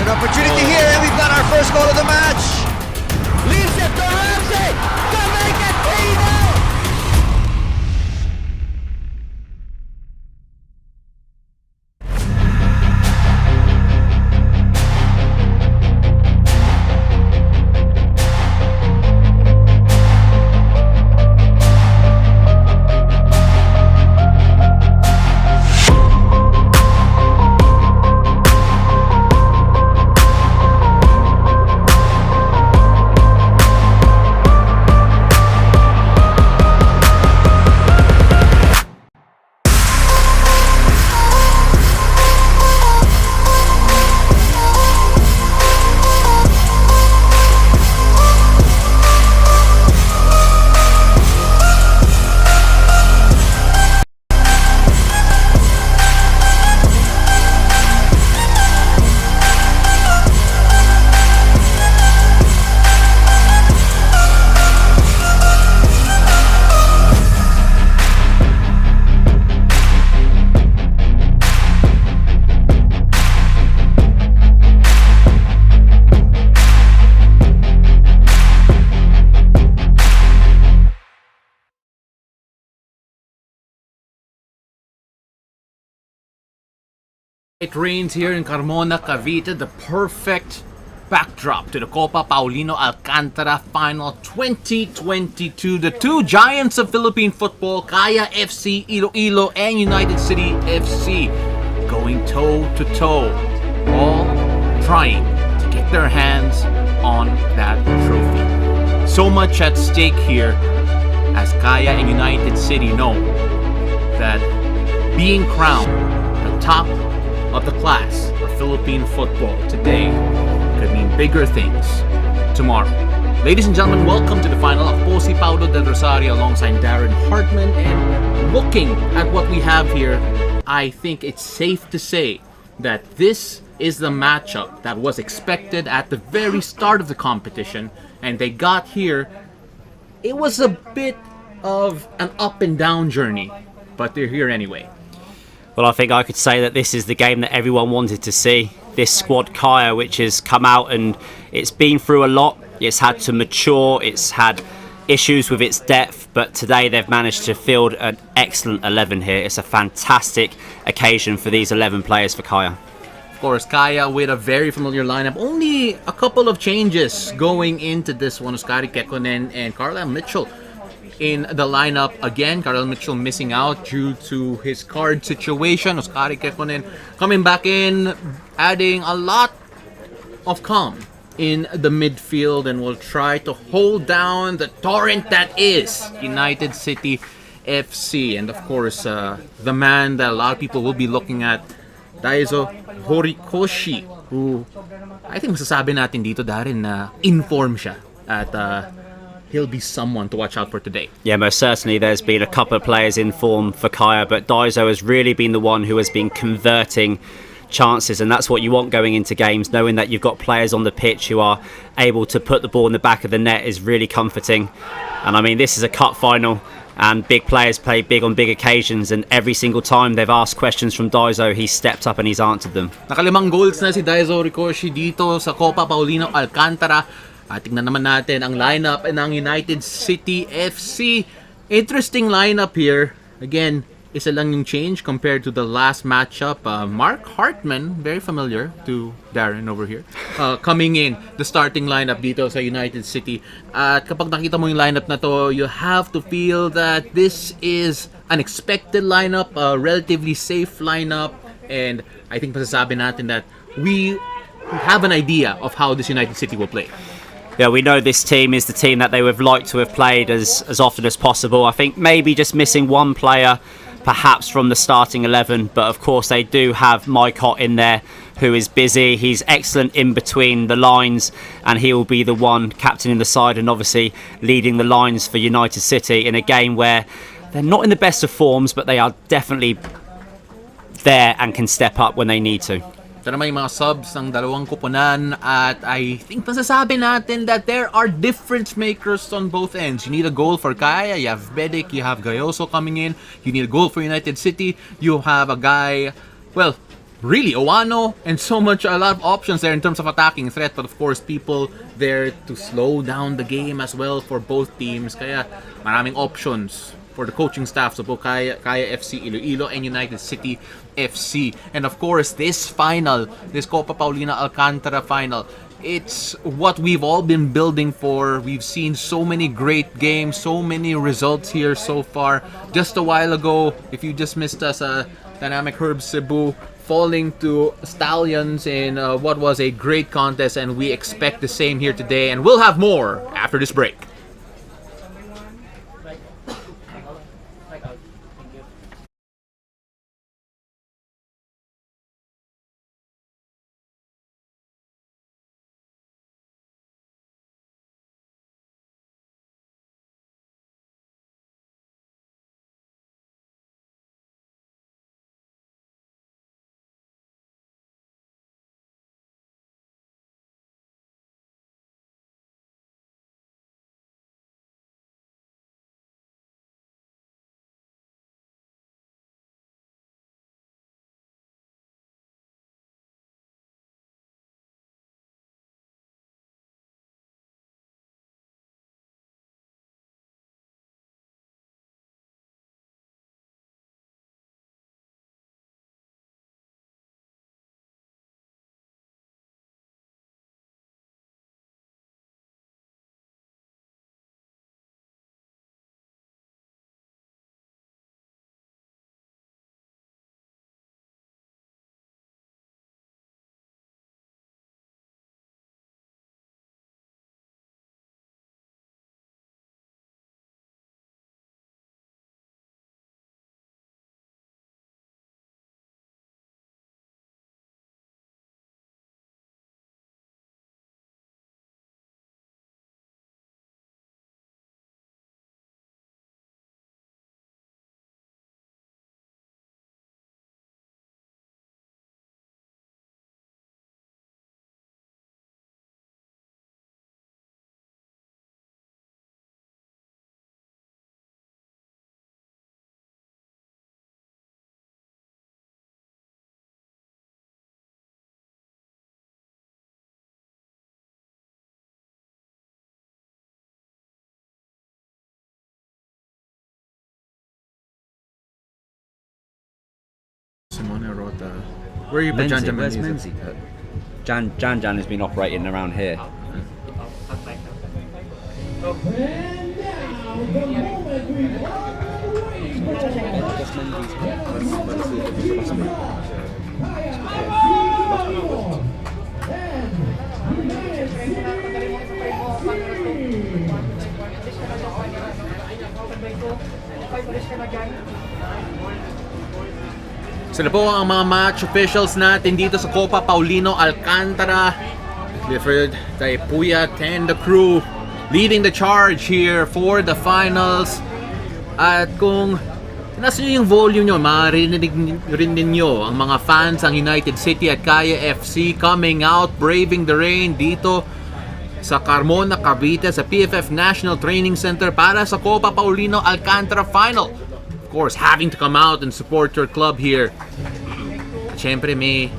an opportunity here, and we've got our first goal of the match. Leaves it to Ramsey to make it 3-0. It rains here in Carmona, Cavite, the perfect backdrop to the Copa Paulino Alcantara Final 2022. The two giants of Philippine football, Kaya FC-Iloilo and United City FC, going toe to toe, all trying to get their hands on that trophy. So much at stake here, as Kaya and United City know that being crowned the top of the class of Philippine football today could mean bigger things tomorrow. Ladies and gentlemen, welcome to the final. Ako si Paulo Del Rosario alongside Darren Hartman, and looking at what we have here, I think it's safe to say that this is the matchup that was expected at the very start of the competition, and they got here. It was a bit of an up and down journey, but they're here anyway. Well, I think I could say that this is the game that everyone wanted to see. This squad, Kaya, which has come out and it's been through a lot. It's had to mature, it's had issues with its depth, but today they've managed to field an excellent 11 here. It's a fantastic occasion for these 11 players for Kaya. Of course, Kaya with a very familiar lineup. Only a couple of changes going into this one. Oscar Kekkonen and Carlisle Mitchell in the lineup again. Carlisle Mitchell missing out due to his card situation. Oscar Kekkonen coming back in, adding a lot of calm in the midfield, and will try to hold down the torrent that is United City FC. And of course, the man that a lot of people will be looking at, Daiso Horikoshi, who I think masasabi natin dito, Darren, na inform siya at he'll be someone to watch out for today. Yeah, most certainly there's been a couple of players in form for Kaya, but Daiso has really been the one who has been converting chances, and that's what you want going into games. Knowing that you've got players on the pitch who are able to put the ball in the back of the net is really comforting. And I mean, this is a cup final, and big players play big on big occasions, and every single time they've asked questions from Daiso, he's stepped up and he's answered them. Nakalimang goals na si Daiso Horikoshi dito sa Copa Paulino Alcantara. Tingnan naman natin ang lineup ng United City FC. Interesting lineup here. Again, isa lang yung change compared to the last matchup. Mark Hartman, very familiar to Darren over here, coming in the starting lineup dito sa United City. At kapag nakita mo yung lineup na to, you have to feel that this is an expected lineup, a relatively safe lineup, and I think masasabi natin that we have an idea of how this United City will play. Yeah, we know this team is the team that they would like to have played as often as possible. I think maybe just missing one player perhaps from the starting 11, but of course they do have Maikot in there, who is busy. He's excellent in between the lines, and he will be the one captaining the side and obviously leading the lines for United City in a game where they're not in the best of forms, but they are definitely there and can step up when they need to. Ito naman yung mga subs ng dalawang kuponan, at I think masasabi natin that there are difference makers on both ends. You need a goal for Kaya, you have Bedic, you have Gayoso coming in. You need a goal for United City, you have a guy, well, really Owano and a lot of options there in terms of attacking threat, but of course people there to slow down the game as well for both teams, kaya maraming options for the coaching staff sa Kaya FC-Iloilo and United City FC. And of course this Copa Paulino Alcantara final, it's what we've all been building for. We've seen so many great games, so many results here so far. Just a while ago, if you just missed us, Dynamic Herb Cebu falling to Stallions in what was a great contest, and we expect the same here today, and we'll have more after this break. Simone Rota. Where are you put Jan Where's Menzi? Jan has been operating around here. Sila po ang mga match officials natin dito sa Copa Paulino Alcantara. Clifford Taipuyat and the crew leading the charge here for the finals. At kung nasa nyo yung volume nyo, marinig rin ninyo ang mga fans ng United City at Kaya FC coming out, braving the rain dito sa Carmona, Cavite sa PFF National Training Center para sa Copa Paulino Alcantara final. Of course, having to come out and support your club here. At syempre may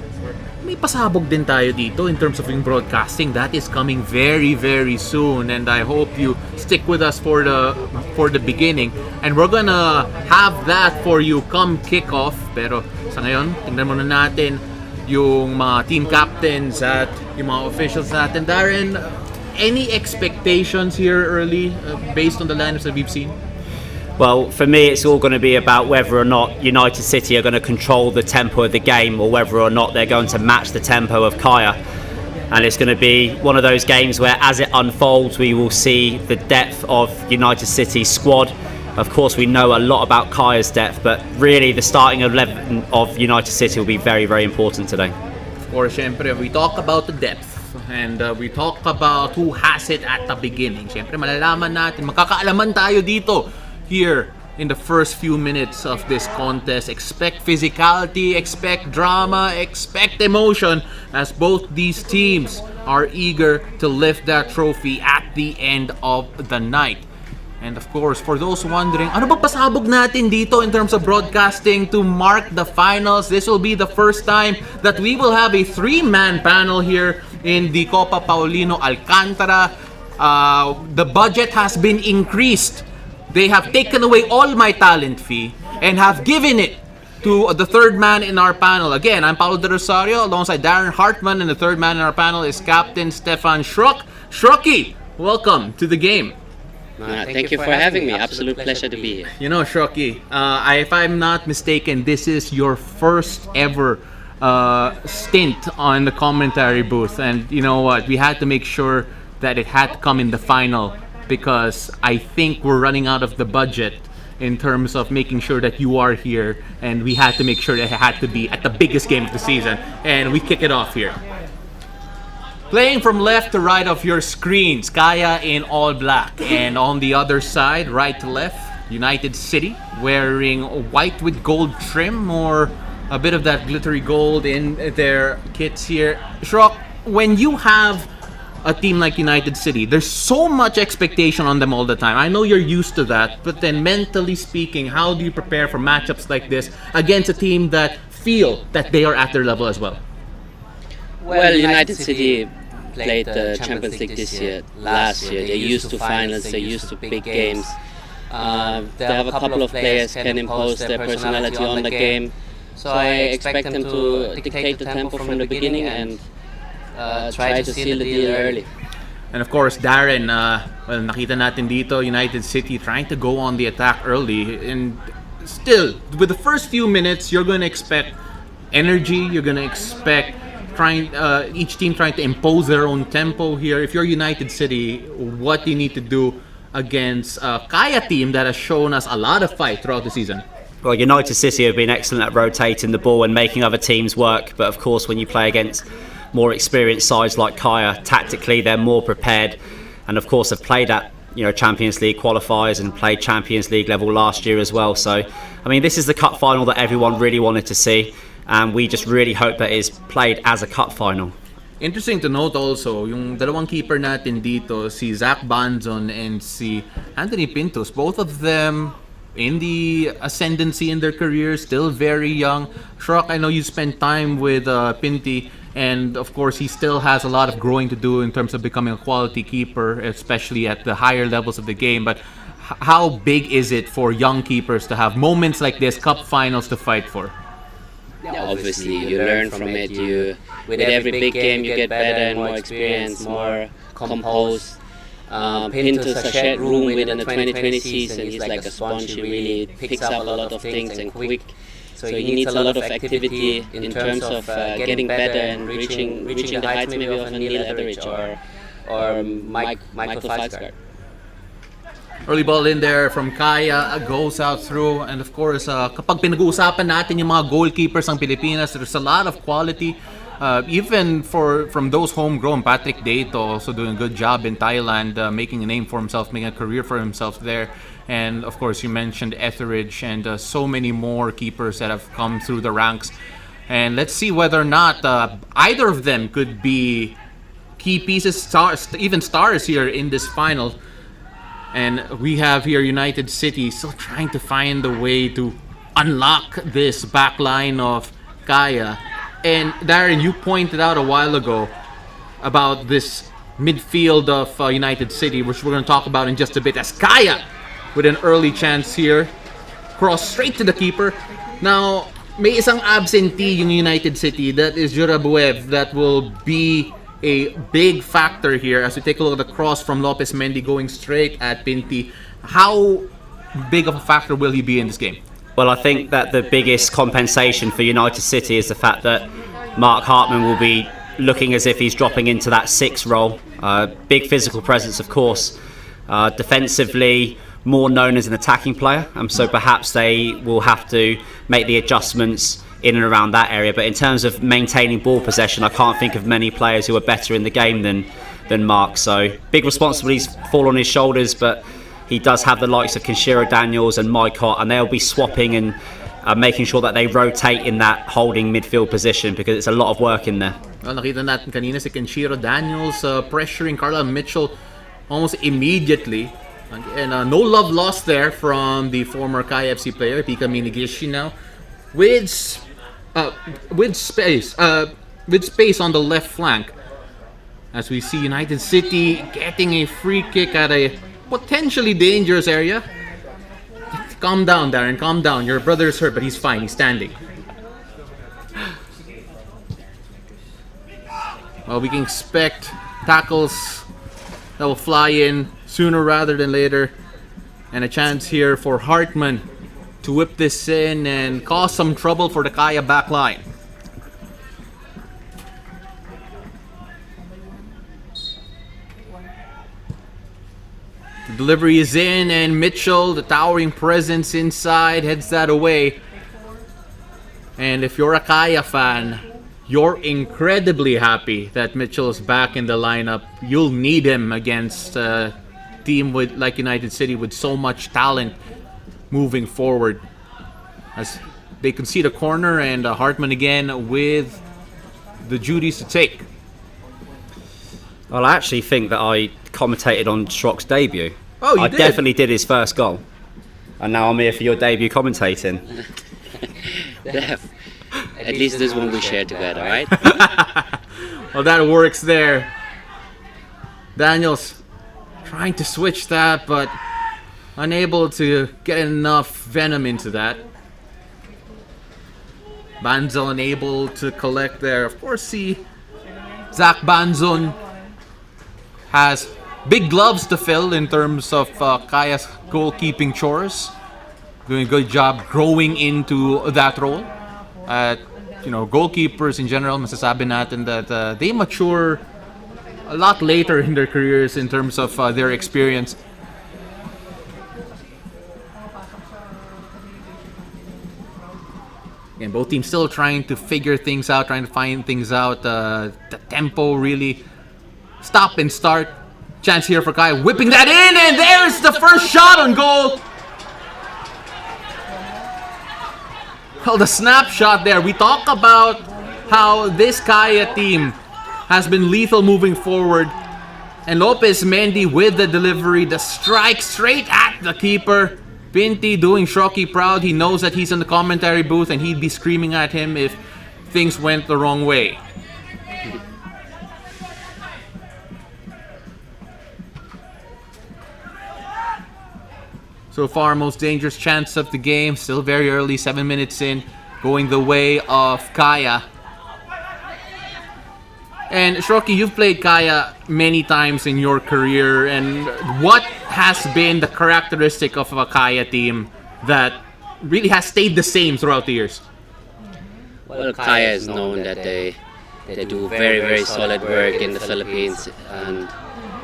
pasabog din tayo dito in terms of yung broadcasting. That is coming very, very soon, and I hope you stick with us for the beginning. And we're gonna have that for you come kickoff. Pero sa ngayon, tingnan muna natin yung mga team captains at yung mga officials natin. Darren, any expectations here early based on the lineups that we've seen? Well, for me, it's all going to be about whether or not United City are going to control the tempo of the game or whether or not they're going to match the tempo of Kaya. And it's going to be one of those games where, as it unfolds, we will see the depth of United City's squad. Of course, we know a lot about Kaya's depth, but really the starting 11 of United City will be very, very important today. Of course, syempre, we talk about the depth. And we talk about who has it at the beginning. Syempre, malalaman natin, makakaalaman tayo dito here in the first few minutes of this contest. Expect physicality, expect drama, expect emotion as both these teams are eager to lift that trophy at the end of the night. And of course, for those wondering, ano ba pasabog natin dito in terms of broadcasting to mark the finals? This will be the first time that we will have a 3-man panel here in the Copa Paulino Alcantara. The budget has been increased. They have taken away all my talent fee and have given it to the third man in our panel. Again, I'm Paulo De Rosario alongside Darren Hartman, and the third man in our panel is Captain Stefan Schrock. Shrocky, welcome to the game. Thank you for having me. Absolute pleasure to be here. You know, Shrocky, if I'm not mistaken, this is your first ever stint on the commentary booth. And you know what? We had to make sure that it had to come in the final because I think we're running out of the budget in terms of making sure that you are here. And we had to make sure that it had to be at the biggest game of the season. And we kick it off here. Playing from left to right of your screens, Kaya in all black. And on the other side, right to left, United City wearing white with gold trim or a bit of that glittery gold in their kits here. Shrok, when you have a team like United City, there's so much expectation on them all the time. I know you're used to that, but then mentally speaking, how do you prepare for matchups like this against a team that feel that they are at their level as well? Well, United City played the Champions League this year. Last year, they're used to finals, they're used to big games. They have a couple of players can impose their personality on the game. So I expect them to dictate the tempo from the beginning and try to seal the deal early. And of course, Darren, well, nakita natin dito, United City trying to go on the attack early. And still, with the first few minutes, you're going to expect energy, you're going to expect each team trying to impose their own tempo here. If you're United City, what do you need to do against a Kaya team that has shown us a lot of fight throughout the season? Well, United City have been excellent at rotating the ball and making other teams work. But of course, when you play against more experienced sides like Kaya, tactically they're more prepared. And of course, have played at Champions League qualifiers and played Champions League level last year as well. So, I mean, this is the cup final that everyone really wanted to see. And we just really hope that it's played as a cup final. Interesting to note also, yung dalawang keeper natin dito, si Zach Banzon and si Anthony Pintos, both of them in the ascendancy in their careers, still very young. Shrok, I know you spent time with Pinty, and of course he still has a lot of growing to do in terms of becoming a quality keeper, especially at the higher levels of the game. But how big is it for young keepers to have moments like this, cup finals to fight for? Obviously, you learn from it. With every big game, you get better and more experienced, more composed. Pinto's a shared room within the 2020 season. He's like a sponge. He really picks up a lot of things and quick. So he needs a lot of activity in terms of getting better and reaching the heights maybe of a Neil Etheridge or Michael Falsgaard. Early ball in there from Kaya, goes out through. And of course, kapag pinag-uusapan natin yung mga goalkeepers ng Pilipinas, there's a lot of quality. Even from those homegrown, Patrick Deito also doing a good job in Thailand, making a name for himself, making a career for himself there. And of course, you mentioned Etheridge and so many more keepers that have come through the ranks. And let's see whether or not either of them could be key pieces, stars, even stars here in this final. And we have here United City still trying to find a way to unlock this back line of Kaya. And Darren, you pointed out a while ago about this midfield of United City, which we're going to talk about in just a bit, as Kaya with an early chance here. Cross straight to the keeper. Now, may isang absentee yung United City, that is Jurabuev, that will be a big factor here as we take a look at the cross from Lopez Mendy going straight at Pinty. How big of a factor will he be in this game? Well, I think that the biggest compensation for United City is the fact that Mark Hartman will be looking as if he's dropping into that 6 role. Big physical presence, of course. Defensively, more known as an attacking player. So perhaps they will have to make the adjustments in and around that area. But in terms of maintaining ball possession, I can't think of many players who are better in the game than Mark. So big responsibilities fall on his shoulders, but he does have the likes of Kenshiro Daniels and Maikot, and they'll be swapping and making sure that they rotate in that holding midfield position because it's a lot of work in there. Well, nakita natin kanina si Kenshiro Daniels pressuring Carla Mitchell almost immediately. And no love lost there from the former Kaya FC player, Pika Minigishi now. With space on the left flank. As we see United City getting a free kick at a potentially dangerous area. Calm down, Darren, calm down. Your brother is hurt, but he's fine. He's standing. Well, we can expect tackles that will fly in sooner rather than later. And a chance here for Hartman to whip this in and cause some trouble for the Kaya backline. The delivery is in, and Mitchell, the towering presence inside, heads that away. And if you're a Kaya fan, you're incredibly happy that Mitchell is back in the lineup. You'll need him against a team like United City with so much talent moving forward. As they concede a corner, and Hartman again with the duties to take. Well, I actually think that I commentated on Schrock's debut. Oh, you I did? definitely did his first goal. And now I'm here for your debut commentating. At least this one we share together, right? Well, that works there. Daniels trying to switch that, but unable to get enough venom into that. Banzo unable to collect there. Of course, see Zach Banzon has big gloves to fill in terms of Kaya's goalkeeping chores. Doing a good job growing into that role. Goalkeepers in general, masasabi natin that they mature a lot later in their careers in terms of their experience. And both teams still trying to figure things out, trying to find things out. The tempo really stop and start. Chance here for Kaya, whipping that in, and there's the first shot on goal. Well, the snapshot there. We talk about how this Kaya team has been lethal moving forward. And Lopez Mendy with the delivery, the strike straight at the keeper. Pinty doing Shoki proud. He knows that he's in the commentary booth and he'd be screaming at him if things went the wrong way. So far, most dangerous chance of the game. Still very early, 7 minutes in, going the way of Kaya. And Shoki, you've played Kaya many times in your career. And what has been the characteristic of a Kaya team that really has stayed the same throughout the years? Well, Kaya is known that they do very, very solid work in the Philippines.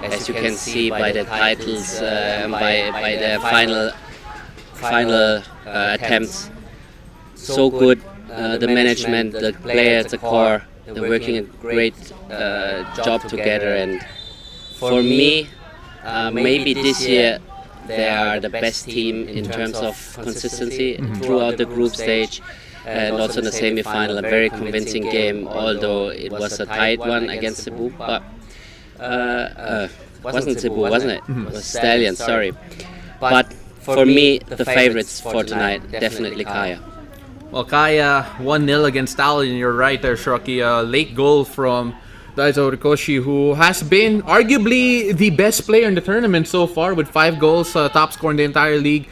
And as you can see by the titles, by the final attempts, so good. The management, the players, the core, they're working a great job together. And for me, maybe this year they are the best team in terms of consistency throughout the group stage and also in the semi-final. A very convincing game, although it was a tight one against Cebu, but wasn't Cebu, wasn't it? It was Stallion, sorry. But for me, the favorites for tonight, definitely Kaya. Well, Kaya 1-0 against Stallion. You're right there, Shoki. A late goal from Daiso Rikoshi, who has been arguably the best player in the tournament so far with 5 goals, top scorer in the entire league.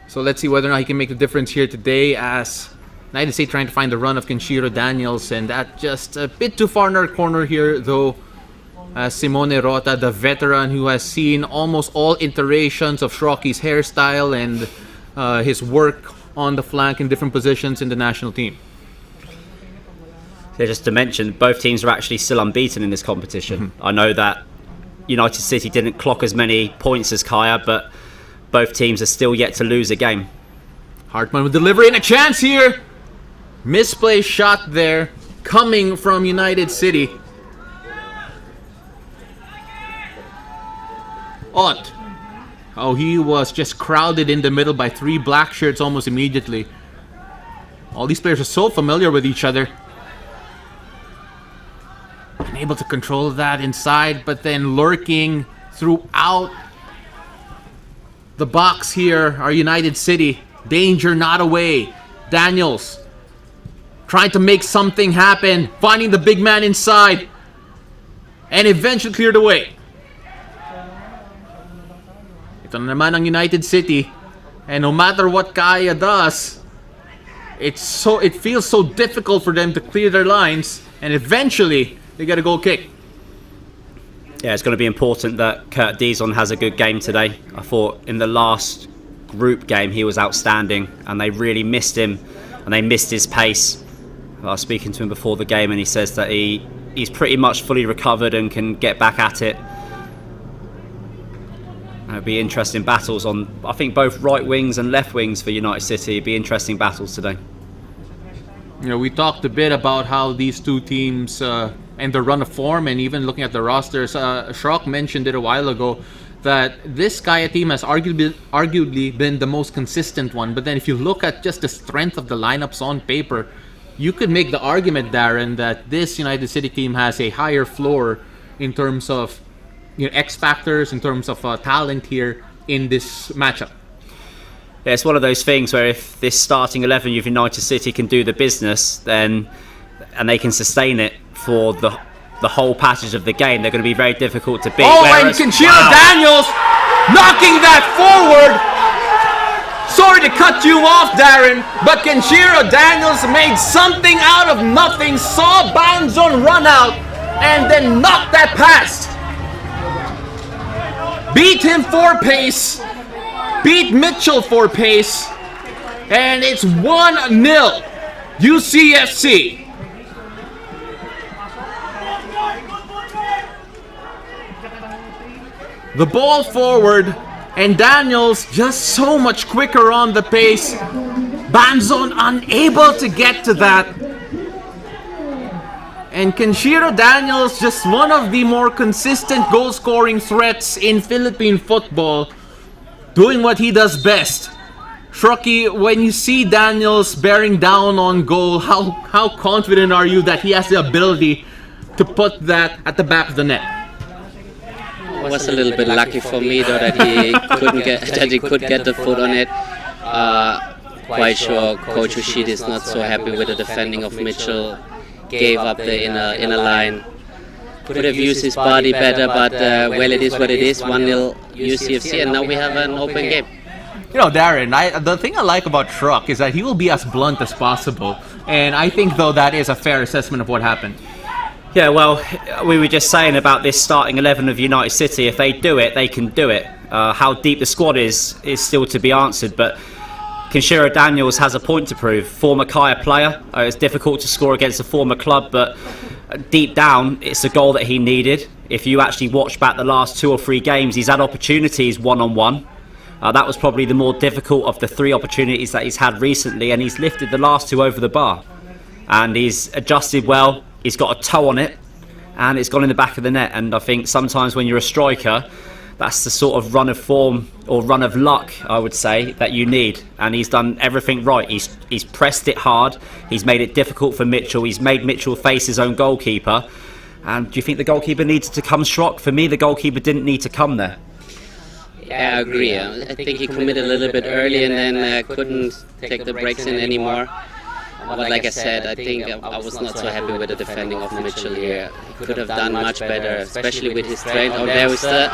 So let's see whether or not he can make the difference here today, as United States trying to find the run of Kenshiro Daniels, and that just a bit too far in our corner here, though. Simone Rota, the veteran who has seen almost all iterations of Shroki's hairstyle and his work on the flank in different positions in the national team. Yeah, just to mention, both teams are actually still unbeaten in this competition. I know that United City didn't clock as many points as Kaya, but both teams are still yet to lose a game. Hartman with delivery and a chance here. Misplaced shot there coming from United City. Ott. Oh, he was just crowded in the middle by 3 black shirts almost immediately. All these players are so familiar with each other. Unable to control that inside, but then lurking throughout the box here are United City. Danger not away. Daniels trying to make something happen. Finding the big man inside. And eventually cleared away. Ito na naman ang United City. And no matter what Kaya does, it feels so difficult for them to clear their lines. And eventually, they get a goal kick. Yeah, it's going to be important that Kurt Dizon has a good game today. I thought in the last group game he was outstanding, and they really missed him, and they missed his pace. I was speaking to him before the game, and he says that he's pretty much fully recovered and can get back at it. It'll be interesting battles on, I think, both right wings and left wings for United City. It'll be interesting battles today. You know, we talked a bit about how these two teams and their run of form, and even looking at the rosters. Shrock mentioned it a while ago that this Kaya team has arguably been the most consistent one. But then if you look at just the strength of the lineups on paper, you could make the argument, Darren, that this United City team has a higher floor in terms of, you know, X factors, in terms of talent here in this matchup. Yeah, it's one of those things where if this starting 11 of United City can do the business, then and they can sustain it for the whole passage of the game, they're going to be very difficult to beat. Oh, and Kenshiro Daniels knocking that forward. Sorry to cut you off, Darren, but Kenshiro Daniels made something out of nothing, saw Banzon run out, and then knocked that past. Beat him for pace, beat Mitchell for pace, and it's 1-0 UCFC. The ball forward, and Daniels just so much quicker on the pace. Banzon unable to get to that. And Kenshiro Daniels, just one of the more consistent goal-scoring threats in Philippine football, doing what he does best. Shrocky, when you see Daniels bearing down on goal, how confident are you that he has the ability to put that at the back of the net? It was a little bit lucky for me though that he could get the foot on it. Quite sure Coach Rashid is not so happy with the defending of Mitchell. Gave up the inner line. Could have used his body better, but well, it is what it is. 1-0 UCFC, and now we have an open game. You know, Darren, the thing I like about Shrock is that he will be as blunt as possible. And I think, though, that is a fair assessment of what happened. Yeah, well, we were just saying about this starting 11 of United City. If they do it, they can do it. How deep the squad is still to be answered, but Kenshiro Daniels has a point to prove. Former Kaya player. It's difficult to score against a former club, but deep down, it's a goal that he needed. If you actually watch back the last 2 or 3 games, he's had opportunities one-on-one. That was probably the more difficult of the 3 opportunities that he's had recently, and he's lifted the last 2 over the bar. And he's adjusted well. He's got a toe on it, and it's gone in the back of the net. And I think sometimes when you're a striker, that's the sort of run of form or run of luck, I would say, that you need. And he's done everything right. He's pressed it hard. He's made it difficult for Mitchell. He's made Mitchell face his own goalkeeper. And do you think the goalkeeper needed to come Shrock? For me, the goalkeeper didn't need to come there. Yeah, I agree. I think he committed a little bit early and then couldn't take the breaks in anymore. But like I said, I think I was not so happy with the defending of Mitchell here. He could have done much better, especially with his strength. Oh, there was the...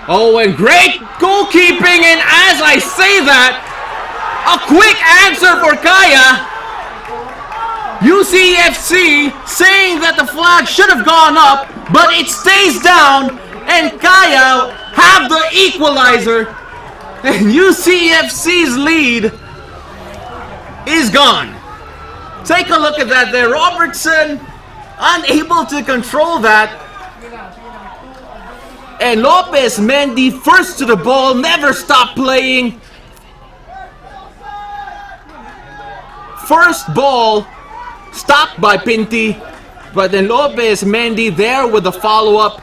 Oh, and great goalkeeping, and as I say that, a quick answer for Kaya. UCFC saying that the flag should have gone up, but it stays down, and Kaya have the equalizer, and UCFC's lead is gone. Take a look at that there. Robertson unable to control that. And Lopez Mendy first to the ball, never stopped playing. First ball stopped by Pinty, but then Lopez Mendy there with the follow-up.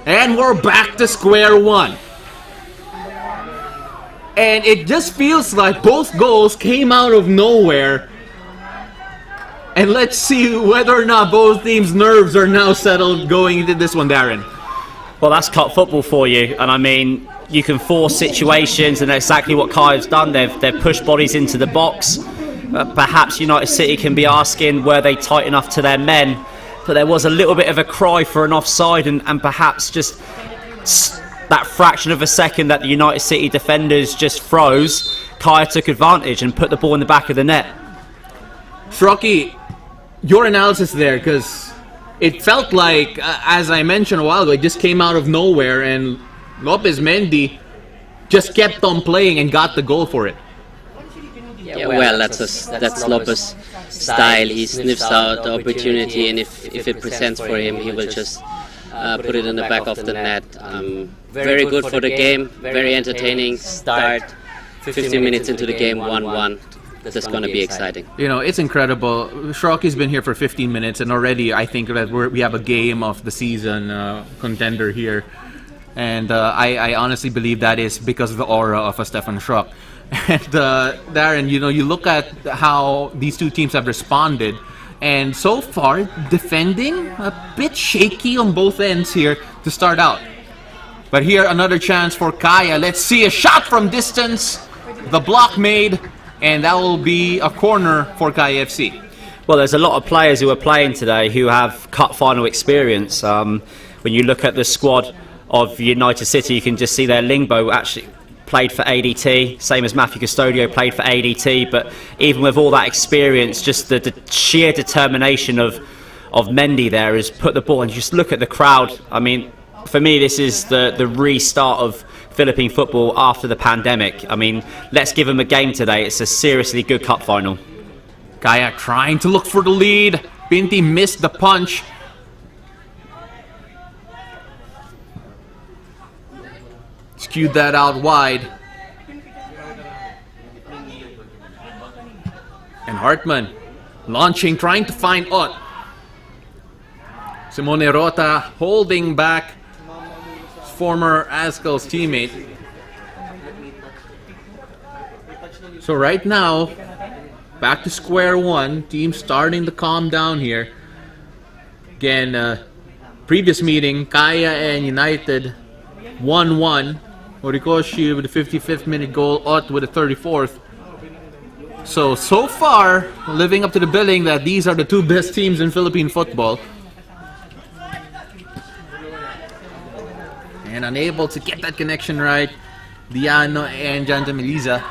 And we're back to square one. And it just feels like both goals came out of nowhere. And let's see whether or not both teams' nerves are now settled going into this one, Darren. Well, that's cup football for you. And I mean, you can force situations, and that's exactly what Kaya's done. They've pushed bodies into the box. Perhaps United City can be asking, were they tight enough to their men? But there was a little bit of a cry for an offside, and perhaps just that fraction of a second that the United City defenders just froze, Kaya took advantage and put the ball in the back of the net. Shrocky, your analysis there, because it felt like, as I mentioned a while ago, it just came out of nowhere, and Lopez Mendy just kept on playing and got the goal for it. Yeah, well, that's Lopez' style. He sniffs out the opportunity, and if it presents for him, he will just put it in the back of the net. Very good for the game, very entertaining start. 15 minutes into the game, 1-1. This is going to be exciting. You know, it's incredible. Shrocky's been here for 15 minutes, and already I think that we have a game of the season contender here. And I honestly believe that is because of the aura of a Stefan Schrock. And Darren, you look at how these two teams have responded, and so far, defending a bit shaky on both ends here to start out. But here, another chance for Kaya. Let's see a shot from distance. The block made, and that will be a corner for Kaya FC. Well, there's a lot of players who are playing today who have cup final experience. When you look at the squad of United City, you can just see their Lingbo actually played for ADT, same as Matthew Custodio played for ADT. But even with all that experience, just the sheer determination of Mendy there has put the ball, and just look at the crowd. I mean, for me, this is the restart of Philippine football after the pandemic. I mean, let's give them a game today. It's a seriously good cup final. Kaya trying to look for the lead. Pinti missed the punch. Skewed that out wide. And Hartman launching, trying to find Ott. Simone Rota holding back former Askel's teammate. So right now, back to square one. Team starting to calm down here. Again, previous meeting, Kaya and United 1-1. Horikoshi with the 55th minute goal, Ott with the 34th. So far, living up to the billing that these are the two best teams in Philippine football. And unable to get that connection right, Diano and Janta Melisa.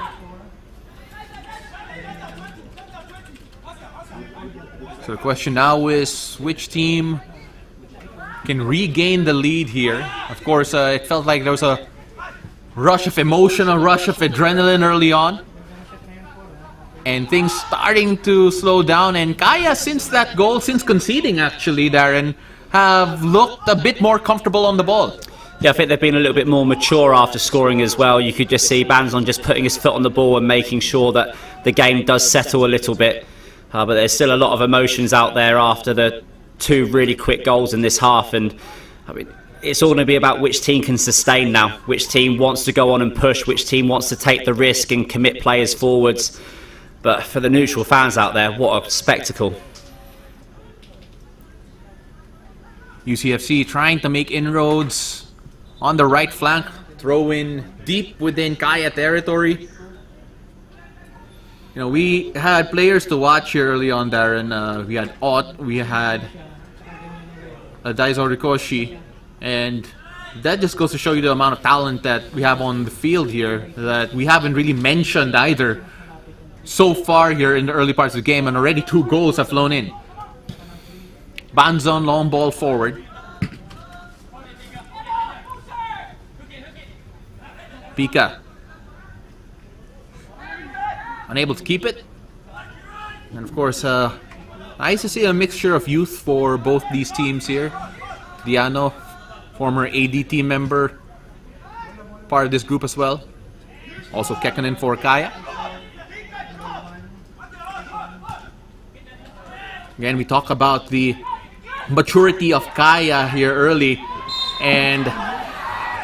So the question now is, which team can regain the lead here? Of course, it felt like there was a rush of emotion, a rush of adrenaline early on. And things starting to slow down. And Kaya, since that goal, since conceding actually, Darren, have looked a bit more comfortable on the ball. Yeah, I think they've been a little bit more mature after scoring as well. You could just see Banzon just putting his foot on the ball and making sure that the game does settle a little bit. But there's still a lot of emotions out there after the two really quick goals in this half. And I mean, it's all going to be about which team can sustain now, which team wants to go on and push, which team wants to take the risk and commit players forwards. But for the neutral fans out there, what a spectacle. UCFC trying to make inroads on the right flank, throw in deep within Kaya territory. You know, we had players to watch here early on, Darren. We had Ott, we had Daiso Rikoshi, and that just goes to show you the amount of talent that we have on the field here that we haven't really mentioned either so far here in the early parts of the game, and already 2 goals have flown in. Banzon, long ball forward. Pika. Unable to keep it. And of course, nice to see a mixture of youth for both these teams here. Diano, former ADT member, part of this group as well. Also Kekkonen for Kaya. Again, we talk about the maturity of Kaya here early, and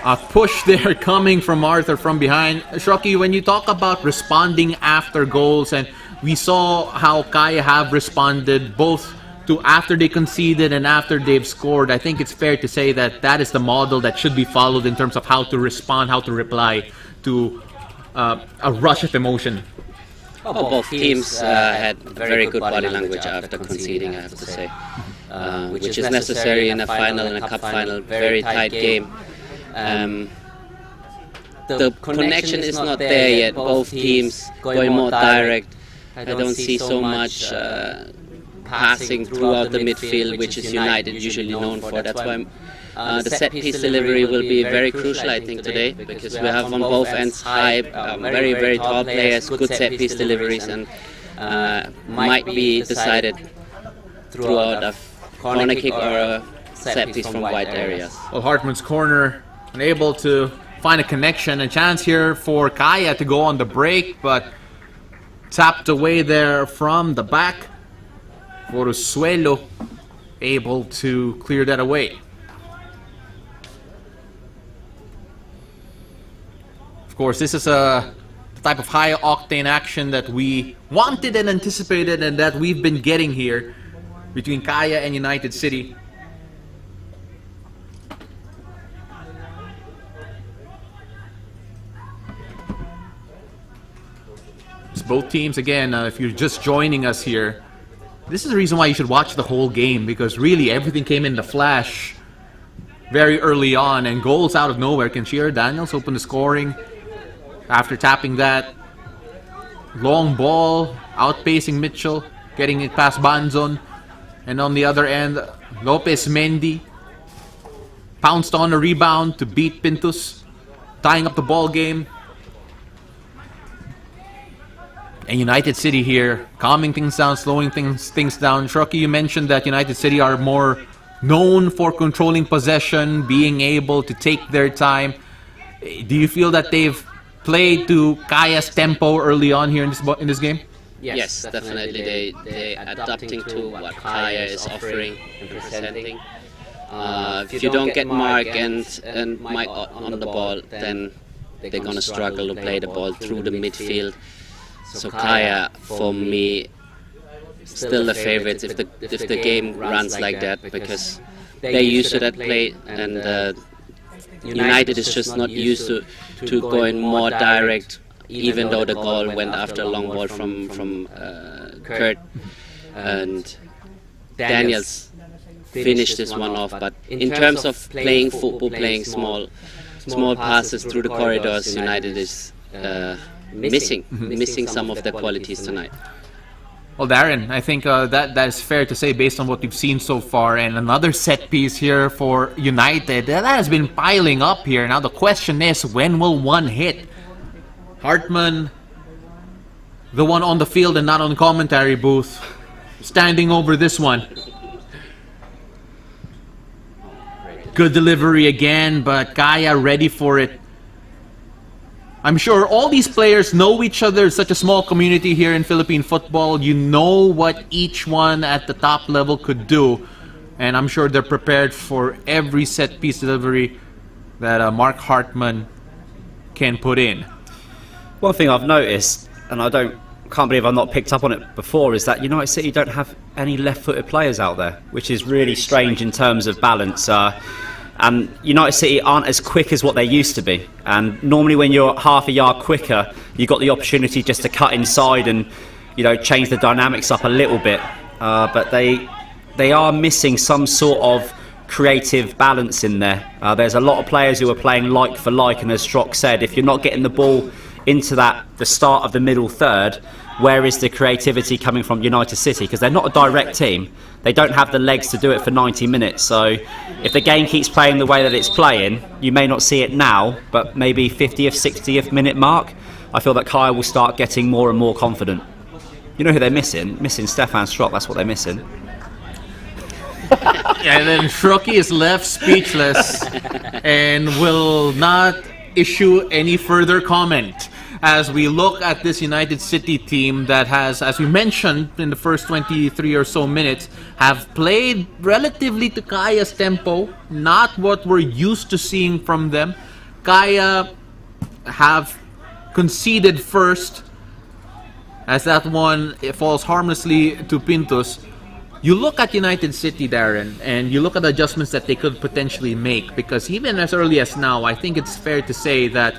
a push there coming from Arthur from behind. Shoki, when you talk about responding after goals, and we saw how Kaya have responded both to after they conceded and after they've scored, I think it's fair to say that that is the model that should be followed in terms of how to respond, how to reply to a rush of emotion. Both teams had very good body language after conceding, I have to say, which is necessary in a final, in a cup final, very tight game. The connection is not there yet. Both teams going more direct. I don't see so much passing throughout the midfield, which is United usually known for. That's why the set-piece delivery will be very crucial, I think, today, because we have on both ends high, very, very tall players, good set-piece deliveries, and might be decided throughout a corner kick or a set-piece from wide areas. Well, Hartman's corner, unable to find a connection. A chance here for Kaya to go on the break, but tapped away there from the back. Suelo able to clear that away. Of course, this is a type of high-octane action that we wanted and anticipated and that we've been getting here between Kaya and United City. It's both teams, again, if you're just joining us here, this is the reason why you should watch the whole game, because really everything came in the flash very early on, and goals out of nowhere. Kenshiro Daniels opened the scoring after tapping that long ball, outpacing Mitchell, getting it past Banzon, and on the other end, Lopez Mendy pounced on a rebound to beat Pintus, tying up the ball game. And United City here, calming things down, slowing things down. Shroki, you mentioned that United City are more known for controlling possession, being able to take their time. Do you feel that they've played to Kaya's tempo early on here in this game? Yes, definitely. They adapting to what Kaya is offering and presenting. If you don't get Mark and Mike on the ball, then they're gonna struggle to play the ball through the midfield. So Kaya, for me, still the favorites if the game runs like that, because they're used to that play, and United is just not used to going more direct, even though the goal went after a long ball from Kurt, and Daniels finished this one off. But in terms of playing football, playing small passes through the corridors, United is missing some of their qualities tonight. Well, Darren, I think that is fair to say based on what we've seen so far. And another set piece here for United. That has been piling up here. Now the question is, when will one hit? Hartman, the one on the field and not on the commentary booth, standing over this one. Good delivery again, but Kaya ready for it. I'm sure all these players know each other. It's such a small community here in Philippine football. You know what each one at the top level could do. And I'm sure they're prepared for every set-piece delivery that Mark Hartman can put in. One thing I've noticed, and can't believe I've not picked up on it before, is that United City don't have any left-footed players out there, which is really strange in terms of balance. And United City aren't as quick as what they used to be. And normally when you're half a yard quicker, you've got the opportunity just to cut inside and, change the dynamics up a little bit. But they are missing some sort of creative balance in there. There's a lot of players who are playing like for like, and as Strock said, if you're not getting the ball into the start of the middle third, where is the creativity coming from United City? Because they're not a direct team. They don't have the legs to do it for 90 minutes. So if the game keeps playing the way that it's playing, you may not see it now, but maybe 50th, 60th minute mark, I feel that Kaya will start getting more and more confident. You know who they're missing? Missing Stefan Strock, that's what they're missing. And then Shroki is left speechless and will not issue any further comment as we look at this United City team that has, as we mentioned in the first 23 or so minutes, have played relatively to Kaya's tempo, not what we're used to seeing from them. Kaya have conceded first, as that one falls harmlessly to Pintus. You look at United City, Darren, and you look at the adjustments that they could potentially make, because even as early as now, I think it's fair to say that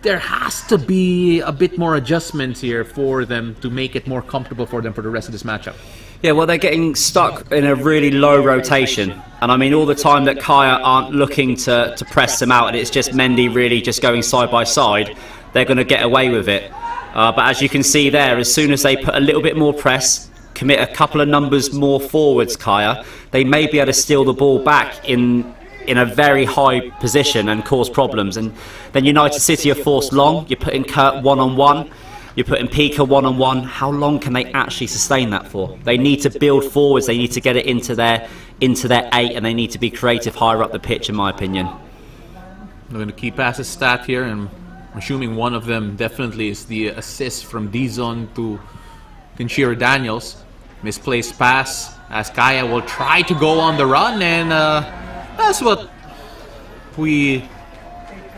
there has to be a bit more adjustments here for them to make it more comfortable for them for the rest of this matchup. Yeah, well, they're getting stuck in a really low rotation. And I mean, all the time that Kaya aren't looking to press them out, and it's just Mendy really just going side by side, they're going to get away with it. But as you can see there, as soon as they put a little bit more press, commit a couple of numbers more forwards, Kaya, they may be able to steal the ball back in a very high position and cause problems. And then United City are forced long. You're putting Kurt one-on-one. You're putting Pika one-on-one. How long can they actually sustain that for? They need to build forwards. They need to get it into their 8, and they need to be creative higher up the pitch, in my opinion. I'm going to keep passes stat here, and I'm assuming one of them definitely is the assist from Dizon to Kinshira Daniels. Misplaced pass as Kaya will try to go on the run, and that's what we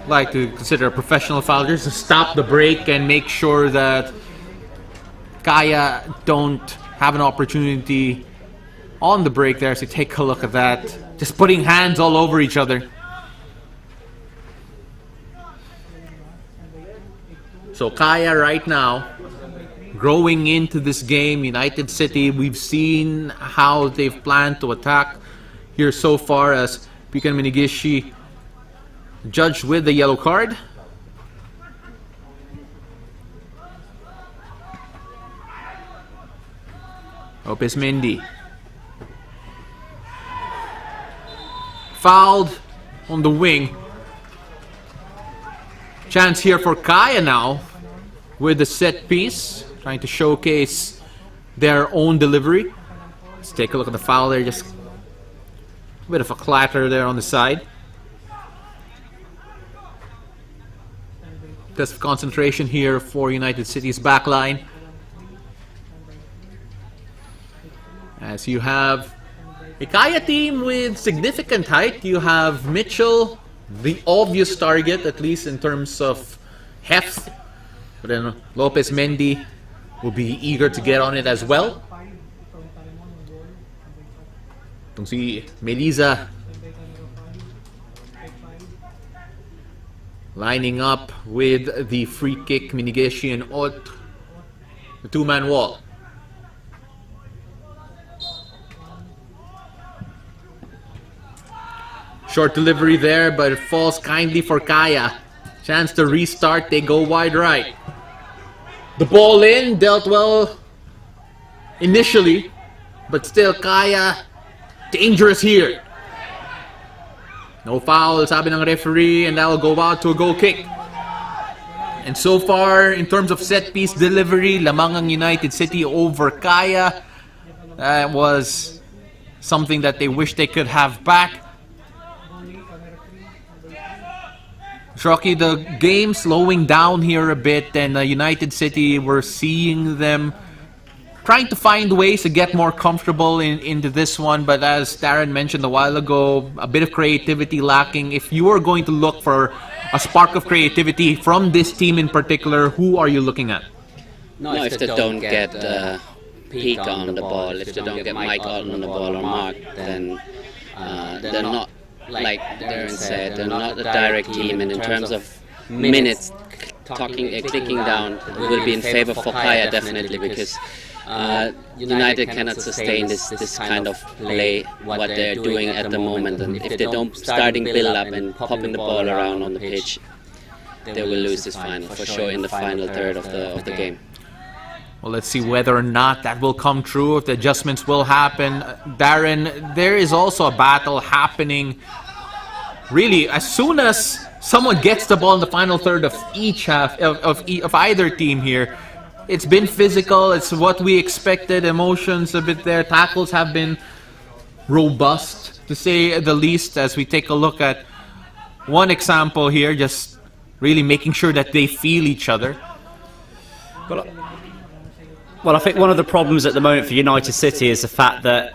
like to consider a professional foul, just to stop the break and make sure that Kaya don't have an opportunity on the break there. So take a look at that, just putting hands all over each other. So Kaya right now growing into this game. United City, we've seen how they've planned to attack here so far, as Pikan Minigishi judged with the yellow card. Lopez Mendy fouled on the wing. Chance here for Kaya now with the set piece, trying to showcase their own delivery. Let's take a look at the foul there, just a bit of a clatter there on the side. Test of concentration here for United City's backline, as you have a Kaya team with significant height. You have Mitchell, the obvious target, at least in terms of heft, but then Lopez Mendy will be eager to get on it as well. Itong si Melisa lining up with the free kick, Minigishi and Ot, the two-man wall. Short delivery there, but it falls kindly for Kaya. Chance to restart, they go wide right. The ball in, dealt well initially, but still Kaya dangerous here. No foul, sabi ng referee, and that will go out to a goal kick. And so far, in terms of set piece delivery, lamang ang United City over Kaya. That was something that they wish they could have back. Shocky, the game slowing down here a bit, and United City, we're seeing them trying to find ways to get more comfortable into this one. But as Darren mentioned a while ago, a bit of creativity lacking. If you are going to look for a spark of creativity from this team in particular, who are you looking at? No, if they don't get Peak on the ball, if they don't get Mike on the ball or Mark, then they're not, like Darren said, they're not a direct team. And in terms of minutes, clicking down will be in favor for Kaya, definitely, because United cannot sustain this kind of play, what they're doing at the moment. And if they don't starting build up and popping the ball around on the pitch, they will lose this final for sure in the final third of the game. Well, let's see whether or not that will come true, if the adjustments will happen. Darren, there is also a battle happening. Really, as soon as someone gets the ball in the final third of each half of either team here, it's been physical. It's what we expected. Emotions a bit there. Tackles have been robust, to say the least, as we take a look at one example here, just really making sure that they feel each other. Well, I think one of the problems at the moment for United City is the fact that,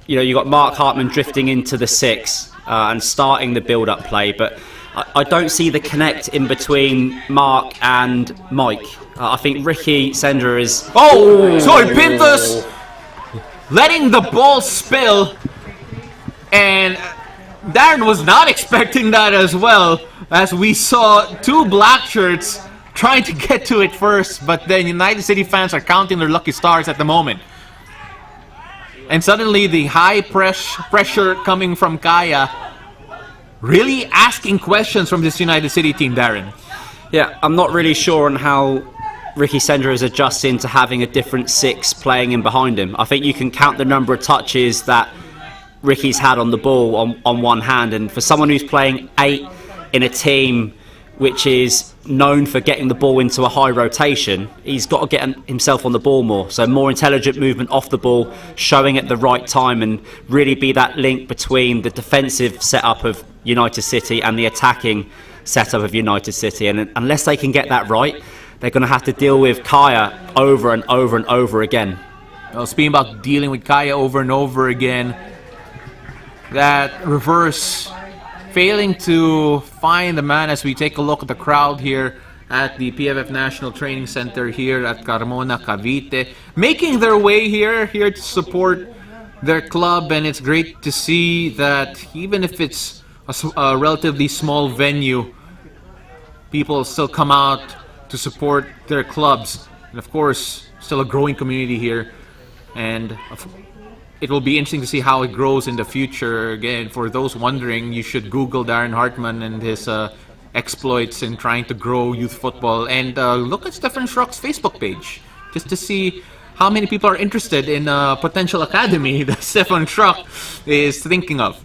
you know, you've got Mark Hartman drifting into the 6 and starting the build-up play, but I don't see the connect in between Mark and Mike. I think Ricky Sendra is... Oh! Sorry, Pintus! letting the ball spill, and Darren was not expecting that as well, as we saw two black shirts trying to get to it first, but then United City fans are counting their lucky stars at the moment. And suddenly the high pressure coming from Kaya, really asking questions from this United City team, Darren. Yeah, I'm not really sure on how Ricky Sendra is adjusting to having a different six playing in behind him. I think you can count the number of touches that Ricky's had on the ball on one hand, and for someone who's playing 8 in a team which is known for getting the ball into a high rotation, he's got to get himself on the ball more. So more intelligent movement off the ball, showing at the right time, and really be that link between the defensive setup of United City and the attacking setup of United City. And unless they can get that right, they're going to have to deal with Kaya over and over and over again. Well, speaking about dealing with Kaya over and over again, that reverse failing to find the man, as we take a look at the crowd here at the PFF National Training Center here at Carmona, Cavite, making their way here to support their club. And it's great to see that even if it's a relatively small venue, people still come out to support their clubs. And of course, still a growing community here, and it will be interesting to see how it grows in the future. Again, for those wondering, you should Google Darren Hartman and his exploits in trying to grow youth football, and look at Stefan Schrock's Facebook page just to see how many people are interested in a potential academy that Stefan Schrock is thinking of.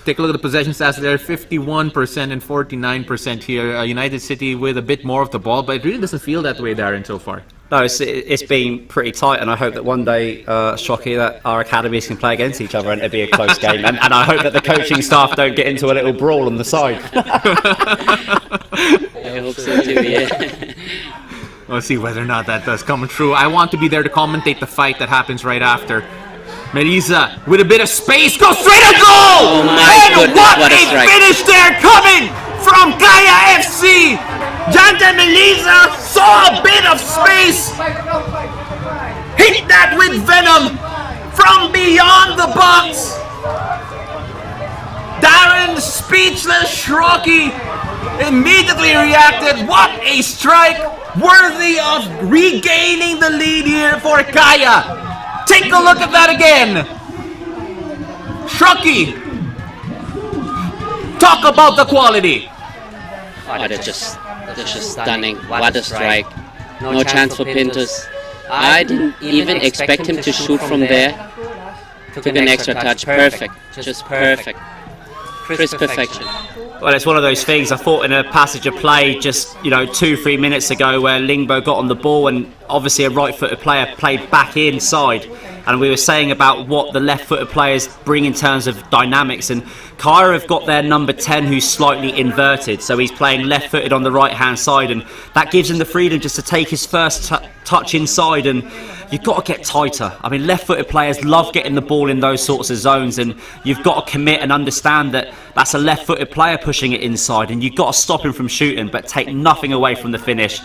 Take a look at the possession stats there, 51% and 49% here. United City with a bit more of the ball, but it really doesn't feel that way, Darren, so far. No, it's been pretty tight, and I hope that one day, Shocky, that our academies can play against each other and it'll be a close game. And I hope that the coaching staff don't get into a little brawl on the side. I hope so too, yeah. We'll see whether or not that does come true. I want to be there to commentate the fight that happens right after. Melisa with a bit of space, goes straight to goal! Oh my goodness, what a strike. Finish there coming from Kaya FC! Janta Melisa saw a bit of space, hit that with venom from beyond the box. Darren, speechless, Shrocky, immediately reacted. What a strike, worthy of regaining the lead here for Kaya. Take a look at that again. Shrocky, talk about the quality. Oh, that's just stunning. What a strike. No chance for Pintus. I didn't even expect him to shoot from there. Took an extra touch. Perfect. Just perfect. Crisp perfection. Well, it's one of those things. I thought in a passage of play just 2-3 minutes ago where Lingbo got on the ball, and obviously a right-footed player played back inside, and we were saying about what the left-footed players bring in terms of dynamics, and Kaya have got their number 10 who's slightly inverted, so he's playing left-footed on the right-hand side, and that gives him the freedom just to take his first touch inside, and you've got to get tighter. I mean, left-footed players love getting the ball in those sorts of zones, and you've got to commit and understand that that's a left-footed player pushing it inside, and you've got to stop him from shooting, but take nothing away from the finish.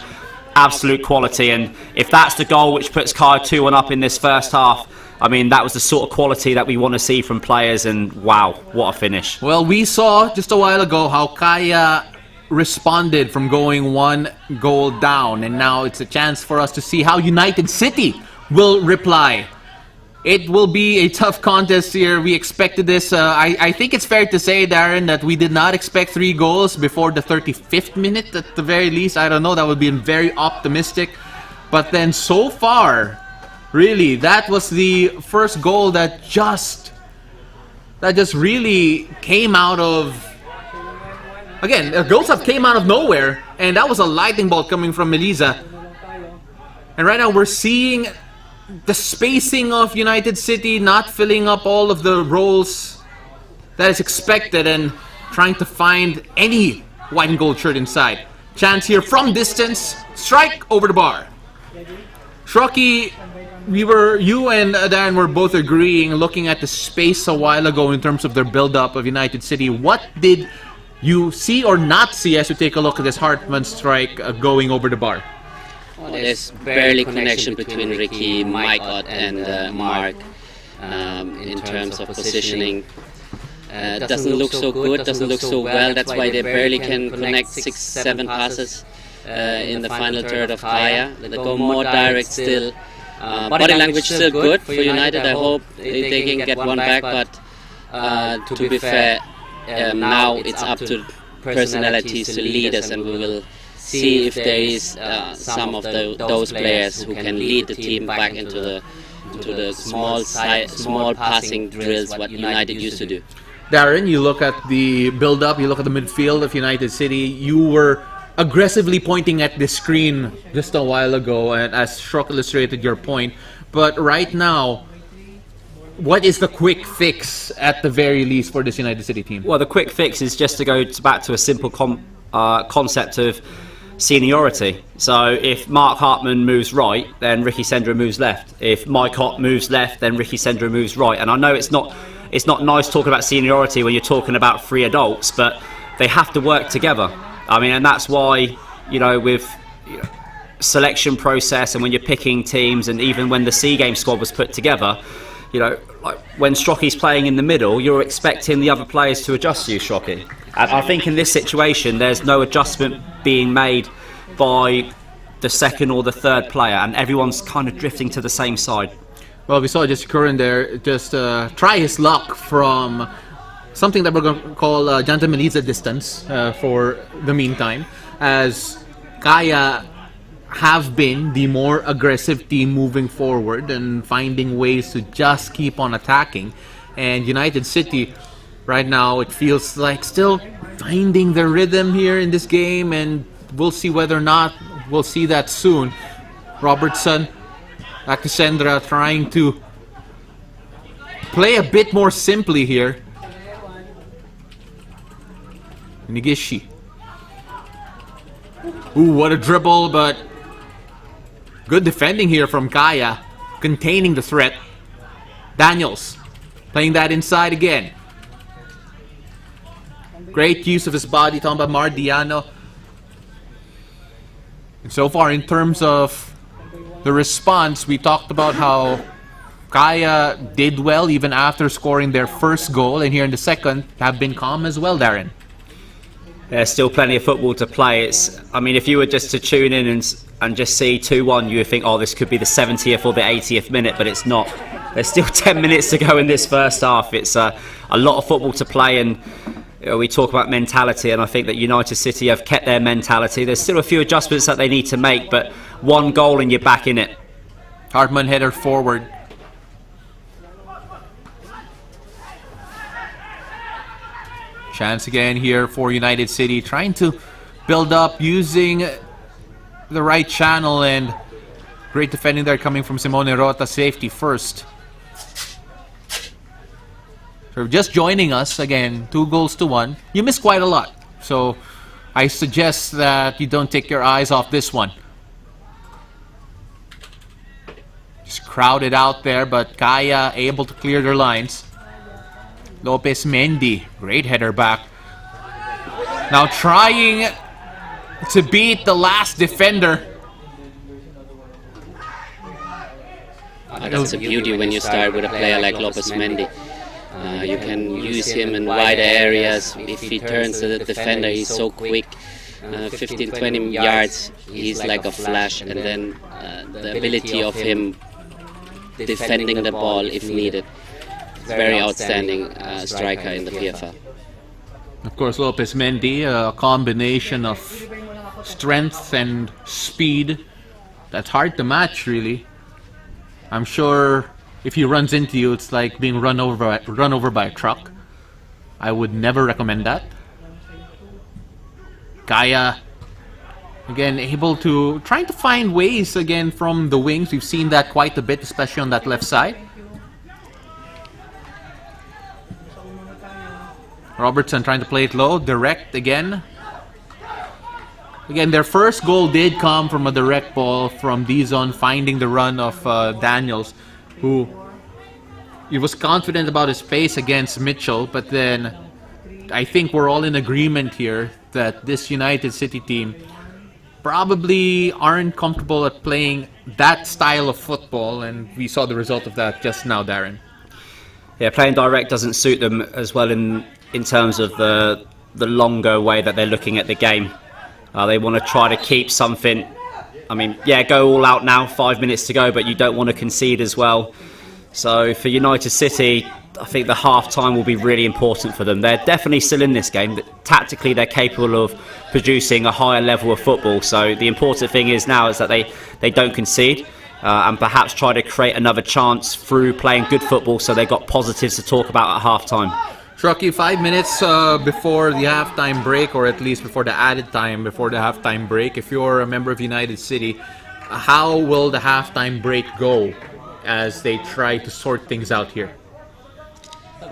Absolute quality, and if that's the goal which puts Kaya 2-1 up in this first half, I mean, that was the sort of quality that we want to see from players, and wow, what a finish. Well, we saw just a while ago how Kaya responded from going 1 goal down, and now it's a chance for us to see how United City will reply. It will be a tough contest here. We expected this. I think it's fair to say, Darren, that we did not expect 3 goals before the 35th minute at the very least. I don't know, that would be very optimistic. But then so far, really, that was the first goal that just really came out of... Again, goals have came out of nowhere, and that was a lightning bolt coming from Melisa. And right now we're seeing the spacing of United City not filling up all of the roles that is expected, and trying to find any white and gold shirt inside. Chance here from distance, strike over the bar. Shrocky, you and Darren were both agreeing, looking at the space a while ago in terms of their build-up of United City. What did you see or not see as you take a look at this Hartman strike going over the bar? There's barely connection between Ricky, Maikot, and Mark. in terms of positioning. Doesn't look so good, doesn't look so well. That's why they barely can connect 6-7 passes in the final third of Kaya. They go more direct still. Body language still good for United. I hope they can get one back, but to be fair, now it's up to personalities to lead us, and we will see if there is some of those players who can lead the team back into the small passing drills what United used to do. Darren, you look at the build-up, you look at the midfield of United City. You were aggressively pointing at the screen just a while ago, and as Shrok illustrated your point. But right now, what is the quick fix at the very least for this United City team? Well, the quick fix is just to go back to a simple concept of seniority. So if Mark Hartman moves right, then Ricky Sendra moves left. If Mike Ott moves left, then Ricky Sendra moves right. And I know it's not nice talking about seniority when you're talking about 3 adults, but they have to work together. I mean, and that's why, with selection process and when you're picking teams, and even when the SEA Games squad was put together, like when Strocky's playing in the middle, you're expecting the other players to adjust to you, Strocky. And I think in this situation, there's no adjustment being made by the second or the third player, and everyone's kind of drifting to the same side. Well, we saw just Curran there just try his luck from something that we're going to call Janta Meliza distance for the meantime, as Kaya have been the more aggressive team moving forward and finding ways to just keep on attacking. And United City, right now, it feels like still finding their rhythm here in this game, and we'll see whether or not we'll see that soon. Robertson, back to Sendra, trying to play a bit more simply here. Nigishi. Ooh, what a dribble, but good defending here from Kaya, containing the threat. Daniels playing that inside again. Great use of his body, talking about Mardiano. And so far, in terms of the response, we talked about how Kaya did well even after scoring their first goal, and here in the second have been calm as well, Darren. There's still plenty of football to play. I mean, if you were just to tune in and just see 2-1, you would think, oh, this could be the 70th or the 80th minute, but it's not. There's still 10 minutes to go in this first half. It's a lot of football to play, and we talk about mentality, and I think that United City have kept their mentality. There's still a few adjustments that they need to make, but one goal and you're back in it. Hartman header forward. Chance again here for United City, trying to build up using the right channel, and great defending there coming from Simone Rota, safety first. So just joining us again, 2-1. You missed quite a lot, so I suggest that you don't take your eyes off this one. Just crowded out there, but Kaya able to clear their lines. Lopez Mendy, great header back. Now trying to beat the last defender. That's a beauty when you start with a player like Lopez Mendy. You can use him in wider areas. If he turns to the defender, he's so quick. 15-20 yards, he's like a flash. And then the ability of him defending the ball if needed. Very outstanding striker in the PFL. Of course, Lopez Mendy, a combination of strength and speed that's hard to match, really. I'm sure if he runs into you, it's like being run over by a truck. I would never recommend that. Kaya, again, trying to find ways again from the wings. We've seen that quite a bit, especially on that left side. Robertson trying to play it low, direct again. Again, their first goal did come from a direct ball from Dizon, finding the run of Daniels, who he was confident about his pace against Mitchell, but then I think we're all in agreement here that this United City team probably aren't comfortable at playing that style of football, and we saw the result of that just now, Darren. Yeah, playing direct doesn't suit them as well in terms of the longer way that they're looking at the game. They want to try to keep something. I mean, yeah, go all out now, 5 minutes to go, but you don't want to concede as well. So for United City, I think the half-time will be really important for them. They're definitely still in this game. Tactically, they're capable of producing a higher level of football. So the important thing is now is that they don't concede and perhaps try to create another chance through playing good football, so they've got positives to talk about at half-time. Shraki, 5 minutes before the halftime break, or at least before the added time before the halftime break, if you're a member of United City, how will the halftime break go as they try to sort things out here?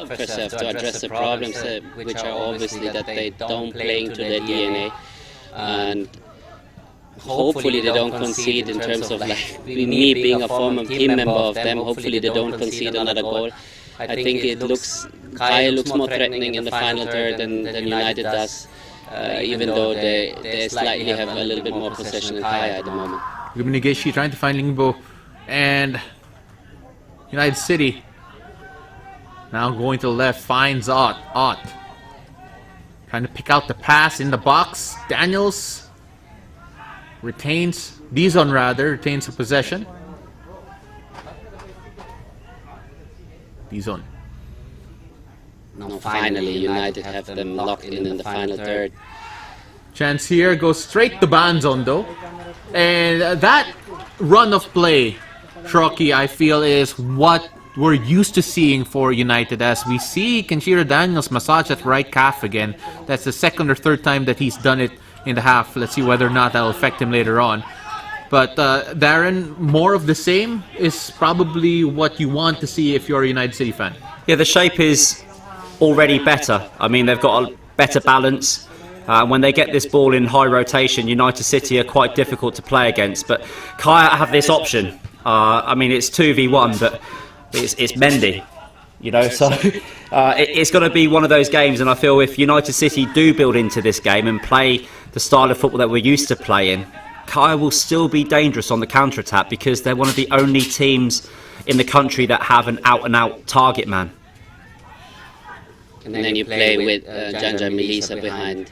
First, they have to address the problems, which are obviously that they don't play into their DNA, and hopefully they don't concede in terms of like me being a former team member of them. Hopefully they don't concede another goal. I think Kaya looks more threatening in the final third than United does, even though they slightly have a little bit more possession than Kaya at the moment. Guminigishi trying to find Lingbo, and United City now going to the left, finds Ott. Trying to pick out the pass in the box. Daniels retains the possession. Dizon. Now finally United have them locked in the final third. Chance here, goes straight to Banzon though. And that run of play, Shoki, I feel is what we're used to seeing for United, as we see Kenshiro Daniels massage at right calf again. That's the second or third time that he's done it in the half. Let's see whether or not that'll affect him later on. But Darren, more of the same is probably what you want to see if you're a United City fan. Yeah, the shape is already better. I mean, they've got a better balance. When they get this ball in high rotation, United City are quite difficult to play against. But Kaya have this option. I mean, it's 2v1, but it's Mendy. You know, so it's going to be one of those games. And I feel if United City do build into this game and play the style of football that we're used to playing, Kaya will still be dangerous on the counter-attack, because they're one of the only teams in the country that have an out-and-out target man. And then you play with Janja Melisa behind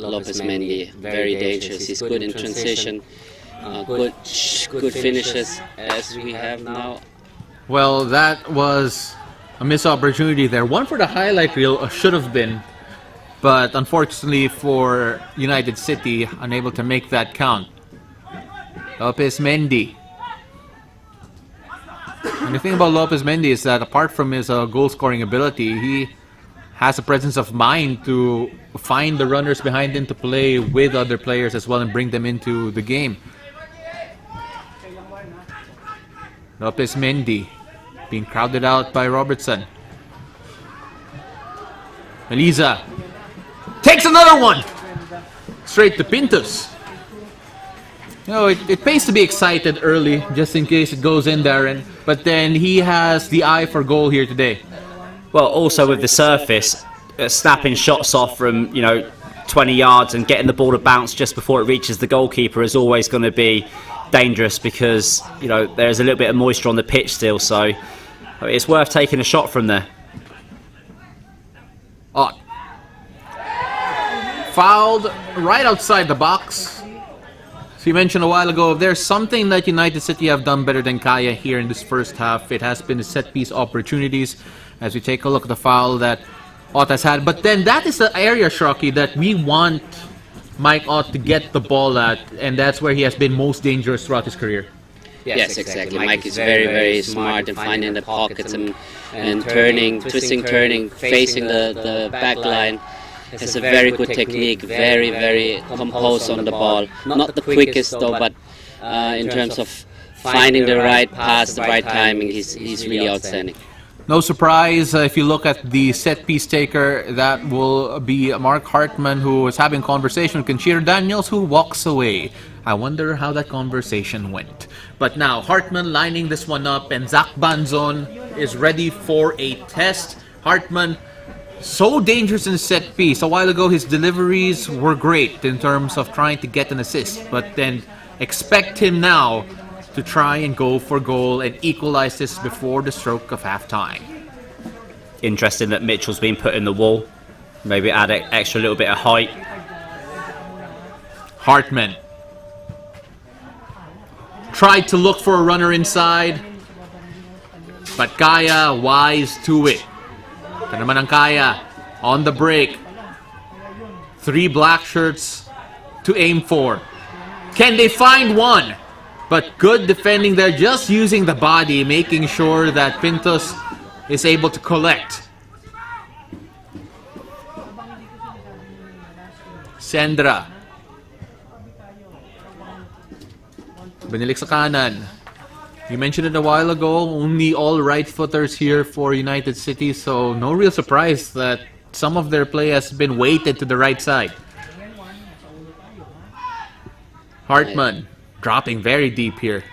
Lopez Mendy. Very dangerous. He's good in transition. Good finishes as we have now. Well, that was a missed opportunity there. One for the highlight reel should have been, but unfortunately for United City, unable to make that count. Lopez Mendy. And the thing about Lopez Mendy is that apart from his goal-scoring ability, he has a presence of mind to find the runners behind him to play with other players as well and bring them into the game. Lopez Mendy being crowded out by Robertson. Melisa takes another one! Straight to Pintos. You know, it pays to be excited early, just in case it goes in, Darren. But then he has the eye for goal here today. Well, also with the surface, snapping shots off from 20 yards and getting the ball to bounce just before it reaches the goalkeeper is always going to be dangerous, because there's a little bit of moisture on the pitch still, so it's worth taking a shot from there. Ott. Fouled right outside the box. So you mentioned a while ago, if there's something that United City have done better than Kaya here in this first half, it has been the set-piece opportunities. As we take a look at the foul that Ott has had. But then that is the area, Shoki, that we want Mike Ott to get the ball at, and that's where he has been most dangerous throughout his career. Yes, exactly. Mike is very, very smart in finding the pockets and turning, twisting, turning, facing the back line. Has a very good technique, very, very composed on the ball. Not the quickest though, but in terms of finding the right pass, the right timing, he's really outstanding. No surprise, if you look at the set-piece taker, that will be Mark Hartman, who is having a conversation with Kenshiro Daniels, who walks away. I wonder how that conversation went. But now, Hartman lining this one up, and Zach Banzon is ready for a test. Hartman, so dangerous in the set-piece. A while ago, his deliveries were great in terms of trying to get an assist. But then, expect him now to try and go for goal and equalize this before the stroke of halftime. interesting that Mitchell's been put in the wall. Maybe add an extra little bit of height. Hartman tried to look for a runner inside, but Kaya wise to it. Ito naman ang Kaya on the break. 3 black shirts to aim for. Can they find one? But good defending there, just using the body, making sure that Pintos is able to collect. Sendra. Binilik sa kanan. You mentioned it a while ago, only all right-footers here for United City, so no real surprise that some of their play has been weighted to the right side. Hartman dropping very deep here.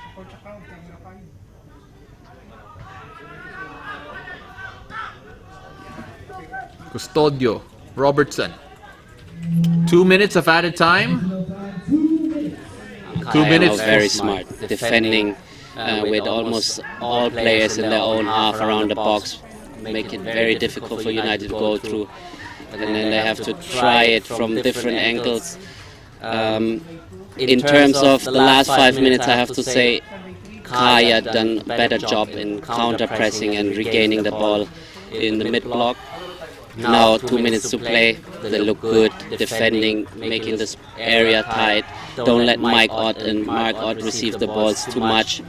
Custodio, Robertson. 2 minutes of added time. 2 minutes. Very smart defending with almost all players in their own half around the box, make it very difficult for United to go through, and then they have to try it from different angles. In terms of the last 5 minutes, I have to say Kaya done a better job in counter pressing and regaining the ball in the mid block. Now 2 minutes to play, they look good defending, making this area tight. Don't let Mike Ott and Mark Ott receive the balls too much.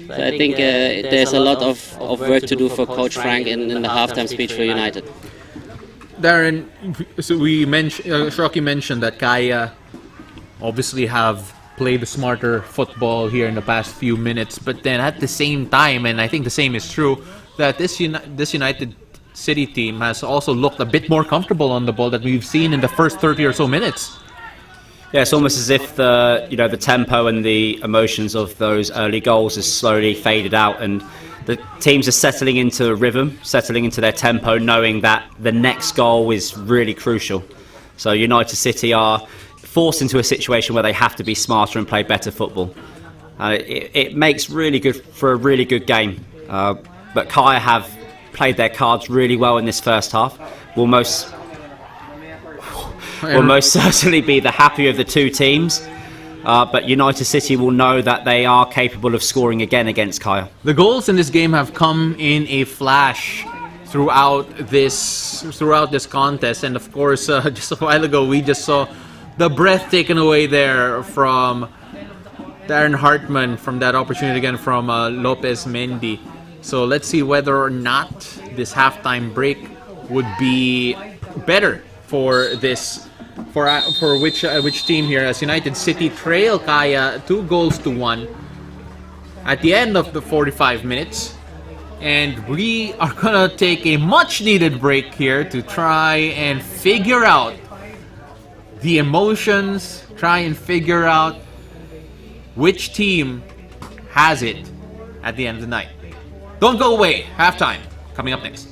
So I think there's a lot of work to do for Coach Frank in the halftime speech for United. Darren, so we mentioned, Shoki mentioned that Kaya obviously have played the smarter football here in the past few minutes, but then at the same time, and I think the same is true, that this United City team has also looked a bit more comfortable on the ball that we've seen in the first 30 or so minutes. Yeah, it's almost as if the tempo and the emotions of those early goals has slowly faded out, and the teams are settling into a rhythm, settling into their tempo, knowing that the next goal is really crucial. So United City are forced into a situation where they have to be smarter and play better football. It makes really good for a really good game. But Kaya have played their cards really well in this first half. Will most certainly be the happier of the two teams. But United City will know that they are capable of scoring again against Kaya. The goals in this game have come in a flash throughout this contest, and of course, just a while ago we just saw the breath taken away there from Darren Hartman from that opportunity again from Lopez Mendy. So let's see whether or not this halftime break would be better for this. For which team here, as United City trail Kaya 2-1 at the end of the 45 minutes, and we are gonna take a much needed break here to try and figure out the emotions, try and figure out which team has it at the end of the night. Don't go away, halftime coming up next.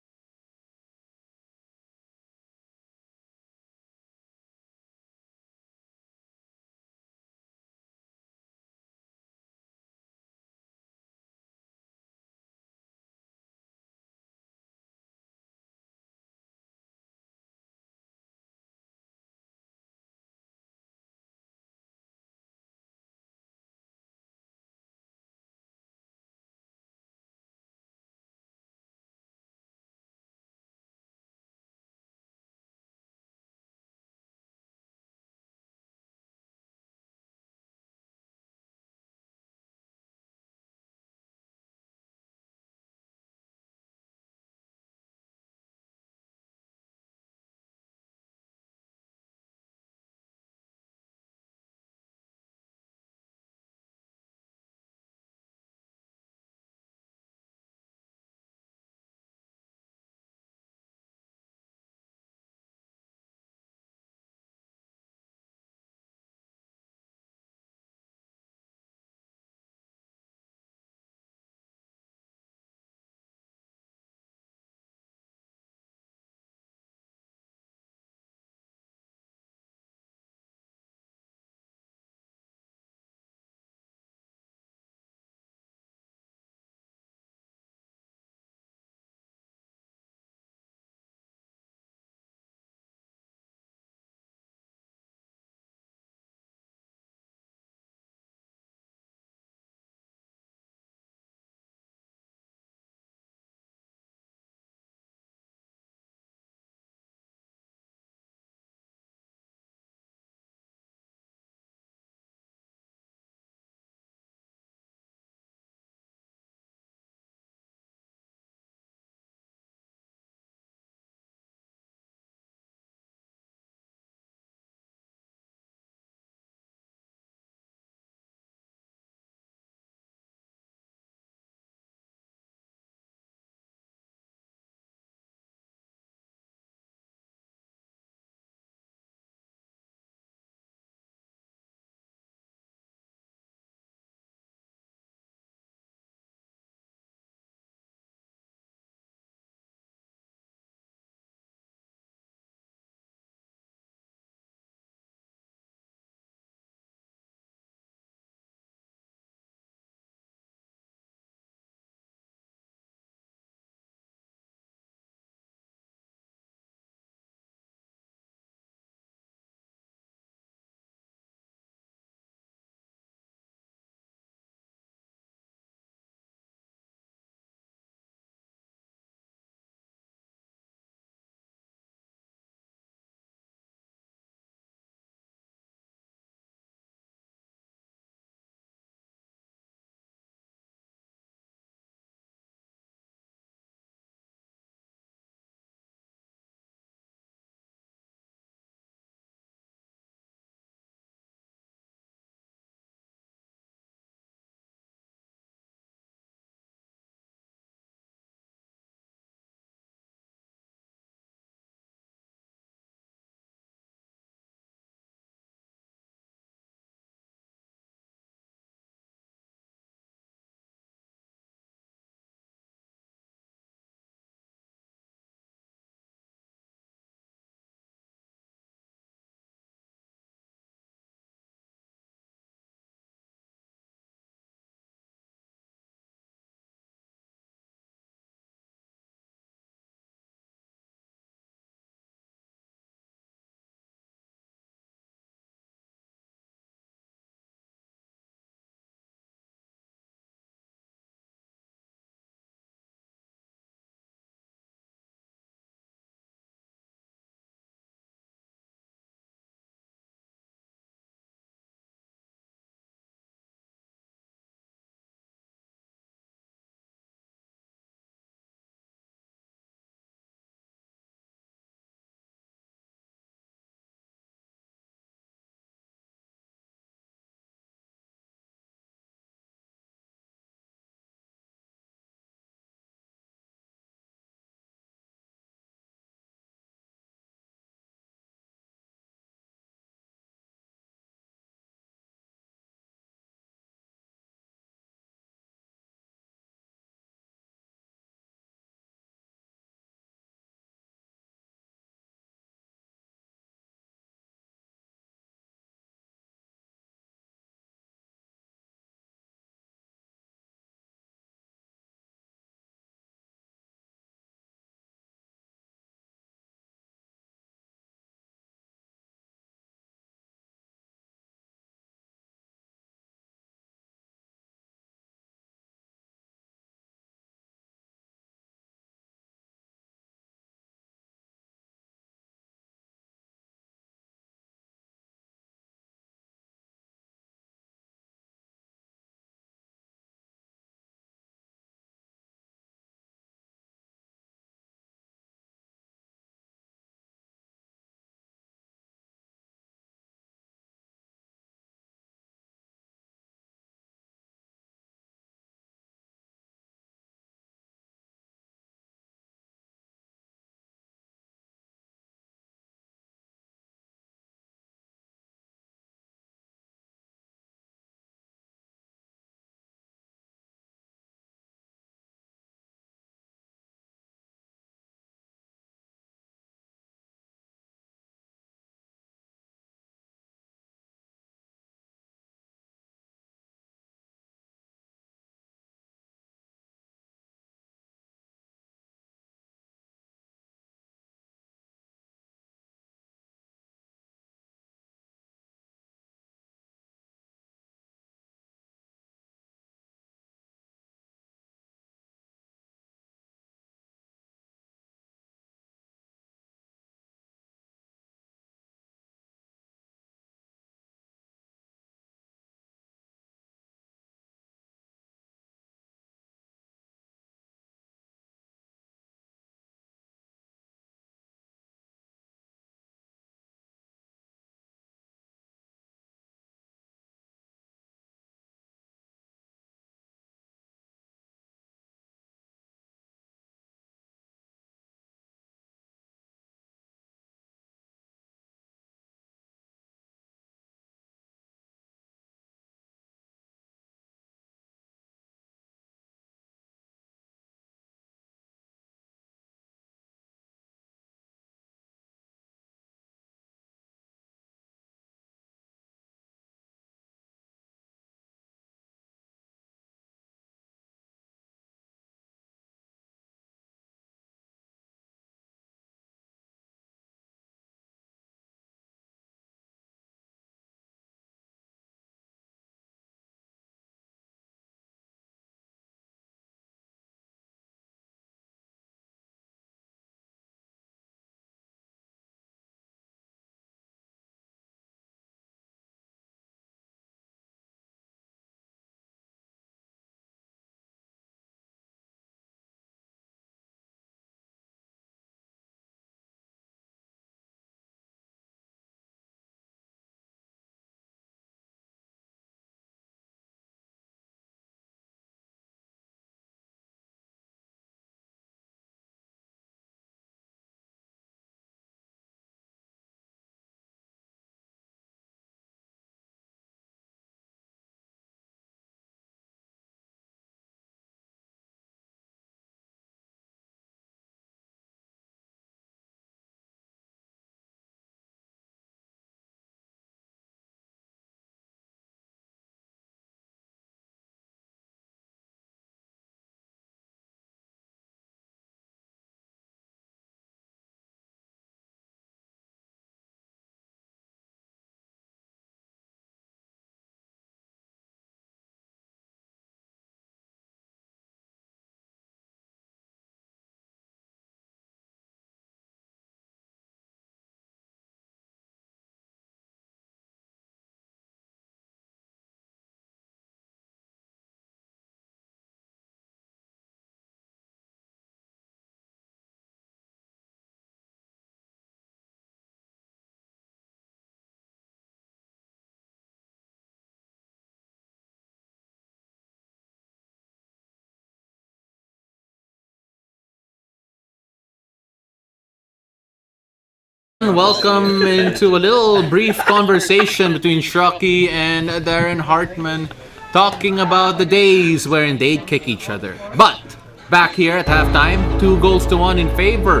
Welcome into a little brief conversation between Shrocky and Darren Hartman, talking about the days wherein they'd kick each other. But back here at halftime, 2-1 in favor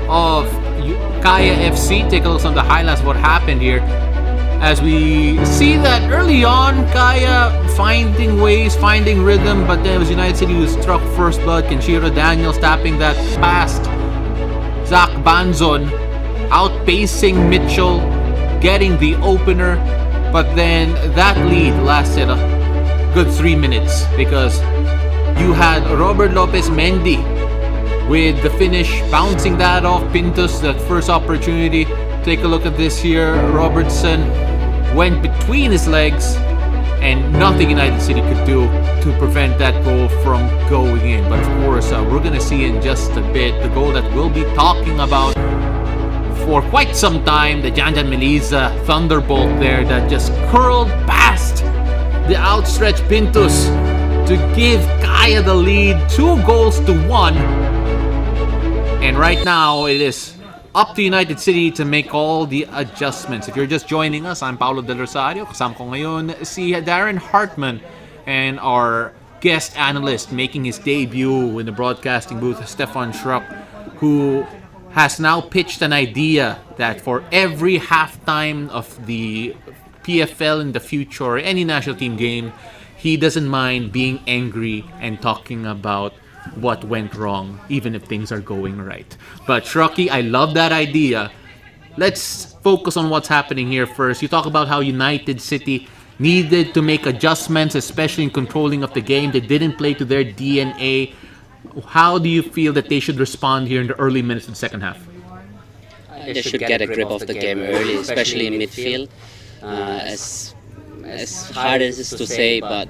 of Kaya FC. Take a look at the highlights of what happened here. As we see that early on, Kaya finding ways, finding rhythm, but then it was United City who struck first blood. Kenshiro Daniels tapping that past Zach Banzon, outpacing Mitchell, getting the opener. But then that lead lasted a good 3 minutes because you had Robert Lopez Mendy with the finish, bouncing that off Pintos, that first opportunity. Take a look at this here. Robertson went between his legs and nothing United City could do to prevent that goal from going in. But of course, we're going to see in just a bit the goal that we'll be talking about for quite some time. The Janjan Meliza thunderbolt there that just curled past the outstretched Pintos to give Kaya the lead, 2-1. And right now, it is up to United City to make all the adjustments. If you're just joining us, I'm Paulo Del Rosario. Kasama ko ngayon si Darren Hartman and our guest analyst making his debut in the broadcasting booth, Stefan Schruck, who has now pitched an idea that for every halftime of the PFL in the future, or any national team game, he doesn't mind being angry and talking about what went wrong, even if things are going right. But Shrocky, I love that idea. Let's focus on what's happening here first. You talk about how United City needed to make adjustments, especially in controlling of the game. They didn't play to their DNA. How do you feel that they should respond here in the early minutes of the second half? They should get a grip of the game early, especially in midfield. As hard as it is to say, but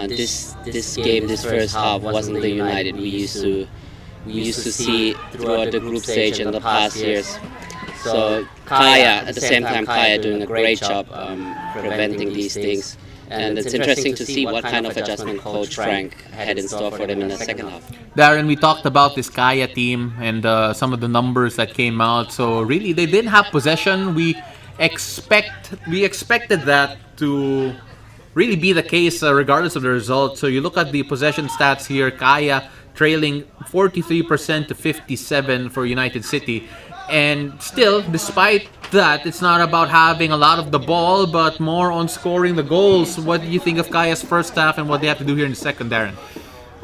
this game, this first half, wasn't the United we used to see throughout the group stage in the past years. So Kaya, at the same time, Kaya doing a great job preventing these things. And it's interesting to see what kind of adjustment Coach Frank had in store for them in the second half. Darren, we talked about this Kaya team and some of the numbers that came out. So really, they didn't have possession. We expected that to really be the case regardless of the result. So you look at the possession stats here, Kaya trailing 43% to 57% for United City. And still, despite that, it's not about having a lot of the ball, but more on scoring the goals. What do you think of Kaya's first half and what they have to do here in the second, Darren?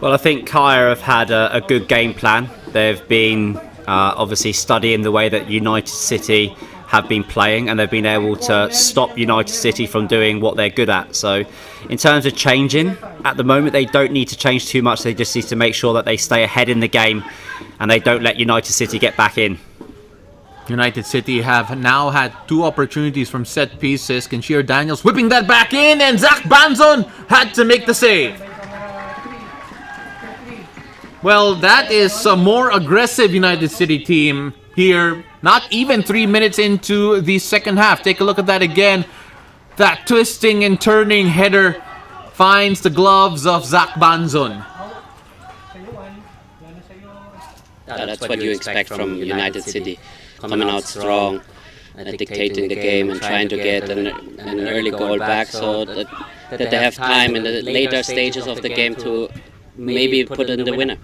Well, I think Kaya have had a good game plan. They've been obviously studying the way that United City have been playing, and they've been able to stop United City from doing what they're good at. So in terms of changing, at the moment they don't need to change too much. They just need to make sure that they stay ahead in the game and they don't let United City get back in. United City have now had 2 opportunities from set pieces. Kenshiro Daniels whipping that back in, and Zach Banzon had to make the save. Well, that is a more aggressive United City team here, not even 3 minutes into the second half. Take a look at that again. That twisting and turning header finds the gloves of Zach Banzon. That's what you expect from United City, coming out strong, dictating the game and trying to get an early goal back so that they have time in the later stages of the game to maybe put in the winner.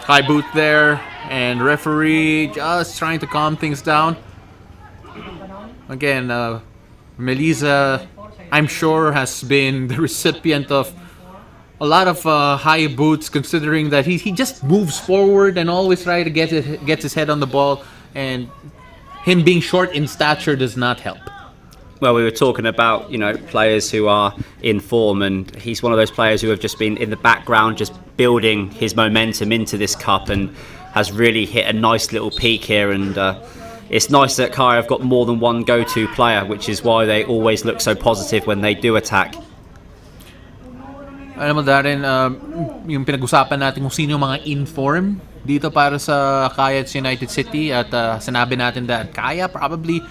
High boot there, and referee just trying to calm things down. Again, Meliza, I'm sure, has been the recipient of a lot of high boots, considering that he just moves forward and always try to gets his head on the ball, and him being short in stature does not help. Well, we were talking about, players who are in form, and he's one of those players who have just been in the background, just building his momentum into this cup, and has really hit a nice little peak here. And it's nice that Kaya have got more than one go-to player, which is why they always look so positive when they do attack. Alam mo, Darren, yung pinag-usapan natin kung sino yung mga in-form dito para sa Kaya at United City, at sinabi natin that Kaya probably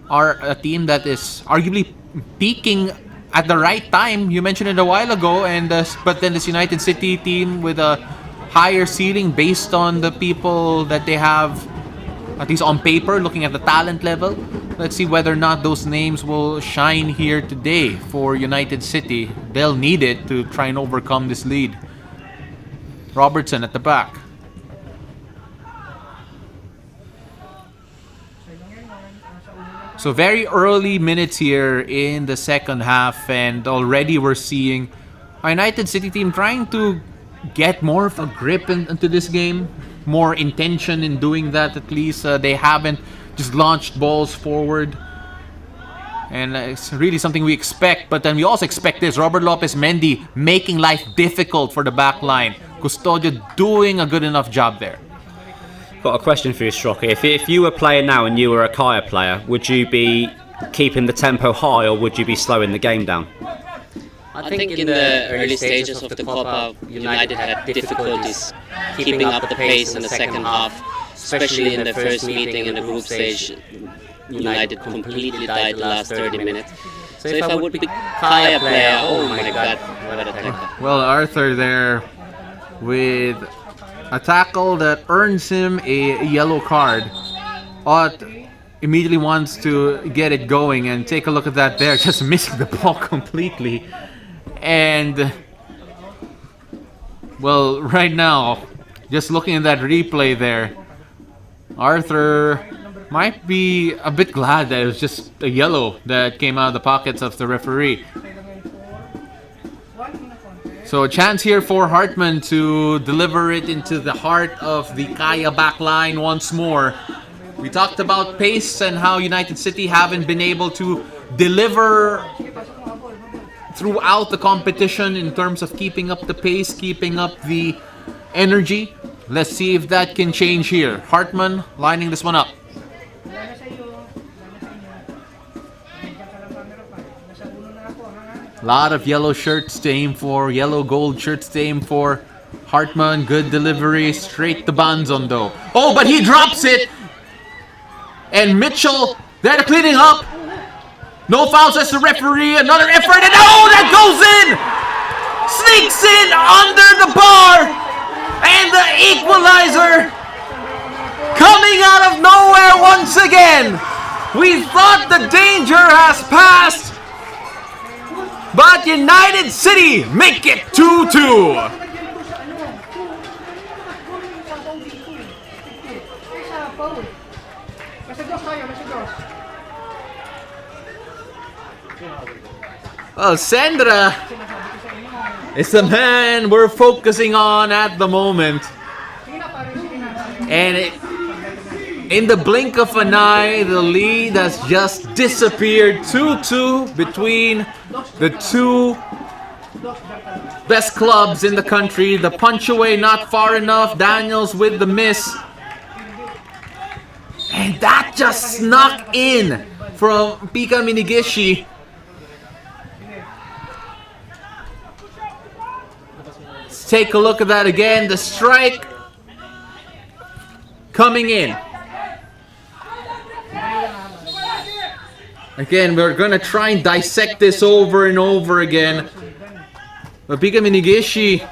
are a team that is arguably peaking at the right time. You mentioned it a while ago, and but then this United City team with a higher ceiling based on the people that they have at least on paper, looking at the talent level. Let's see whether or not those names will shine here today for United City. They'll need it to try and overcome this lead. Robertson at the back. So very early minutes here in the second half, and already we're seeing a United City team trying to get more of a grip into this game. More intention in doing that, at least. They haven't just launched balls forward. And it's really something we expect. But then we also expect this. Robert Lopez Mendy making life difficult for the back line. Custodio doing a good enough job there. Got a question for you, Strocky. If you were playing now and you were a Kaya player, would you be keeping the tempo high or would you be slowing the game down? I think in the early stages of the Copa, United had difficulties keeping up the pace in the second half, especially in the first meeting in the group stage. United completely died the last 30 minutes. So if I would be Kaya player, oh my God, what a tackle. Well, Arthur there with a tackle that earns him a yellow card. Ott immediately wants to get it going, and take a look at that there, just missing the ball completely. And well, right now, just looking at that replay there, Arthur might be a bit glad that it was just a yellow that came out of the pockets of the referee. So a chance here for Hartman to deliver it into the heart of the Kaya backline once more. We talked about pace and how United City haven't been able to deliver throughout the competition in terms of keeping up the pace, keeping up the energy. Let's see if that can change here. Hartman lining this one up. A lot of yellow shirts to aim for, yellow gold shirts to aim for. Hartman, good delivery, straight to Banzondo. Oh, but he drops it! And Mitchell, they're cleaning up. No fouls as the referee, another effort, and oh, that goes in! Sneaks in under the bar! And the equalizer coming out of nowhere once again! We thought the danger has passed, but United City make it 2-2. Well, Sandra is the man we're focusing on at the moment. And in the blink of an eye, the lead has just disappeared. 2-2 between the two best clubs in the country. The punch away not far enough. Daniels with the miss. And that just snuck in from Pika Minigishi. Let's take a look at that again. The strike coming in. Again, we're going to try and dissect this over and over again. But Pika Minigishi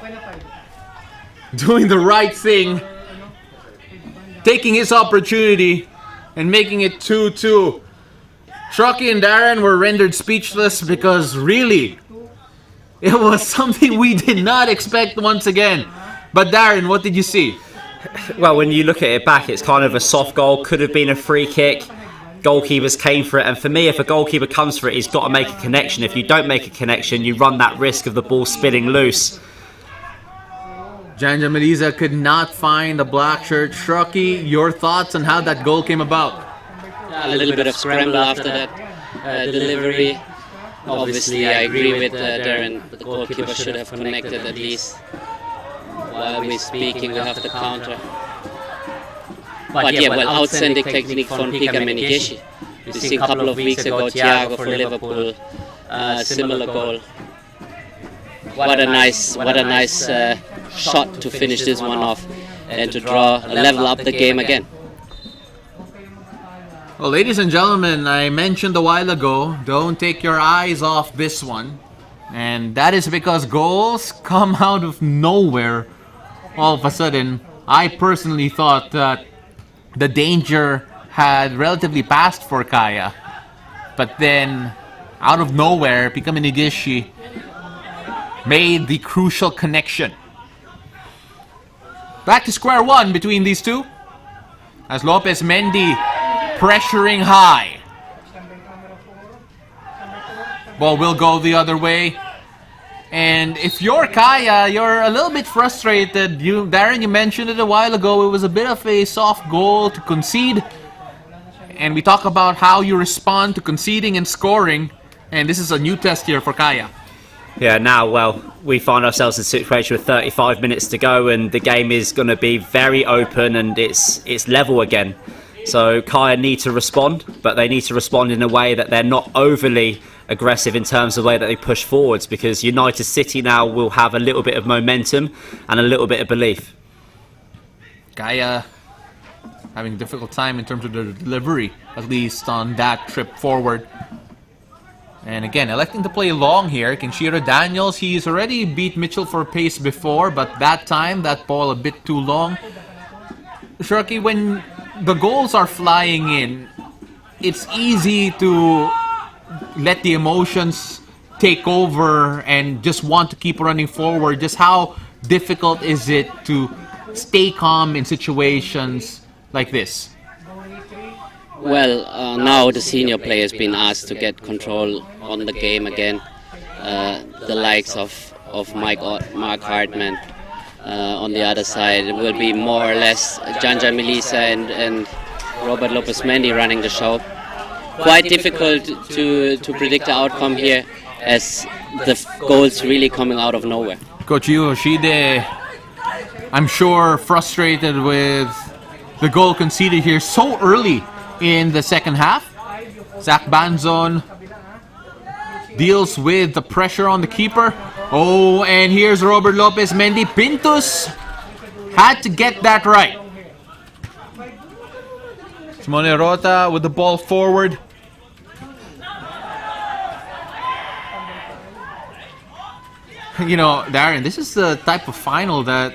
doing the right thing. Taking his opportunity and making it 2-2. Shockey and Darren were rendered speechless because really, it was something we did not expect once again. But Darren, what did you see? Well, when you look at it back, it's kind of a soft goal. Could have been a free kick. Goalkeepers came for it. And for me, if a goalkeeper comes for it, he's got to make a connection. If you don't make a connection, you run that risk of the ball spinning loose. Janja Meliza could not find a black shirt. Shockey, your thoughts on how that goal came about? A little bit of scramble after that delivery. Obviously, I agree with Darren. The goalkeeper should have connected at least. While we're speaking, we have the counter. But yeah, well, outstanding technique from Pika Minigishi. We see a couple of weeks ago, Thiago for Liverpool, similar goal. What a nice shot to finish this one off and to level up the game again. Well, ladies and gentlemen, I mentioned a while ago, don't take your eyes off this one. And that is because goals come out of nowhere all of a sudden. I personally thought that the danger had relatively passed for Kaya. But then, out of nowhere, Pika Minigishi made the crucial connection. Back to square one between these two. As Lopez Mendy pressuring high. Ball will go the other way. And if you're Kaya, you're a little bit frustrated. Darren, you mentioned it a while ago. It was a bit of a soft goal to concede. And we talk about how you respond to conceding and scoring. And this is a new test here for Kaya. Yeah, now, well, we find ourselves in a situation with 35 minutes to go, and the game is going to be very open and it's level again. So Kaya need to respond, but they need to respond in a way that they're not overly aggressive in terms of the way that they push forwards, because United City now will have a little bit of momentum and a little bit of belief. Kaya having a difficult time in terms of the delivery, at least on that trip forward. And again, electing to play long here, Kenshiro Daniels, he's already beat Mitchell for pace before, but that time, that ball a bit too long. Shirky, when the goals are flying in, it's easy to let the emotions take over and just want to keep running forward. Just how difficult is it to stay calm in situations like this? Well, now the senior player has been asked to get control on the game again. The likes of Mark Hartman on the other side. It will be more or less Janja Melisa and Robert Lopez Mendy running the show. Quite difficult to predict the outcome here, as the goals really coming out of nowhere. Coach Yu Hoshide, I'm sure frustrated with the goal conceded here so early in the second half. Zach Banzon deals with the pressure on the keeper. Oh, and here's Robert Lopez Mendy. Pintus had to get that right. Simone Rota with the ball forward. You know, Darren, this is the type of final that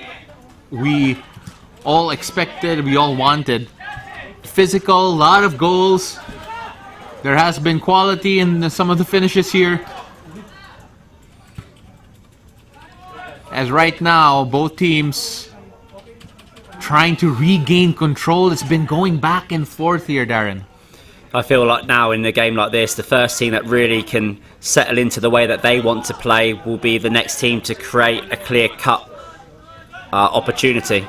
we all expected, we all wanted. Physical, a lot of goals. There has been quality in some of the finishes here. As right now, both teams trying to regain control. It's been going back and forth here, Darren. I feel like now in a game like this, the first team that really can settle into the way that they want to play will be the next team to create a clear-cut opportunity.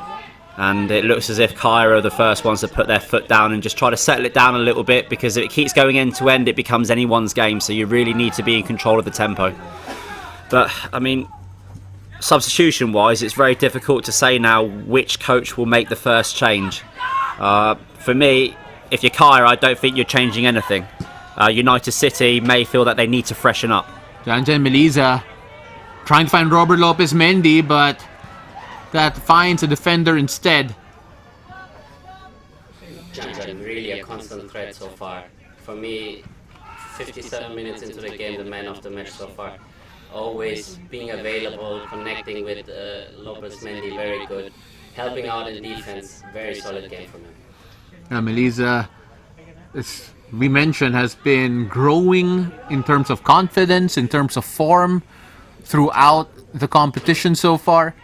And it looks as if Kaya are the first ones to put their foot down and just try to settle it down a little bit, because if it keeps going end to end, it becomes anyone's game. So you really need to be in control of the tempo. But, I mean, substitution-wise, it's very difficult to say now which coach will make the first change. For me, if you're Kaya, I don't think you're changing anything. United City may feel that they need to freshen up. Janja Melisa trying to find Robert Lopez Mendy, but that finds a defender instead. Janjan really a constant threat so far. For me, 57 minutes into the game, the man of the match so far. Always being available, connecting with Lopez Mendy, very good. Helping out in defense, very solid game from him. Melisa, as we mentioned, has been growing in terms of confidence, in terms of form throughout the competition so far.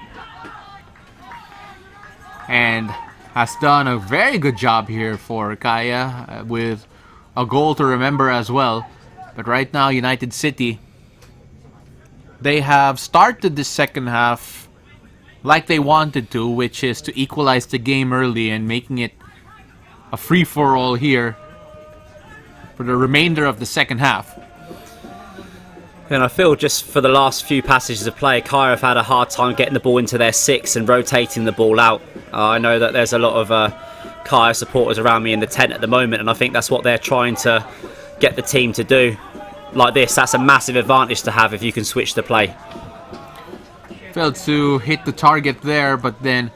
And has done a very good job here for Kaya with a goal to remember as well. But right now, United City, they have started the second half like they wanted to, which is to equalize the game early and making it a free-for-all here for the remainder of the second half. And I feel just for the last few passages of play, Kaya have had a hard time getting the ball into their six and rotating the ball out. I know that there's a lot of Kaya supporters around me in the tent at the moment, and I think that's what they're trying to get the team to do. Like this, that's a massive advantage to have if you can switch the play. Failed to hit the target there, but then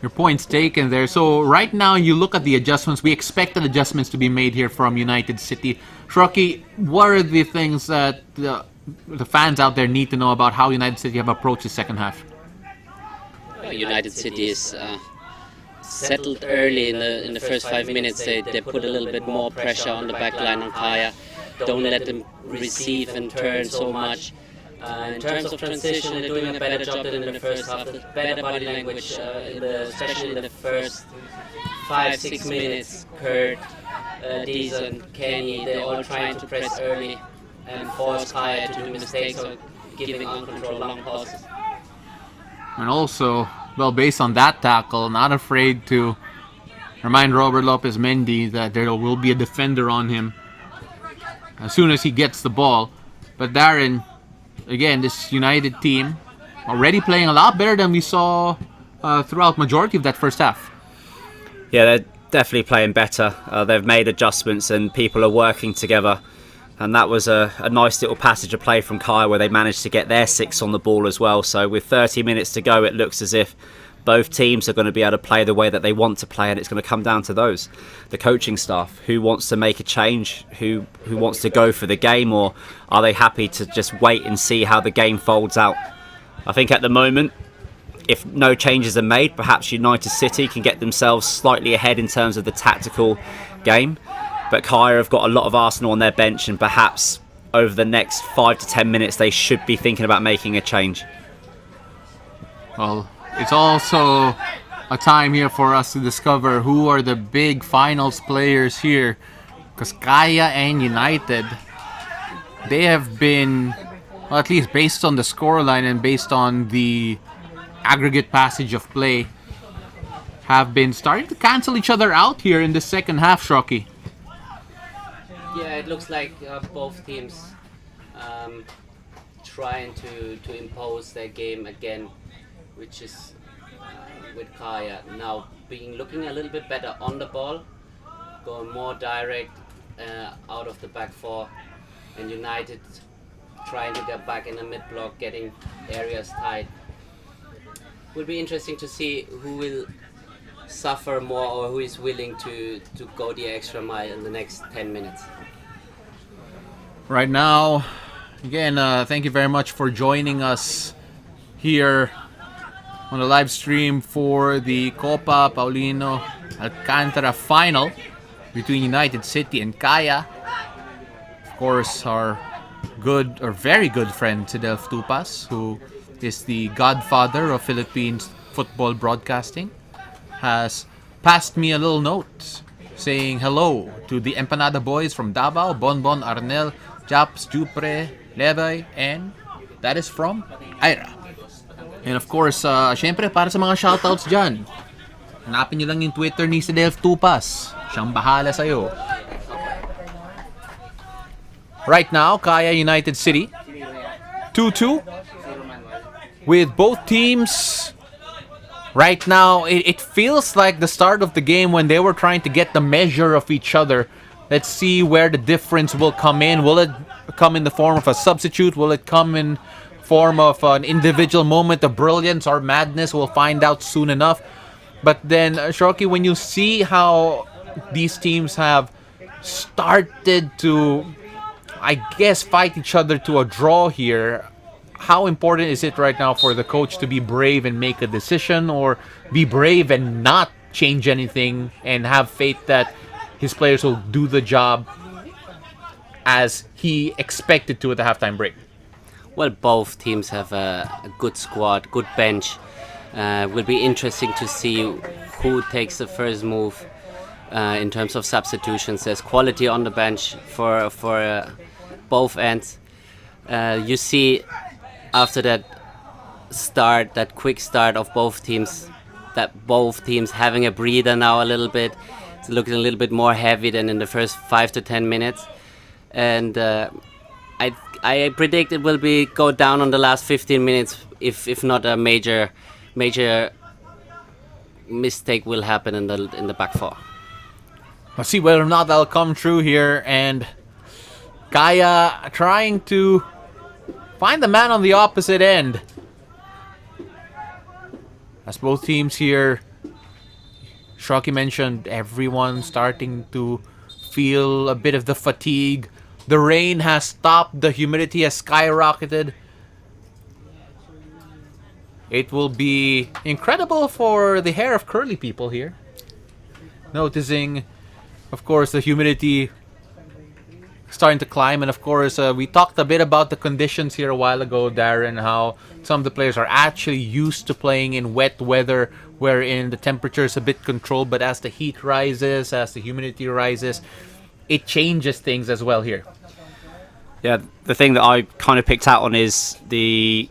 your point's taken there. So right now, you look at the adjustments. We expected adjustments to be made here from United City. Shrocky, what are the things that the fans out there need to know about how United City have approached the second half? United City is settled early in the first 5 minutes. They put a little bit more pressure on the back line on Kaya. Don't let them receive and turn so much. In terms of transition, they're doing a better job than in the first half. The better body language, especially in the first 5-6 minutes. Kurt, Deeson, Kenny, they're all trying to press early and force Kaya to do mistakes or giving uncontrolled long passes. And also, well, based on that tackle, not afraid to remind Robert Lopez Mendy that there will be a defender on him as soon as he gets the ball. But Darren, again, this United team already playing a lot better than we saw throughout majority of that first half. Yeah, they're definitely playing better. They've made adjustments and people are working together. And that was a nice little passage of play from Kai where they managed to get their 6 on the ball as well. So with 30 minutes to go, it looks as if both teams are going to be able to play the way that they want to play, and it's going to come down to the coaching staff. Who wants to make a change? Who wants to go for the game, or are they happy to just wait and see how the game folds out? I think at the moment, if no changes are made, perhaps United City can get themselves slightly ahead in terms of the tactical game. But Kaya have got a lot of Arsenal on their bench, and perhaps over the next 5 to 10 minutes they should be thinking about making a change. Well, it's also a time here for us to discover who are the big finals players here. Because Kaya and United, they have been, well, at least based on the scoreline and based on the aggregate passage of play, have been starting to cancel each other out here in the second half, Shocky. Yeah, it looks like both teams trying to impose their game again, which is with Kaya now looking a little bit better on the ball, going more direct out of the back four, and United trying to get back in the mid block, getting areas tight. Will be interesting to see who will suffer more or who is willing to go the extra mile in the next 10 minutes. Right now, again, thank you very much for joining us here on the live stream for the Copa Paulino Alcantara final between United City and Kaya. Of course, our good or very good friend Sidelf Tupas, who is the godfather of Philippine football broadcasting, has passed me a little note saying hello to the Empanada Boys from Davao, Bonbon, Arnel, Japs, Jupre, Levi, and that is from Ira. And of course, syempre para sa mga shoutouts dyan, hanapin nyo lang yung Twitter ni Sidelf Tupas. Siyang bahala sa'yo. Right now, Kaya United City, 2-2. With both teams, right now, it feels like the start of the game when they were trying to get the measure of each other. Let's see where the difference will come in. Will it come in the form of a substitute? Will it come in form of an individual moment of brilliance or madness? We'll find out soon enough. But then, Shoki, when you see how these teams have started to, I guess, fight each other to a draw here, how important is it right now for the coach to be brave and make a decision, or be brave and not change anything and have faith that his players will do the job as he expected to at the halftime break? Well, both teams have a good squad, good bench. Will be interesting to see who takes the first move in terms of substitutions. There's quality on the bench for both ends. You see after that quick start of both teams, that both teams having a breather now a little bit. It's looking a little bit more heavy than in the first 5 to 10 minutes. And I predict it will go down on the last 15 minutes if not a major mistake will happen in the back four. Let's see whether or not that'll come true here. And Kaya trying to find the man on the opposite end. As both teams here, Shoki mentioned, everyone starting to feel a bit of the fatigue. The rain has stopped. The humidity has skyrocketed. It will be incredible for the hair of curly people here. noticing, of course, the humidity starting to climb. And of course, we talked a bit about the conditions here a while ago, Darren, how some of the players are actually used to playing in wet weather wherein the temperature is a bit controlled, but as the heat rises, as the humidity rises, it changes things as well here. Yeah, the thing that I kind of picked out on is the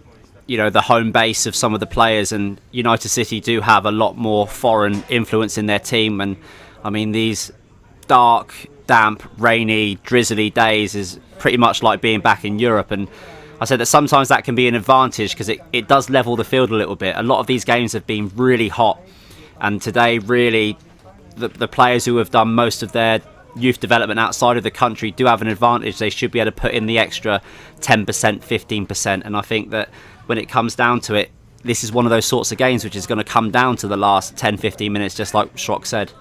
home base of some of the players, and United City do have a lot more foreign influence in their team. And I mean, these dark, damp, rainy, drizzly days is pretty much like being back in Europe. And I said that sometimes that can be an advantage because it does level the field a little bit. A lot of these games have been really hot, and today really the players who have done most of their youth development outside of the country do have an advantage. They should be able to put in the extra 10%, 15%, and I think that when it comes down to it, this is one of those sorts of games which is going to come down to the last 10, 15 minutes, just like Shrok said.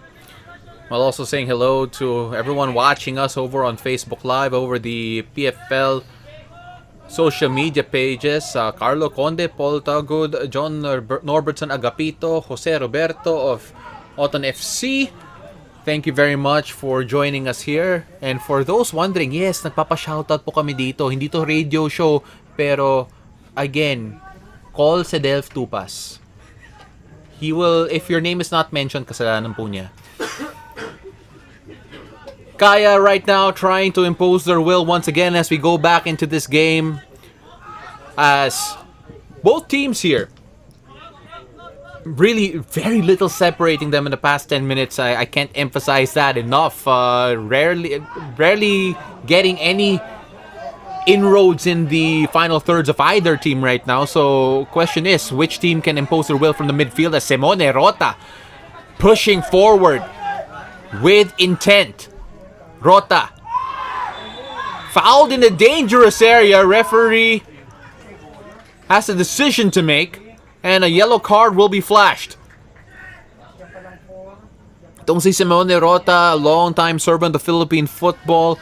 While also saying hello to everyone watching us over on Facebook Live, over the PFL social media pages. Carlo Conde, Paul Tagud, John Norbertson Agapito, Jose Roberto of Oton FC. Thank you very much for joining us here. And for those wondering, yes, nagpapa-shoutout po kami dito. Hindi to radio show, pero again, call si Delph Tupas. He will, if your name is not mentioned, kasalanan po niya. Kaya right now trying to impose their will once again as we go back into this game. As both teams here, really very little separating them in the past 10 minutes. I can't emphasize that enough. Rarely getting any inroads in the final thirds of either team right now. So question is, which team can impose their will from the midfield as Simone Rota pushing forward with intent. Rota fouled in a dangerous area. Referee has a decision to make, and a yellow card will be flashed. Itong si Simone Rota, a long-time servant of Philippine football,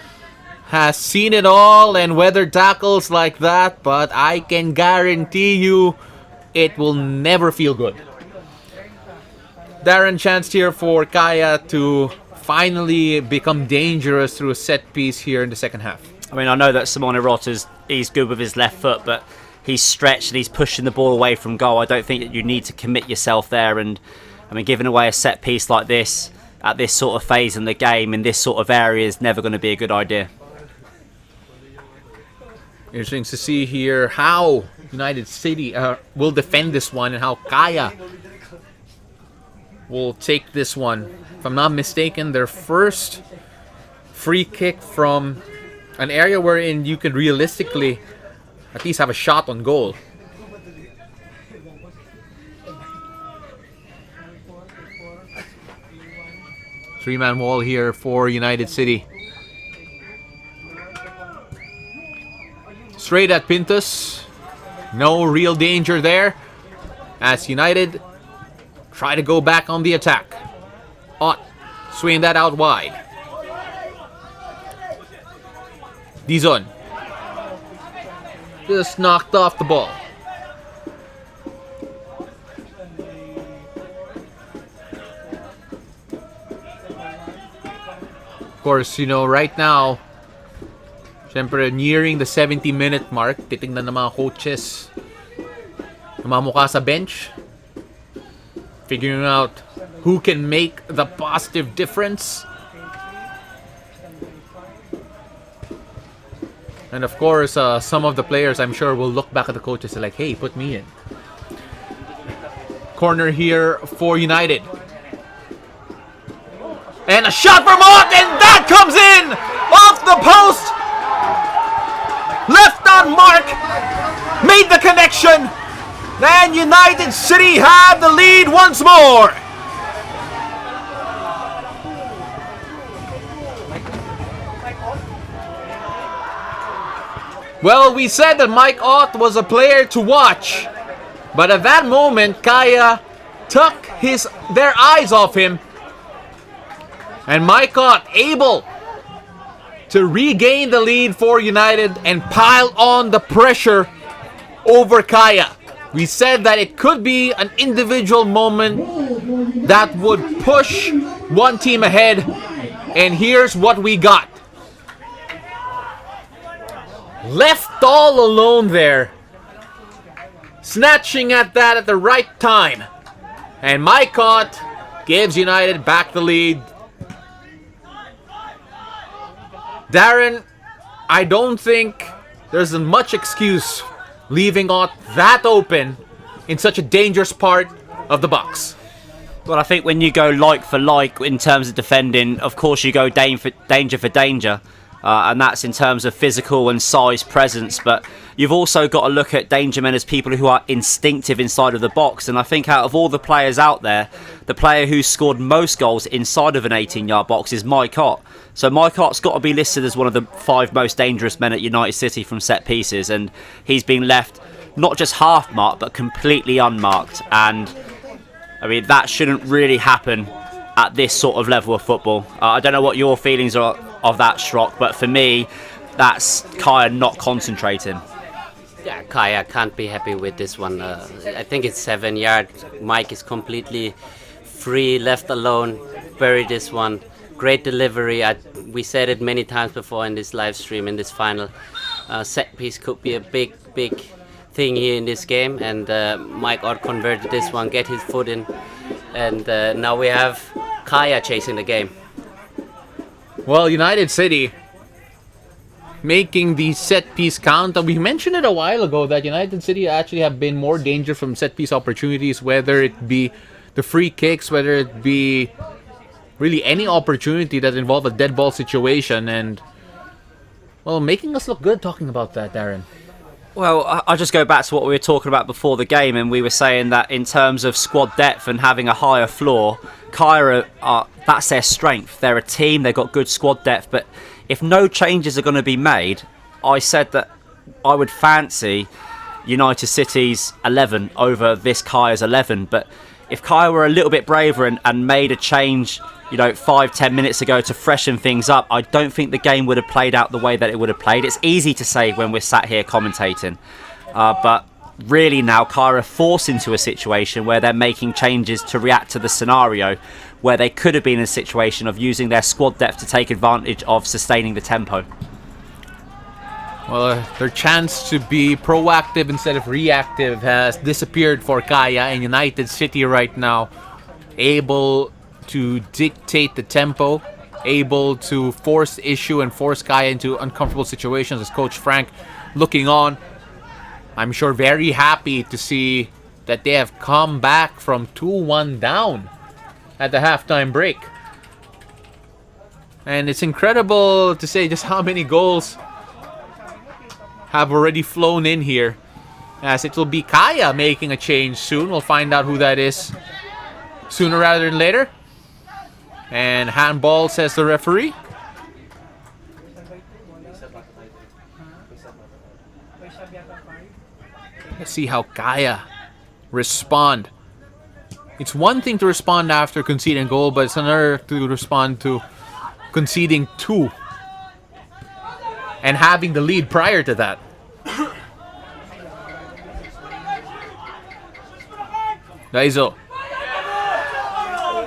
has seen it all and weathered tackles like that, but I can guarantee you it will never feel good. Darren chanced here for Kaya to finally become dangerous through a set piece here in the second half. I mean, I know that Simone Rota's he's good with his left foot, but he's stretched and he's pushing the ball away from goal. I don't think that you need to commit yourself there. And I mean, giving away a set piece like this at this sort of phase in the game in this sort of area is never going to be a good idea. Interesting to see here how United City will defend this one and how Kaya will take this one. If I'm not mistaken, their first free kick from an area wherein you could realistically at least have a shot on goal. Three-man wall here for United City. Straight at Pintus. No real danger there as United try to go back on the attack. Ott swing that out wide. Dizon just knocked off the ball. Of course, right now, syempre, nearing the 70-minute mark, titingnan ng mga coaches ng mga mukha sa bench, figuring out who can make the positive difference. And of course, some of the players, I'm sure, will look back at the coaches and like, hey, put me in. Corner here for United. And a shot from Ott, and that comes in off the post. Left on mark. Made the connection. And United City have the lead once more. Well, we said that Mike Ott was a player to watch. But at that moment, Kaya took their eyes off him. And Mike Ott able to regain the lead for United and pile on the pressure over Kaya. We said that it could be an individual moment that would push one team ahead, and here's what we got. Left all alone there. Snatching at that at the right time. And Mycott gives United back the lead. Darren, I don't think there's much excuse leaving out that open in such a dangerous part of the box. Well, I think when you go like for like in terms of defending, of course you go danger for danger. And that's in terms of physical and size presence. But you've also got to look at danger men as people who are instinctive inside of the box. And I think out of all the players out there, the player who's scored most goals inside of an 18-yard box is Mycott. So Mycott's got to be listed as one of the 5 most dangerous men at United City from set pieces. And he's been left not just half-marked, but completely unmarked. And, I mean, that shouldn't really happen at this sort of level of football. I don't know what your feelings are of that, Strock, but for me, that's Kaya not concentrating. Yeah, Kaya can't be happy with this one. I think it's 7 yard. Mike is completely free, left alone, buried this one. Great delivery. We said it many times before in this live stream, in this final. Set piece could be a big thing here in this game, and Mike out-converted this one, get his foot in, and now we have Kaya chasing the game. Well, United City making the set piece count. We mentioned it a while ago that United City actually have been more danger from set piece opportunities, whether it be the free kicks, whether it be really any opportunity that involve a dead ball situation, and well, making us look good talking about that, Darren. Well, I'll just go back to what we were talking about before the game, and we were saying that in terms of squad depth and having a higher floor, Kaya that's their strength. They're a team, they've got good squad depth, but if no changes are going to be made, I said that I would fancy United City's 11 over this Kaya's 11, but if Kaya were a little bit braver and made a change, 5-10 minutes ago to freshen things up, I don't think the game would have played out the way that it would have played. It's easy to say when we're sat here commentating, but really now Kaya are forced into a situation where they're making changes to react to the scenario where they could have been in a situation of using their squad depth to take advantage of sustaining the tempo. Well, their chance to be proactive instead of reactive has disappeared for Kaya, and United City right now able to dictate the tempo, able to force issue and force Kaya into uncomfortable situations as Coach Frank looking on. I'm sure very happy to see that they have come back from 2-1 down at the halftime break. And it's incredible to say just how many goals have already flown in here, as it will be Kaya making a change soon. We'll find out who that is sooner rather than later. And handball, says the referee. Let's see how Kaya respond. It's one thing to respond after conceding a goal, but it's another to respond to conceding 2 and having the lead prior to that. Daiso.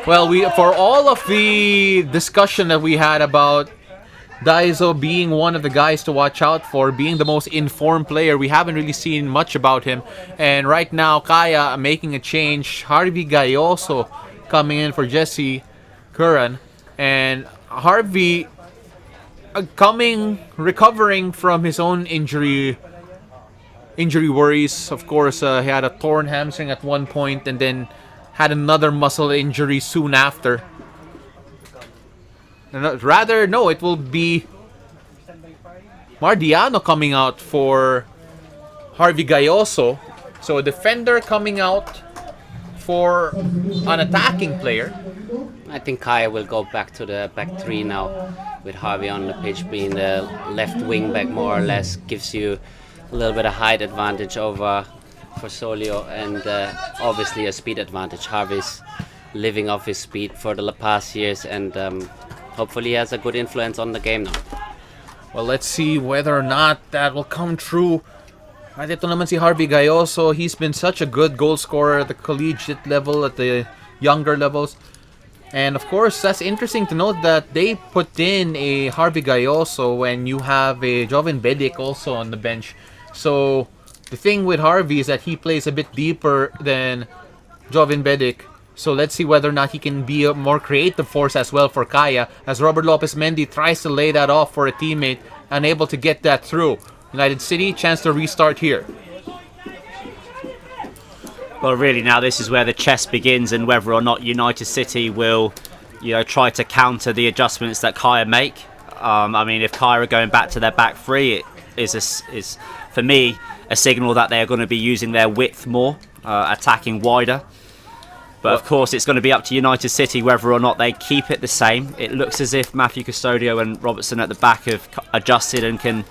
Well, for all of the discussion that we had about Daiso being one of the guys to watch out for, being the most informed player, we haven't really seen much about him. And right now, Kaya making a change. Harvey Gayoso coming in for Jesse Curran. And Harvey recovering from his own injury worries. Of course, he had a torn hamstring at one point and then had another muscle injury soon after. It will be Mardiano coming out for Harvey Gayoso. So a defender coming out for an attacking player. I think Kaya will go back to the back 3 now, with Harvey on the pitch being the left wing back more or less. Gives you a little bit of height advantage over Forsolio, and obviously a speed advantage. Harvey's living off his speed for the past years, and hopefully he has a good influence on the game now. Well, let's see whether or not that will come true. At ito naman si Harvey Gayoso. He's been such a good goal scorer at the collegiate level, at the younger levels. And of course, that's interesting to note that they put in a Harvey Gayoso when you have a Joven Bedic also on the bench. So the thing with Harvey is that he plays a bit deeper than Joven Bedic. So let's see whether or not he can be a more creative force as well for Kaya, as Robert Lopez Mendy tries to lay that off for a teammate, unable to get that through. United City, chance to restart here. Well, really, now this is where the chess begins, and whether or not United City will, try to counter the adjustments that Kaya make. I mean, if Kaya are going back to their back three, it is for me a signal that they are going to be using their width more, attacking wider. But of course, it's going to be up to United City whether or not they keep it the same. It looks as if Matthew Custodio and Robertson at the back have adjusted and can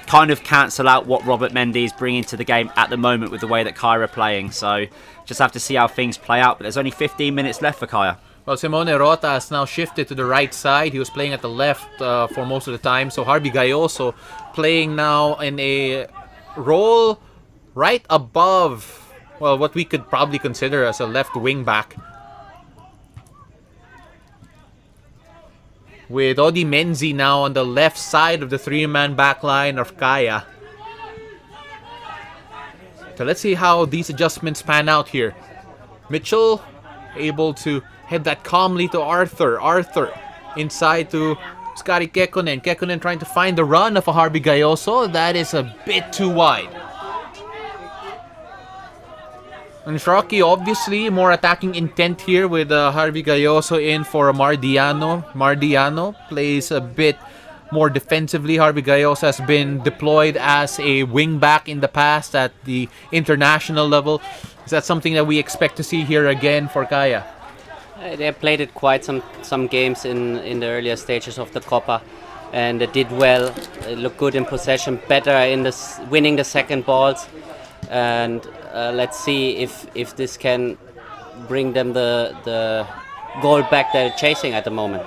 kind of cancel out what Robert Mendy is bringing to the game at the moment with the way that Kaya are playing. So just have to see how things play out. But there's only 15 minutes left for Kaya. Well, Simone Rota has now shifted to the right side. He was playing at the left for most of the time. So Harvey Gayoso playing now in a role right above, well, what we could probably consider as a left wing back, with Odi Menzi now on the left side of the three-man back line of Kaya. So let's see how these adjustments pan out here. Mitchell able to head that calmly to Arthur. Arthur inside to Skari Kekkonen. Kekkonen trying to find the run of a Harvey Gayoso. That is a bit too wide. And Shraki, obviously, more attacking intent here with Harvey Gayoso in for Mardiano. Mardiano plays a bit more defensively. Harvey Gayoso has been deployed as a wing-back in the past at the international level. Is that something that we expect to see here again for Kaya? They played it quite some games in the earlier stages of the Copa, and they did well. They looked good in possession, better in winning the second balls. And let's see if this can bring them the goal back they're chasing at the moment.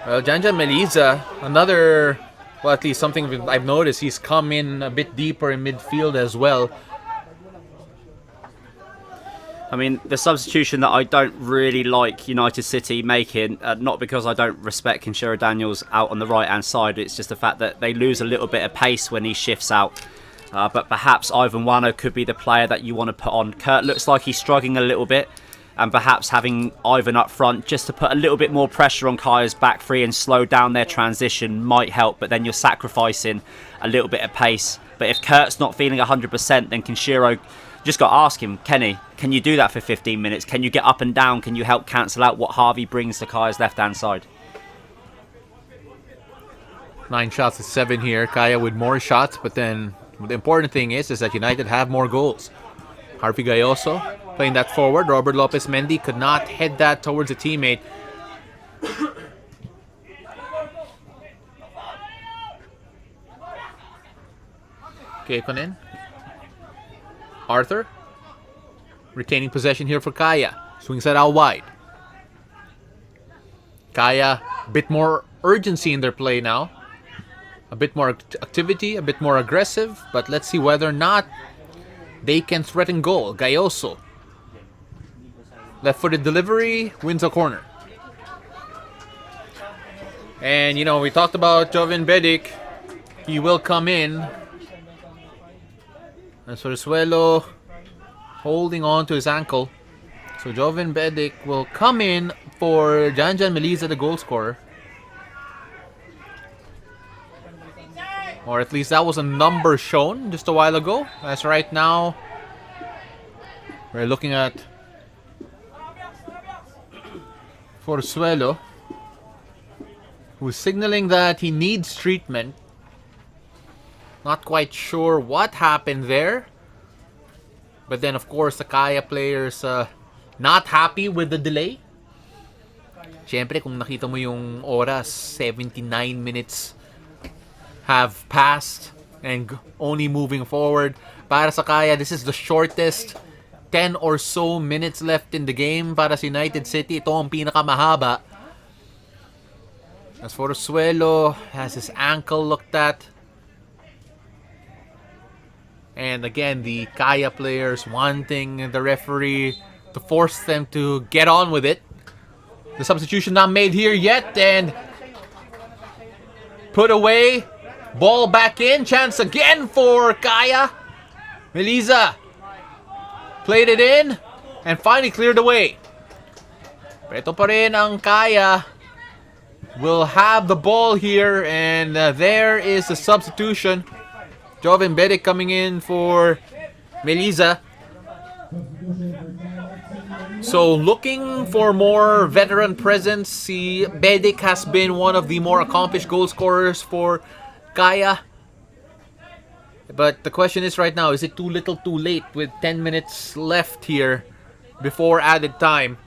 Well, Janjan Meliza, another, well, at least something I've noticed, he's come in a bit deeper in midfield as well. I mean, the substitution that I don't really like United City making, not because I don't respect Kinshiro Daniels out on the right-hand side, it's just the fact that they lose a little bit of pace when he shifts out. But perhaps Ivan Wano could be the player that you want to put on. Kurt looks like he's struggling a little bit, and perhaps having Ivan up front just to put a little bit more pressure on Kaya's back three and slow down their transition might help, but then you're sacrificing a little bit of pace. But if Kurt's not feeling 100%, then Kinshiro, just got to ask him, Kenny, can you do that for 15 minutes? Can you get up and down? Can you help cancel out what Harvey brings to Kaya's left-hand side? 9 shots to 7 here. Kaya with more shots, but then the important thing is that United have more goals. Harvey Gayoso playing that forward. Robert Lopez Mendy could not head that towards a teammate. Kekkonen. Arthur retaining possession here for Kaya. Swings that out wide. Kaya, a bit more urgency in their play now. A bit more activity, a bit more aggressive, but let's see whether or not they can threaten goal. Gayoso. Left-footed delivery, wins a corner. And, we talked about Joven Bedic. He will come in. And Sorsuelo holding on to his ankle. So Joven Bedic will come in for Janjan Meliza, the goal scorer. Or at least that was a number shown just a while ago. As right now, we're looking at Forzuelo, who's signaling that he needs treatment. Not quite sure what happened there. But then, of course, the Kaya players not happy with the delay. Siyempre, kung nakita mo yung oras, 79 minutes have passed and only moving forward. Para sa Kaya, this is the shortest 10 or so minutes left in the game. Para sa United City, ito ang pinakamahaba. As for Suelo, has his ankle looked at. And again, the Kaya players wanting the referee to force them to get on with it. The substitution not made here yet, and put away. Ball back in. Chance again for Kaya. Melisa played it in and finally cleared away. Pero ito pa rin ang Kaya. Will have the ball here, and there is the substitution. Joven Bedic coming in for Melisa. So looking for more veteran presence. Si Bedic has been one of the more accomplished goal scorers for Kaya. But the question is right now, is it too little too late with 10 minutes left here before added time?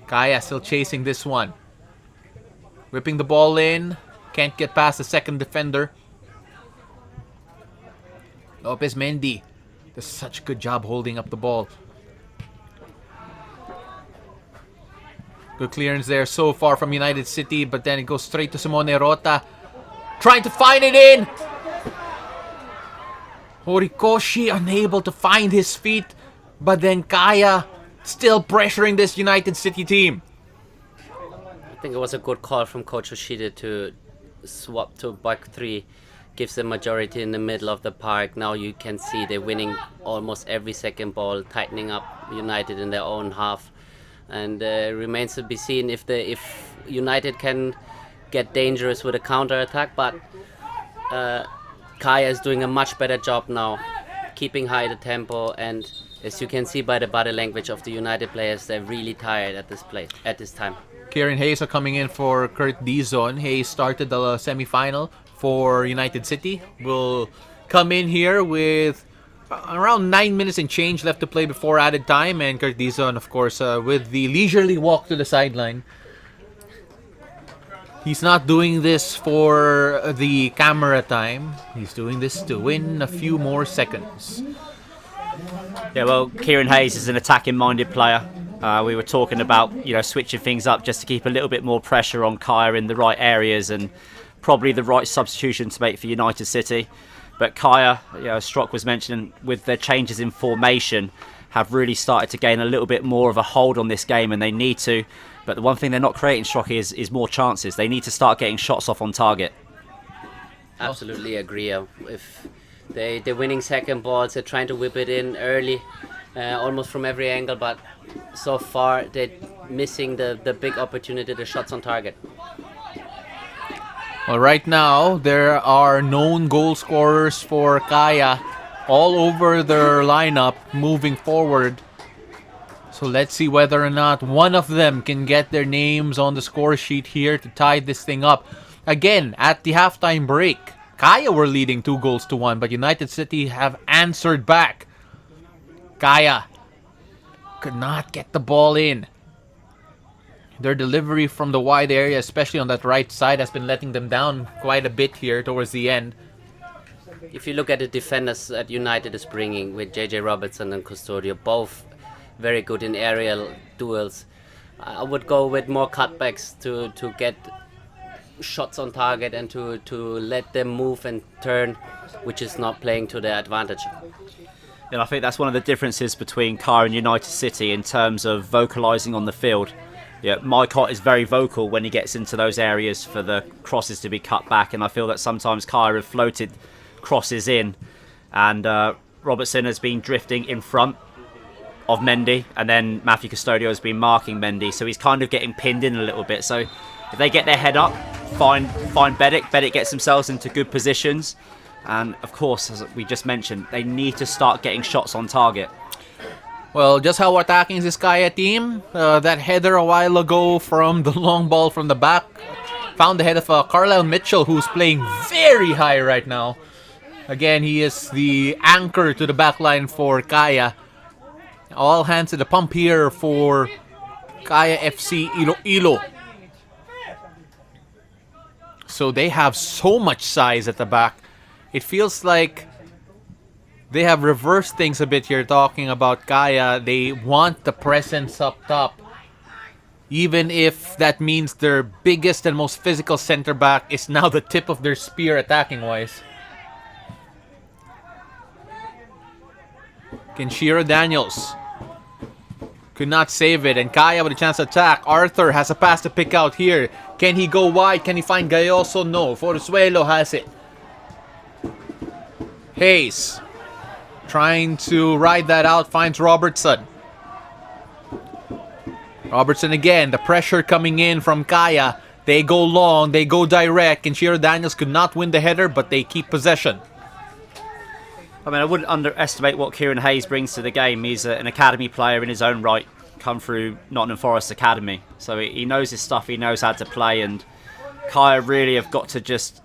Kaya still chasing this one. Whipping the ball in. Can't get past the second defender. Lopez Mendy does such a good job holding up the ball. Good clearance there so far from United City, but then it goes straight to Simone Rota. Trying to find it in. Horikoshi unable to find his feet, but then Kaya still pressuring this United City team. I think it was a good call from Coach Yoshida to swap to back three. Gives the majority in the middle of the park. Now you can see they're winning almost every second ball, tightening up United in their own half. And remains to be seen if United can get dangerous with a counter-attack. But Kaya is doing a much better job now, keeping high the tempo. And as you can see by the body language of the United players, they're really tired at this time. Kieran Hayes are coming in for Kurt Dizon. Hayes started the semi-final for United City. Will come in here with around 9 minutes and change left to play before added time. And Kurt Dizon, of course, with the leisurely walk to the sideline. He's not doing this for the camera time. He's doing this to win a few more seconds. Yeah, well, Kieran Hayes is an attacking-minded player. We were talking about, switching things up just to keep a little bit more pressure on Kaya in the right areas, and probably the right substitution to make for United City. But Kaya, as Strock was mentioning, with their changes in formation, have really started to gain a little bit more of a hold on this game, and they need to. But the one thing they're not creating, Strocky, is more chances. They need to start getting shots off on target. Absolutely agree. If they're winning second balls, they're trying to whip it in early, almost from every angle, but so far they're missing the big opportunity, the shots on target. Well, right now, there are known goal scorers for Kaya all over their lineup moving forward. So let's see whether or not one of them can get their names on the score sheet here to tie this thing up. Again, at the halftime break, Kaya were leading 2-1, but United City have answered back. Kaya could not get the ball in. Their delivery from the wide area, especially on that right side, has been letting them down quite a bit here towards the end. If you look at the defenders that United is bringing with JJ Robertson and Custodio, both very good in aerial duels, I would go with more cutbacks to get shots on target and to let them move and turn, which is not playing to their advantage. And I think that's one of the differences between Kaya and United City in terms of vocalising on the field. Yeah, Mycott is very vocal when he gets into those areas for the crosses to be cut back, and I feel that sometimes Kaya have floated crosses in, and Robertson has been drifting in front of Mendy, and then Matthew Custodio has been marking Mendy, so he's kind of getting pinned in a little bit. So if they get their head up, find Bedic gets themselves into good positions, and of course, as we just mentioned, they need to start getting shots on target. Well, just how attacking is this Kaya team? That header a while ago from the long ball from the back found the head of Carlisle Mitchell, who's playing very high right now. Again, he is the anchor to the back line for Kaya. All hands to the pump here for Kaya FC-Iloilo. So they have so much size at the back. It feels like they have reversed things a bit here, talking about Kaya. They want the presence up top, even if that means their biggest and most physical center back is now the tip of their spear attacking wise. Kenshiro Daniels Could not save it. And Kaya with a chance to attack. Arthur has a pass to pick out here. Can he go wide? Can he find Gayoso? No. Forzuelo has it. Hayes trying to ride that out. Finds Robertson. Robertson again. The pressure coming in from Kaya. They go long. They go direct. And Shiro Daniels could not win the header, but they keep possession. I mean, I wouldn't underestimate what Kieran Hayes brings to the game. He's an academy player in his own right, come through Nottingham Forest Academy. So he knows his stuff, he knows how to play, and Kaya really have got to just,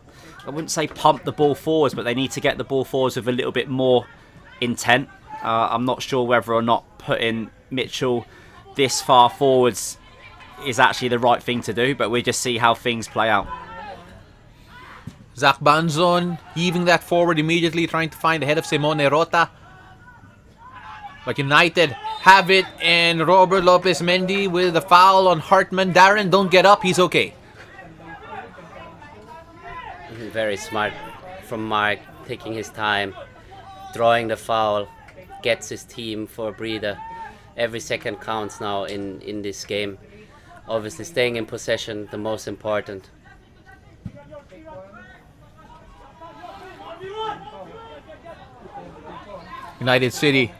I wouldn't say pump the ball forwards, but they need to get the ball forwards with a little bit more intent. I'm not sure whether or not putting Mitchell this far forwards is actually the right thing to do, but we just see how things play out. Zach Banzon heaving that forward immediately, trying to find the head of Simone Rota. But United have it, and Robert Lopez Mendy with a foul on Hartman. Darren, don't get up, he's okay. Very smart from Mark, taking his time, drawing the foul, gets his team for a breather. Every second counts now in this game. Obviously staying in possession, the most important. United City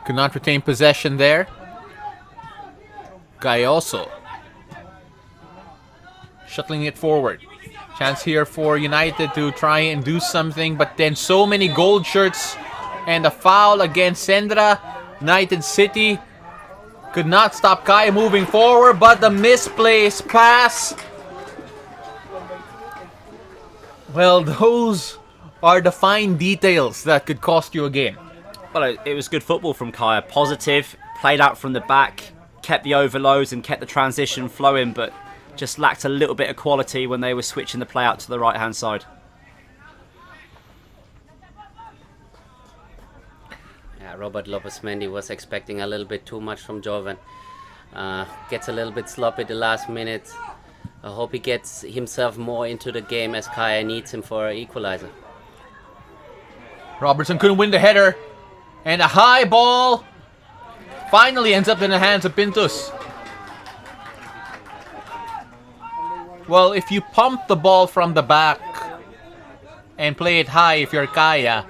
could not retain possession there. Gayoso shuttling it forward. Chance here for United to try and do something, but then so many gold shirts and a foul against Sendra. United City could not stop Kaya moving forward, but the misplaced pass. Well, those are the fine details that could cost you a game. Well, it was good football from Kaya. Positive, played out from the back, kept the overloads and kept the transition flowing, but just lacked a little bit of quality when they were switching the play out to the right-hand side. Yeah, Robert Lopez Mendy was expecting a little bit too much from Jovan. Gets a little bit sloppy the last minute. I hope he gets himself more into the game as Kaya needs him for an equalizer. Robertson couldn't win the header. And a high ball finally ends up in the hands of Pintus. Well, if you pump the ball from the back and play it high if you're Kaya,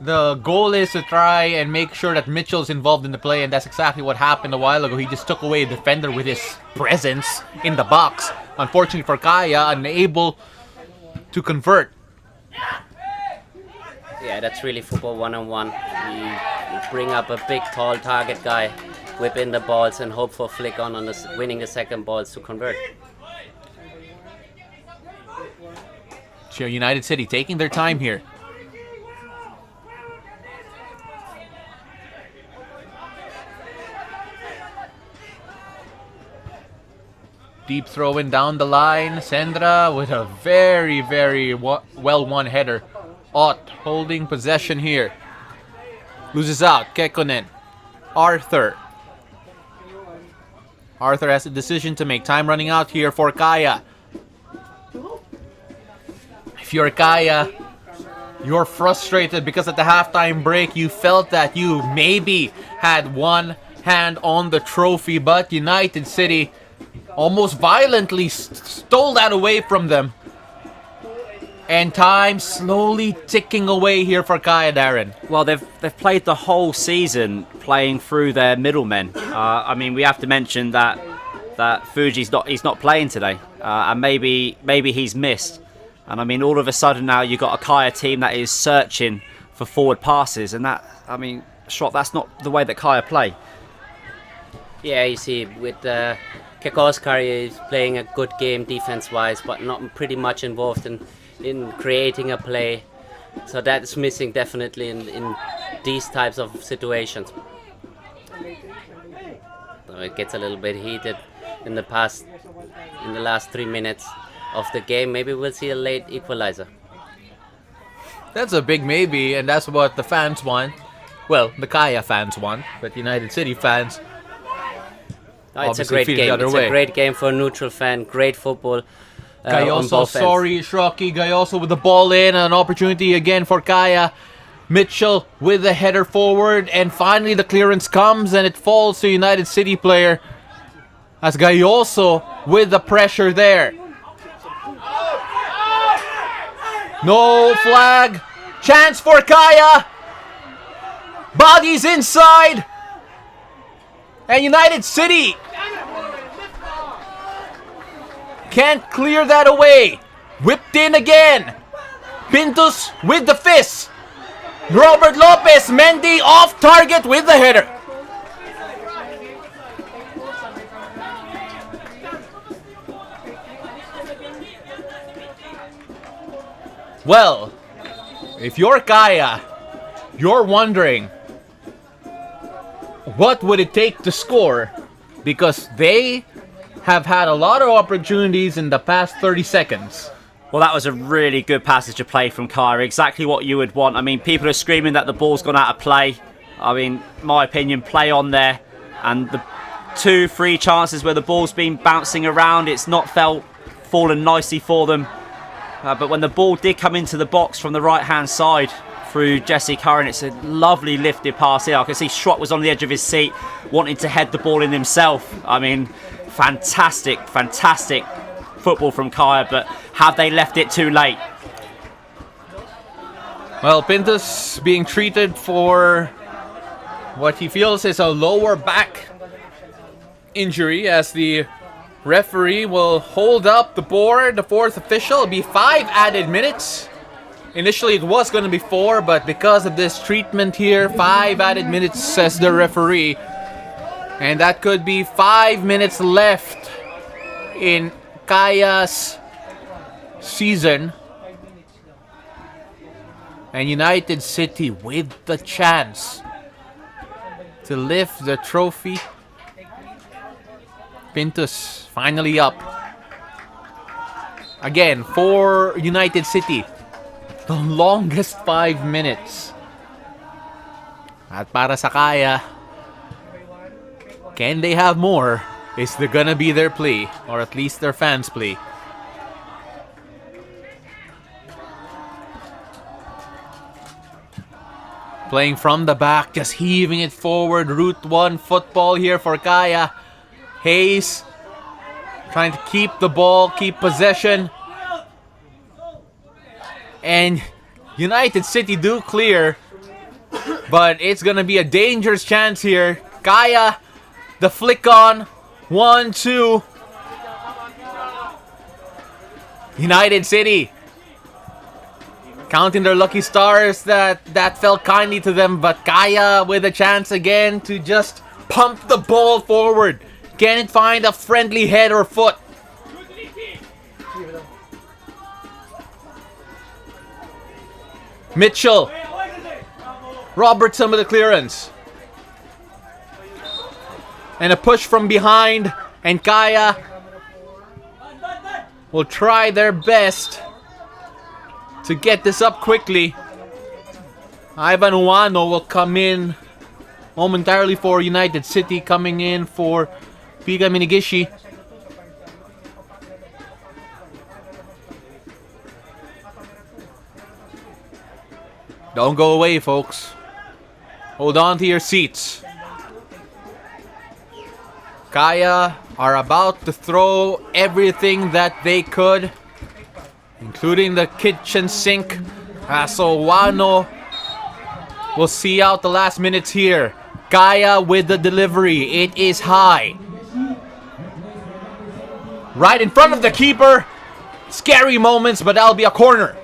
the goal is to try and make sure that Mitchell's involved in the play, and that's exactly what happened a while ago. He just took away a defender with his presence in the box. Unfortunately for Kaya, unable to convert. Yeah, that's really football one-on-one. You bring up a big, tall target guy, whip in the balls, and hope for flick on winning the second balls to convert. United City taking their time here. Deep throw in down the line. Sendra with a very, very well-won header. Ott holding possession here. Loses out. Kekkonen. Arthur. Arthur has a decision to make. Time running out here for Kaya. If you're Kaya, you're frustrated because at the halftime break you felt that you maybe had one hand on the trophy, but United City almost violently stole that away from them. And time slowly ticking away here for Kaya, Darren. Well, they've played the whole season playing through their middlemen. I mean, we have to mention that Fuji's not playing today, and maybe he's missed. And I mean, all of a sudden now you've got a Kaya team that is searching for forward passes, and that, I mean, that's not the way that Kaya play. Yeah, you see, with Kekoskar is playing a good game defense-wise, but not pretty much involved in creating a play. So that's missing definitely in these types of situations. So it gets a little bit heated in the last 3 minutes of the game. Maybe we'll see a late equalizer. That's a big maybe, and that's what the fans want. Well, the Kaya fans want, but United City fans it's a great game. It's a great game for a neutral fan. Great football. Gayoso, sorry, Shrocky. Gayoso with the ball in. An opportunity again for Kaya. Mitchell with the header forward, and finally the clearance comes and it falls to United City player as Gayoso with the pressure there. No flag. Chance for Kaya. Bodies inside. And United City can't clear that away. Whipped in again. Pintus with the fist. Robert Lopez, Mendy off target with the header. Well, if you're Kaya, you're wondering what would it take to score, because they have had a lot of opportunities in the past 30 seconds. Well, that was a really good passage of play from Kaya. Exactly what you would want. I mean, people are screaming that the ball's gone out of play. I mean, my opinion, play on there. And the 2-3 chances where the ball's been bouncing around, it's not fallen nicely for them. But when the ball did come into the box from the right-hand side through Jesse Curran, it's a lovely lifted pass here. I can see Schrock was on the edge of his seat, wanting to head the ball in himself. I mean, fantastic football from Kaya, but have they left it too late? Well, Pintus being treated for what he feels is a lower back injury, as the referee will hold up the board. The fourth official. It'll be 5 added minutes. Initially it was going to be 4, but because of this treatment here, 5 added minutes, says the referee. And that could be 5 minutes left in Kaya's season. And United City with the chance to lift the trophy. Pintus finally up. Again, for United City, the longest 5 minutes. At para sa Kaya, can they have more? Is there gonna be their plea, or at least their fans' plea? Playing from the back, just heaving it forward. Route 1 football here for Kaya. Hayes trying to keep the ball, keep possession. And United City do clear, but it's gonna be a dangerous chance here. Kaya, the flick on. 1, 2. United City counting their lucky stars that fell kindly to them, but Kaya with a chance again to just pump the ball forward. Can it find a friendly head or foot? Mitchell. Robertson with the clearance. And a push from behind. And Kaya will try their best to get this up quickly. Ivan Uwano will come in momentarily for United City, coming in for Piga Minigishi. Don't go away, folks. Hold on to your seats. Kaya are about to throw everything that they could, including the kitchen sink. So Wano will see out the last minutes here. Kaya with the delivery. It is high. Right in front of the keeper. Scary moments, but that'll be a corner.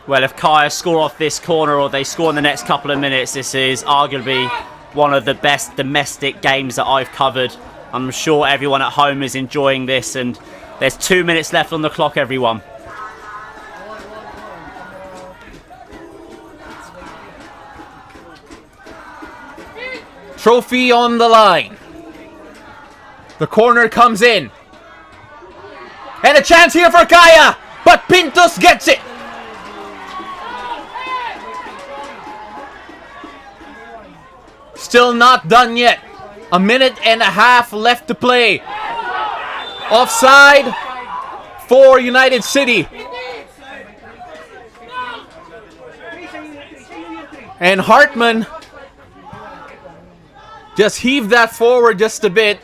Well, if Kaya score off this corner or they score in the next couple of minutes, this is arguably one of the best domestic games that I've covered. I'm sure everyone at home is enjoying this, and there's 2 minutes left on the clock, everyone. Trophy on the line. The corner comes in. And a chance here for Kaya, but Pintus gets it. Still not done yet. A minute and a half left to play. Offside for United City. And Hartman just heaved that forward just a bit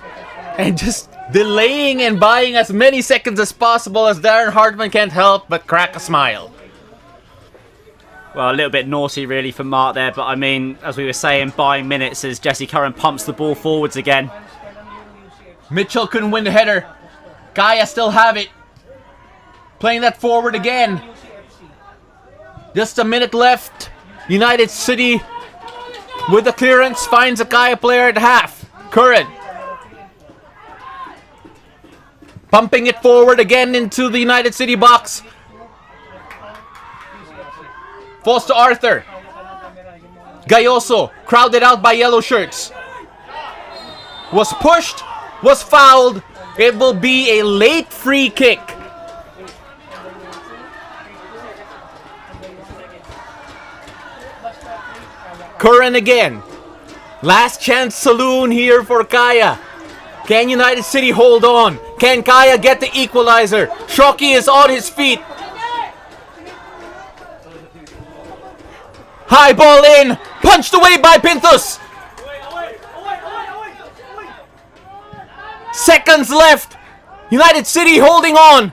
and just delaying and buying as many seconds as possible as Darren Hartman can't help but crack a smile. Well, a little bit naughty really for Mark there, but I mean, as we were saying, buying minutes as Jesse Curran pumps the ball forwards again. Mitchell couldn't win the header. Kaya still have it. Playing that forward again. Just a minute left. United City with the clearance finds a Kaya player at half. Curran. Pumping it forward again into the United City box. Falls to Arthur. Gayoso, crowded out by yellow shirts. Was pushed, was fouled. It will be a late free kick. Curran again. Last chance saloon here for Kaya. Can United City hold on? Can Kaya get the equalizer? Shoki is on his feet. High ball in. Punched away by Pintus. Seconds left. United City holding on.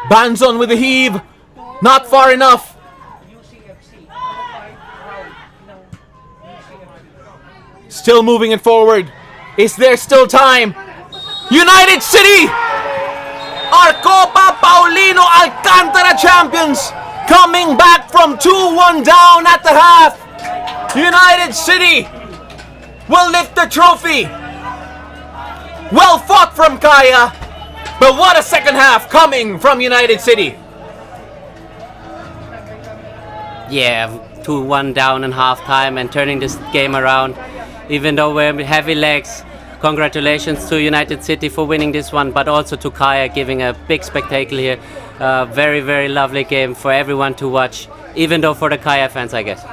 Banzon with a heave. Not far enough. Still moving it forward. Is there still time? United City are Copa Paulino Alcantara champions. Coming back from 2-1 down at the half. United City will lift the trophy. Well fought from Kaya. But what a second half coming from United City. Yeah, 2-1 down in halftime and turning this game around. Even though we're heavy legs, congratulations to United City for winning this one, but also to Kaya giving a big spectacle here. Very, very lovely game for everyone to watch, even though for the Kaya fans, I guess.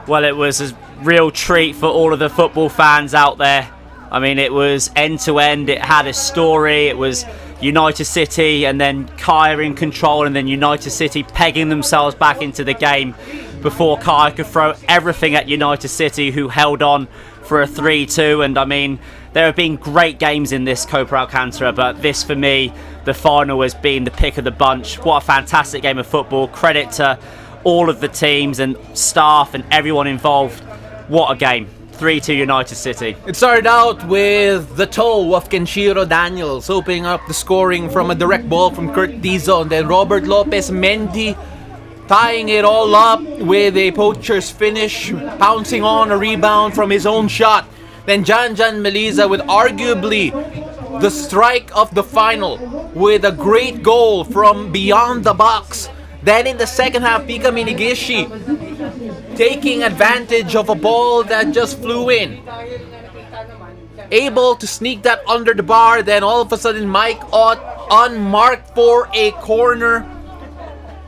Well, it was a real treat for all of the football fans out there. I mean, it was end to end. It had a story. It was United City and then Kaya in control, and then United City pegging themselves back into the game before Kaya could throw everything at United City, who held on for a 3-2. And I mean, there have been great games in this Copa Alcantara, but this for me, the final has been the pick of the bunch. What a fantastic game of football. Credit to all of the teams and staff and everyone involved. What a game. 3-2 United City. It started out with the toe of Kenshiro Daniels opening up the scoring from a direct ball from Kurt Dizo, and then Robert Lopez Mendy tying it all up with a poacher's finish, pouncing on a rebound from his own shot. Then Jan Meliza with arguably the strike of the final with a great goal from beyond the box. Then in the second half, Pika Minigishi taking advantage of a ball that just flew in, able to sneak that under the bar. Then all of a sudden Mike Ott unmarked for a corner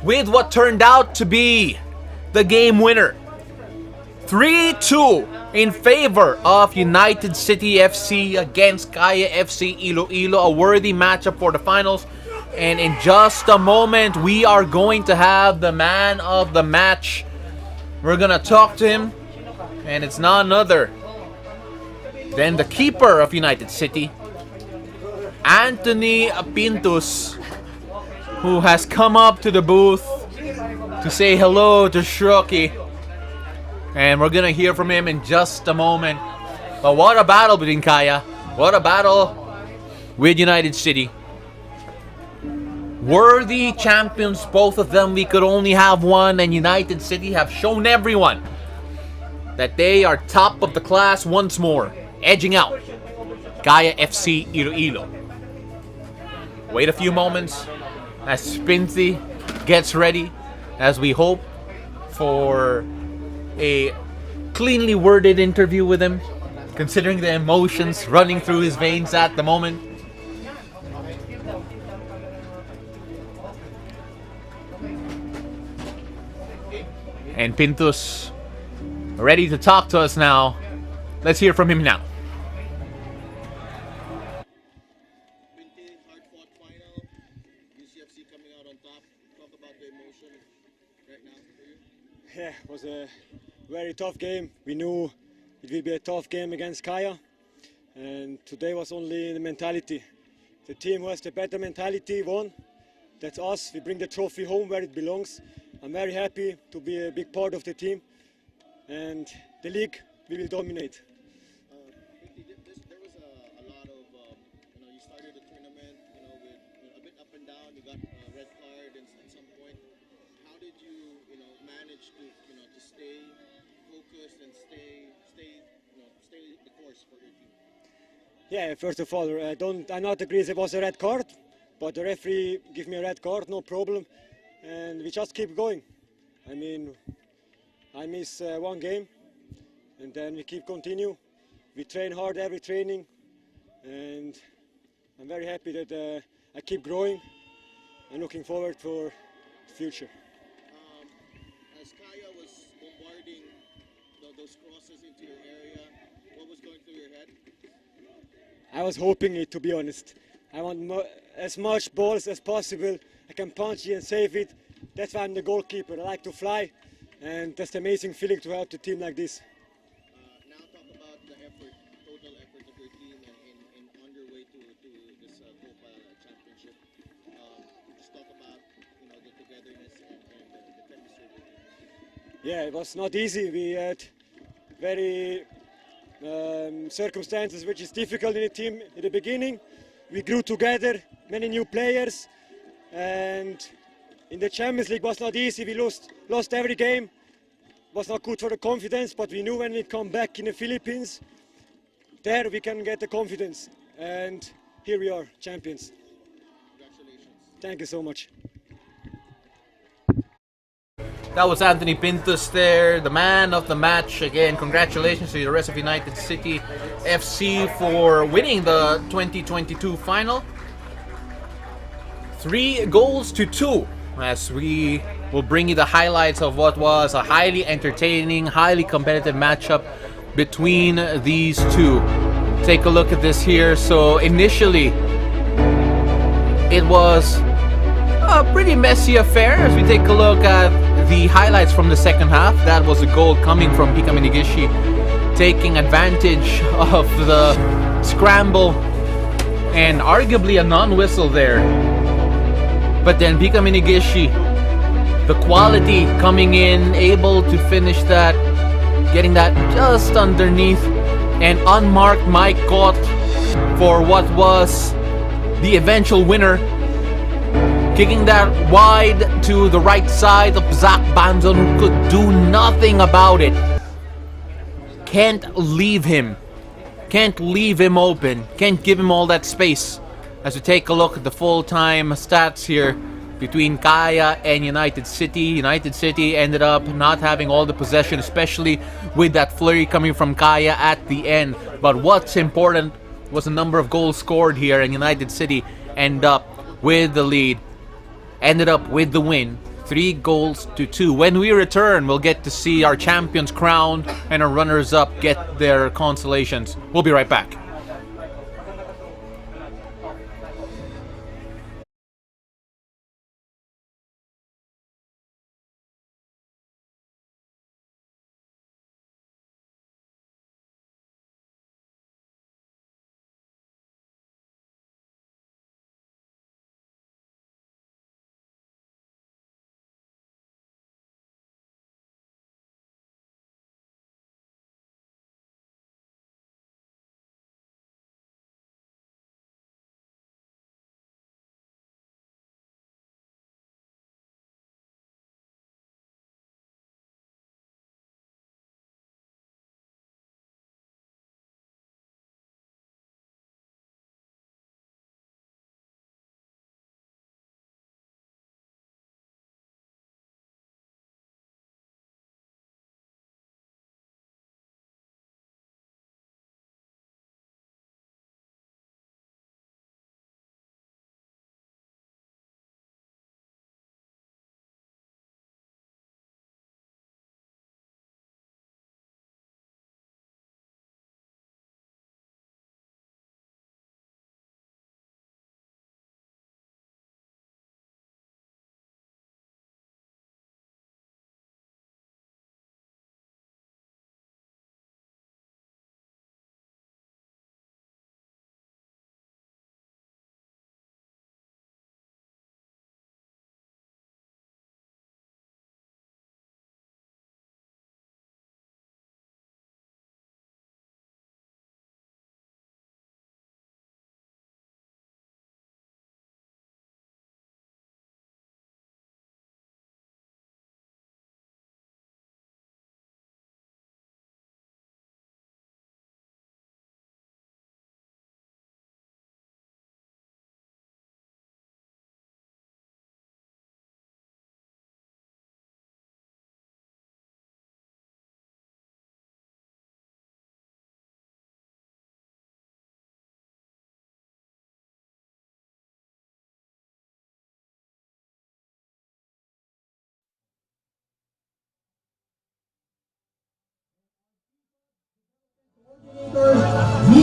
with what turned out to be the game winner. 3-2 in favor of United City FC against Kaya FC Iloilo, a worthy matchup for the finals. And in just a moment, we are going to have the man of the match. We're going to talk to him, and it's none other than the keeper of United City, Anthony Pintus, who has come up to the booth to say hello to Shoki. And we're going to hear from him in just a moment. But what a battle between Kaya. What a battle with United City. Worthy champions, both of them. We could only have one, and United City have shown everyone that they are top of the class once more, edging out Kaya FC Iloilo. Wait a few moments as Spinty gets ready, as we hope for a cleanly worded interview with him, considering the emotions running through his veins at the moment. And Pintus ready to talk to us now. Let's hear from him now. on top. Talk about the emotion right now for you. Yeah, it was a very tough game. We knew it would be a tough game against Kaya, and today was only the mentality. The team who has the better mentality won. That's us. We bring the trophy home where it belongs. I'm very happy to be a big part of the team, and the league we will dominate. There was a lot of, you started the tournament, with a bit up and down. You got a red card at some point. How did you, manage to stay focused and stay the course for your team? Yeah, first of all, I'm not agree it was a red card, but the referee gave me a red card, no problem, and we just keep going. I mean, I miss one game, and then we keep continue. We train hard every training, and I'm very happy that I keep growing and looking forward for the future. As Kaya was bombarding those crosses into your area, what was going through your head? I was hoping it, to be honest. I want as much balls as possible. I can punch it and save it. That's why I'm the goalkeeper. I like to fly, and that's an amazing feeling to help the team like this. Now talk about the total effort of your team on your way to this Copa Championship. Just talk about the togetherness and the chemistry of the team. Yeah, it was not easy. We had very circumstances which is difficult in the team in the beginning. We grew together, many new players, and in the Champions League was not easy. We lost every game. Was not good for the confidence, but we knew when we come back in the Philippines, there we can get the confidence. And here we are, champions. Congratulations. Thank you so much. That was Anthony Pintos there, the man of the match. Again, congratulations to the rest of United City FC for winning the 2022 final. 3-2, as we will bring you the highlights of what was a highly entertaining, highly competitive matchup between these two. Take a look at this here. So initially, it was a pretty messy affair. As we take a look at the highlights from the second half, that was a goal coming from Pika Minigishi, taking advantage of the scramble and arguably a non-whistle there. But then Pika Minigishi, the quality coming in, able to finish that, getting that just underneath, and unmarked Mike caught for what was the eventual winner, kicking that wide to the right side of Zach Banzon, who could do nothing about it. Can't leave him open, can't give him all that space. As we take a look at the full-time stats here between Kaya and United City. United City ended up not having all the possession, especially with that flurry coming from Kaya at the end. But what's important was the number of goals scored here, and United City end up with the lead. Ended up with the win, 3-2. When we return, we'll get to see our champions crowned and our runners-up get their consolations. We'll be right back.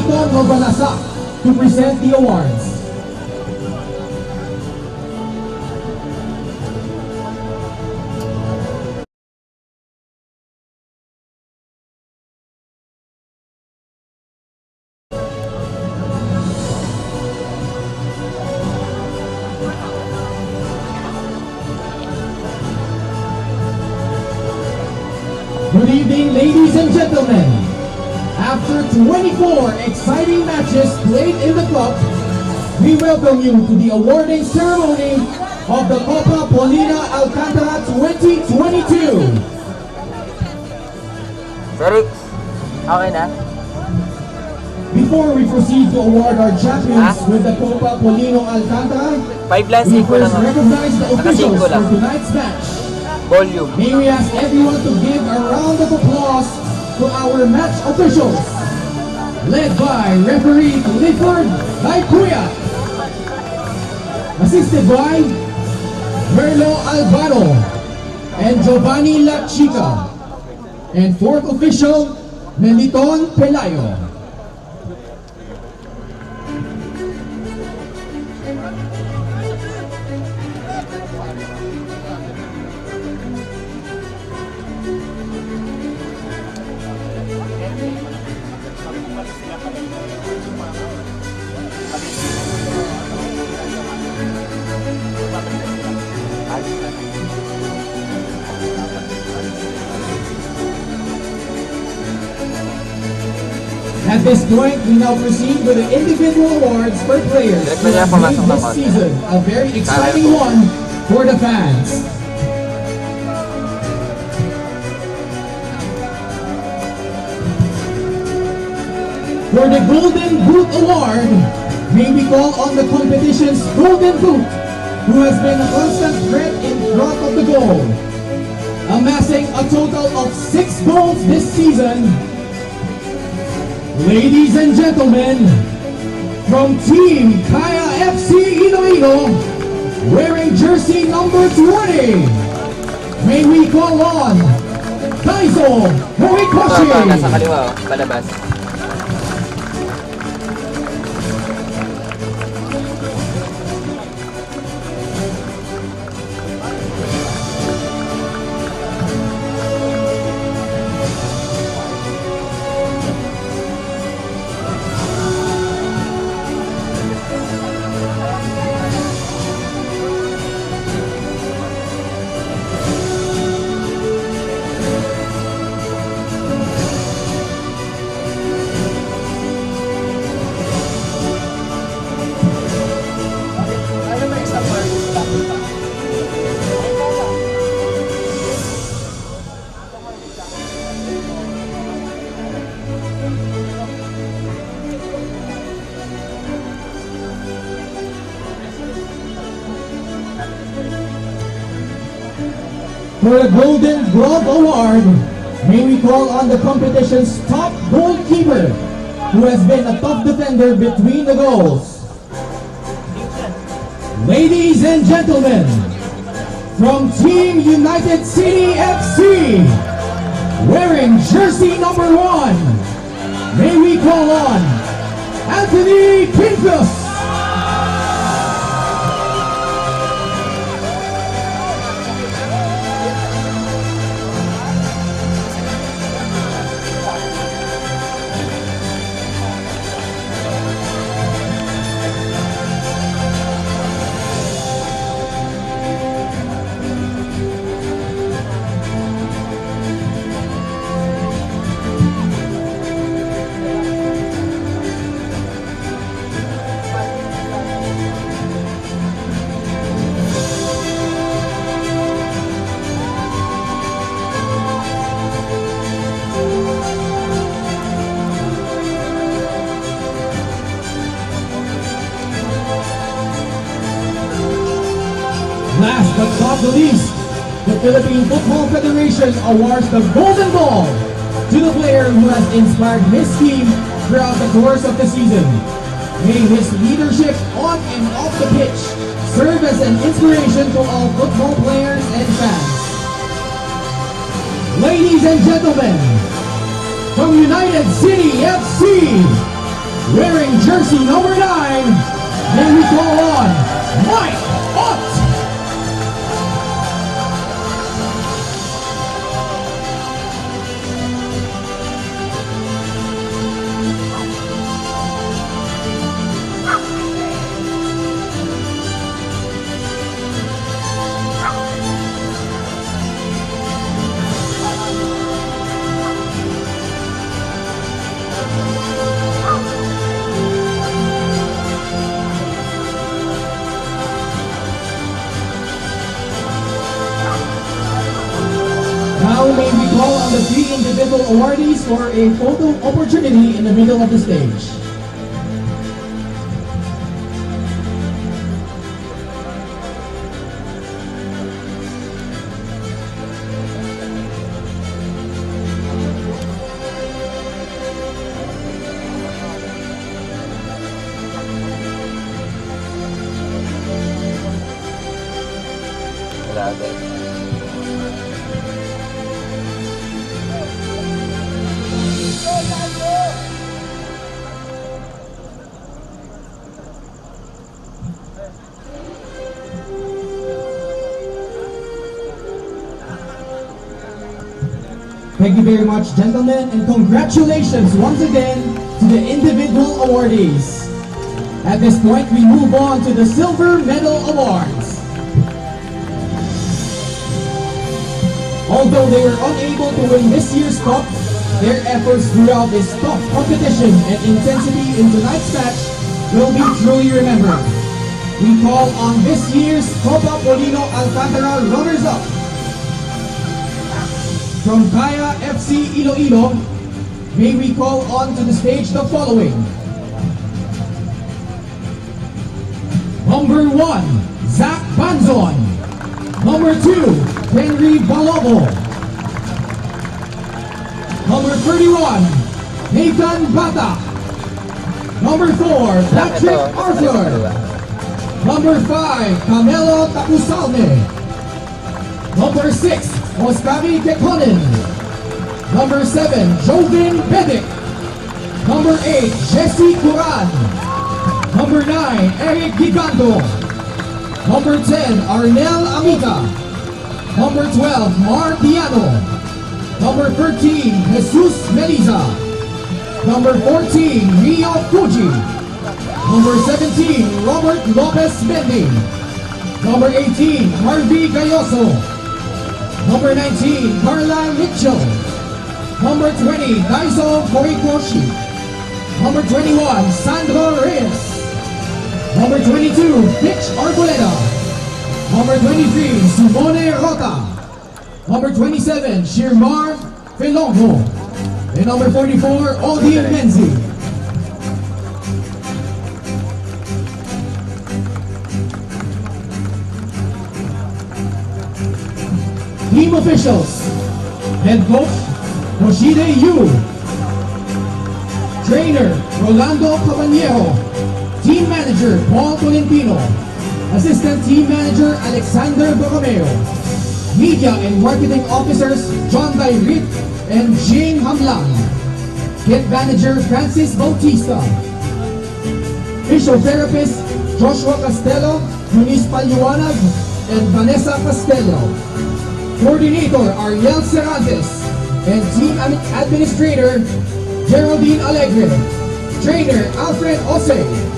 Tito Novalasa to present the awards. Good evening, ladies and gentlemen. After 24 exciting matches played in the cup, we welcome you to the awarding ceremony of the Copa Paulino Alcantara 2022. Felix, okay na? Before we proceed to award our champions with the Copa Paulino Alcantara, 5 lang, we 5 first lang. recognize the officials Naka-5 lang. for tonight's match. Volume. May we ask everyone to give a round of applause to our match officials, led by referee Clifford Daikuya, assisted by Merlo Albano and Giovanni La Chica, and fourth official Meliton Pelayo. At this point, we now proceed with the individual awards for players who have made this season a very exciting one for the fans. For the Golden Boot Award, may we call on the competition's Golden Boot, who has been a constant threat in front of the goal, amassing a total of 6 goals this season. Ladies and gentlemen, from Team Kaya FC-Iloilo, wearing jersey number 20, may we call on Taizo Horikoshi. Nasa kaliwa, palabas. For the Golden Glove Award, may we call on the competition's top goalkeeper, who has been a tough defender between the goals. Ladies and gentlemen, from Team United City FC, wearing jersey number 1, may we call on Anthony Quintus. Last but not the least, the Philippine Football Federation awards the Golden Ball to the player who has inspired his team throughout the course of the season. May his leadership on and off the pitch serve as an inspiration to all football players and fans. Ladies and gentlemen, from United City FC, wearing jersey number 9, may we call on Mike Ott. Now may we call on the 3 individual awardees for a photo opportunity in the middle of the stage. Thank you very much, gentlemen, and congratulations once again to the individual awardees. At this point, we move on to the Silver Medal Awards. Although they were unable to win this year's cup, their efforts throughout this tough competition and intensity in tonight's match will be truly remembered. We call on this year's Copa Paulino Alcantara runners-up. From Kaya FC-Iloilo, may we call on to the stage the following. Number 1, Zach Banzon. Number 2, Henry Balobo. Number 31, Nathan Bata. Number 4, Patrick Arthur. Number 5, Camelo Takusalme. Number 6, Oskari Kekonen. Number 7, Jovin Bedic. Number 8, Jesse Curan. Number 9, Eric Gigando. Number 10, Arnel Amiga. Number 12, Mar Piano. Number 13, Jesus Meliza. Number 14, Rio Fuji. Number 17, Robert Lopez Mendy. Number 18, Harvey Gayoso. Number 19, Carla Mitchell. Number 20, Daiso Koikoshi. Number 21, Sandro Reyes. Number 22, Pitch Arboleda. Number 23, Simone Rota. Number 27, Shirmar Felongo. And number 44, Odi Menzi. Team officials, head coach Yoshide Yu, trainer Rolando Caballero, team manager Paul Tolentino, assistant team manager Alexander Borromeo, media and marketing officers John Dairit and Jing Hamlang, kit manager Francis Bautista, physiotherapist Joshua Castello, Eunice Paluanag, and Vanessa Castello. Coordinator Ariel Cervantes and team administrator Geraldine Alegre. Trainer Alfred Ose.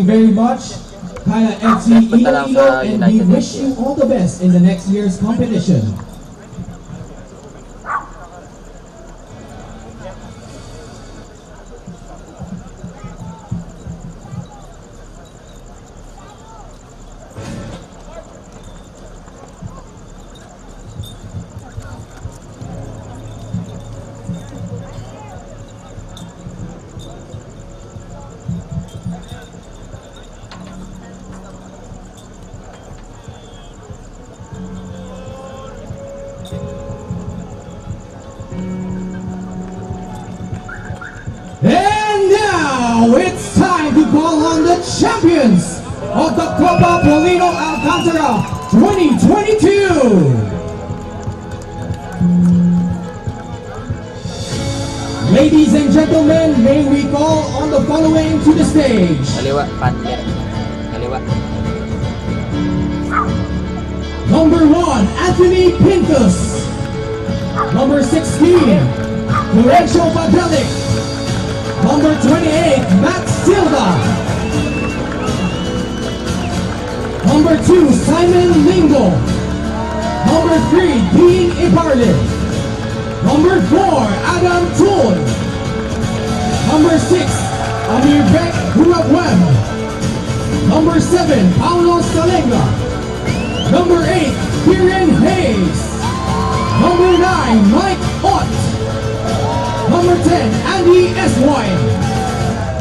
you very much, Kaya FC-Iloilo, and we wish you all the best in the next year's competition. And now it's time to call on the champions of the Copa Paulino Alcantara 2022. Ladies and gentlemen, may we call on the following to the stage. Kaliwa, panler. Kaliwa. Number 1, Anthony Pintus. Number 16, Lorenzo Padelic. Number 28, Max Silva. Number 2, Simon Lingo. Number 3, Dean Ibarle. Number 4, Adam Toon. Number 6, Amir Beck Hurabuem. Number 7, Paulo Salenga. Number 8, Kieran Hayes. Number 9, Mike Ott. Number 10, Andy S. Wine.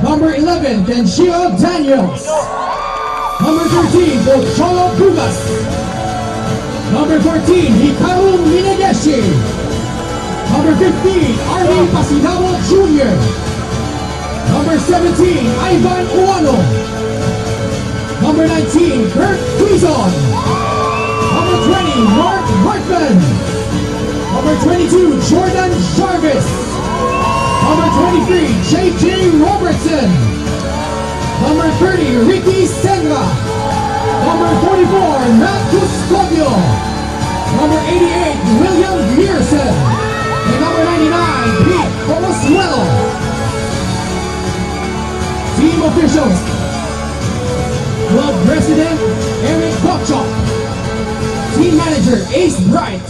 Number 11, Denshio Daniels. Number 13, Bocholo Gugas. Number 14, Hikaru Minageshi. Number 15, Arnie Pasidawo Jr. Number 17, Ivan Uwano. Number 19, Kurt Quizon. Number 20, Mark Hartman. Number 22, Jordan Jarvis. Number 23, J.J. Robertson. Number 30, Ricky Senga. Number 44, Matt Custodial. Number 88, William Pearson. And number 99, Pete Oswello. Team officials: Club President Eric Bokchok. Team Manager Ace Bright.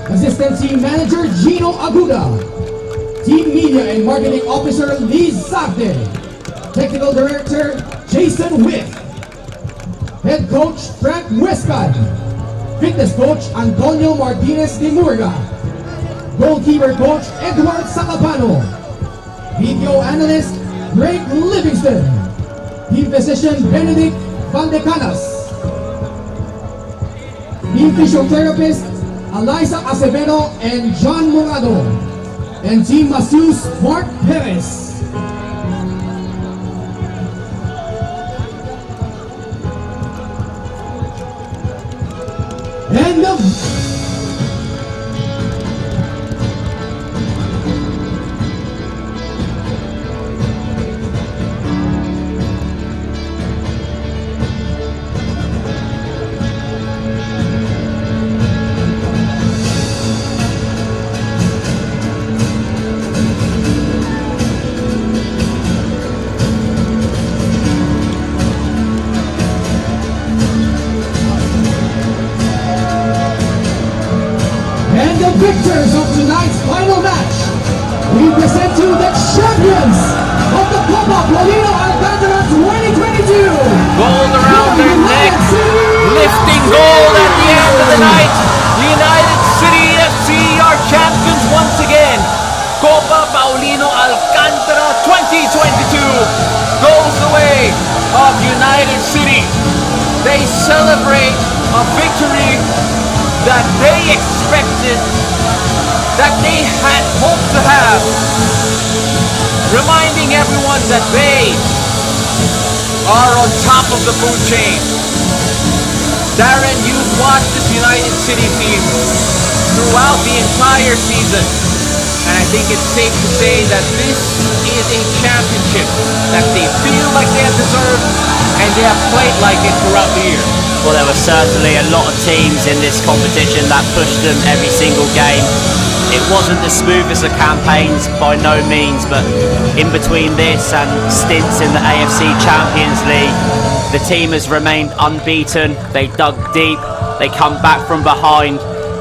Assistant Team Manager Gino Aguda. Team Media and Marketing Officer Liz Sagde. Technical Director Jason Witt. Head Coach Frank Westcott. Fitness Coach Antonio Martinez de Murga. Goalkeeper Coach Edward Sacapano. Video Analyst Greg Livingston. Team Physician Benedict Valdecanas. Team Physiotherapist Eliza Acevedo and John Morado. And Team Masseuse Mark Perez. And the victors of tonight's final match, we present to the champions of the Copa Paulino Alcantara 2022. Gold around their neck, lifting gold at the end of the night. United City FC are champions once again. Copa Paulino Alcantara 2022 goes the way of United City. They celebrate a victory that they expected, that they had hoped to have, reminding everyone that they are on top of the food chain. Darren, you've watched this United City team throughout the entire season, and I think it's safe to say that this is a championship that they feel like they have deserved, and they have played like it throughout the year. Well, there were certainly a lot of teams in this competition that pushed them every single game. It wasn't the smoothest of campaigns by no means, but in between this and stints in the AFC Champions League, the team has remained unbeaten. They dug deep, they come back from behind,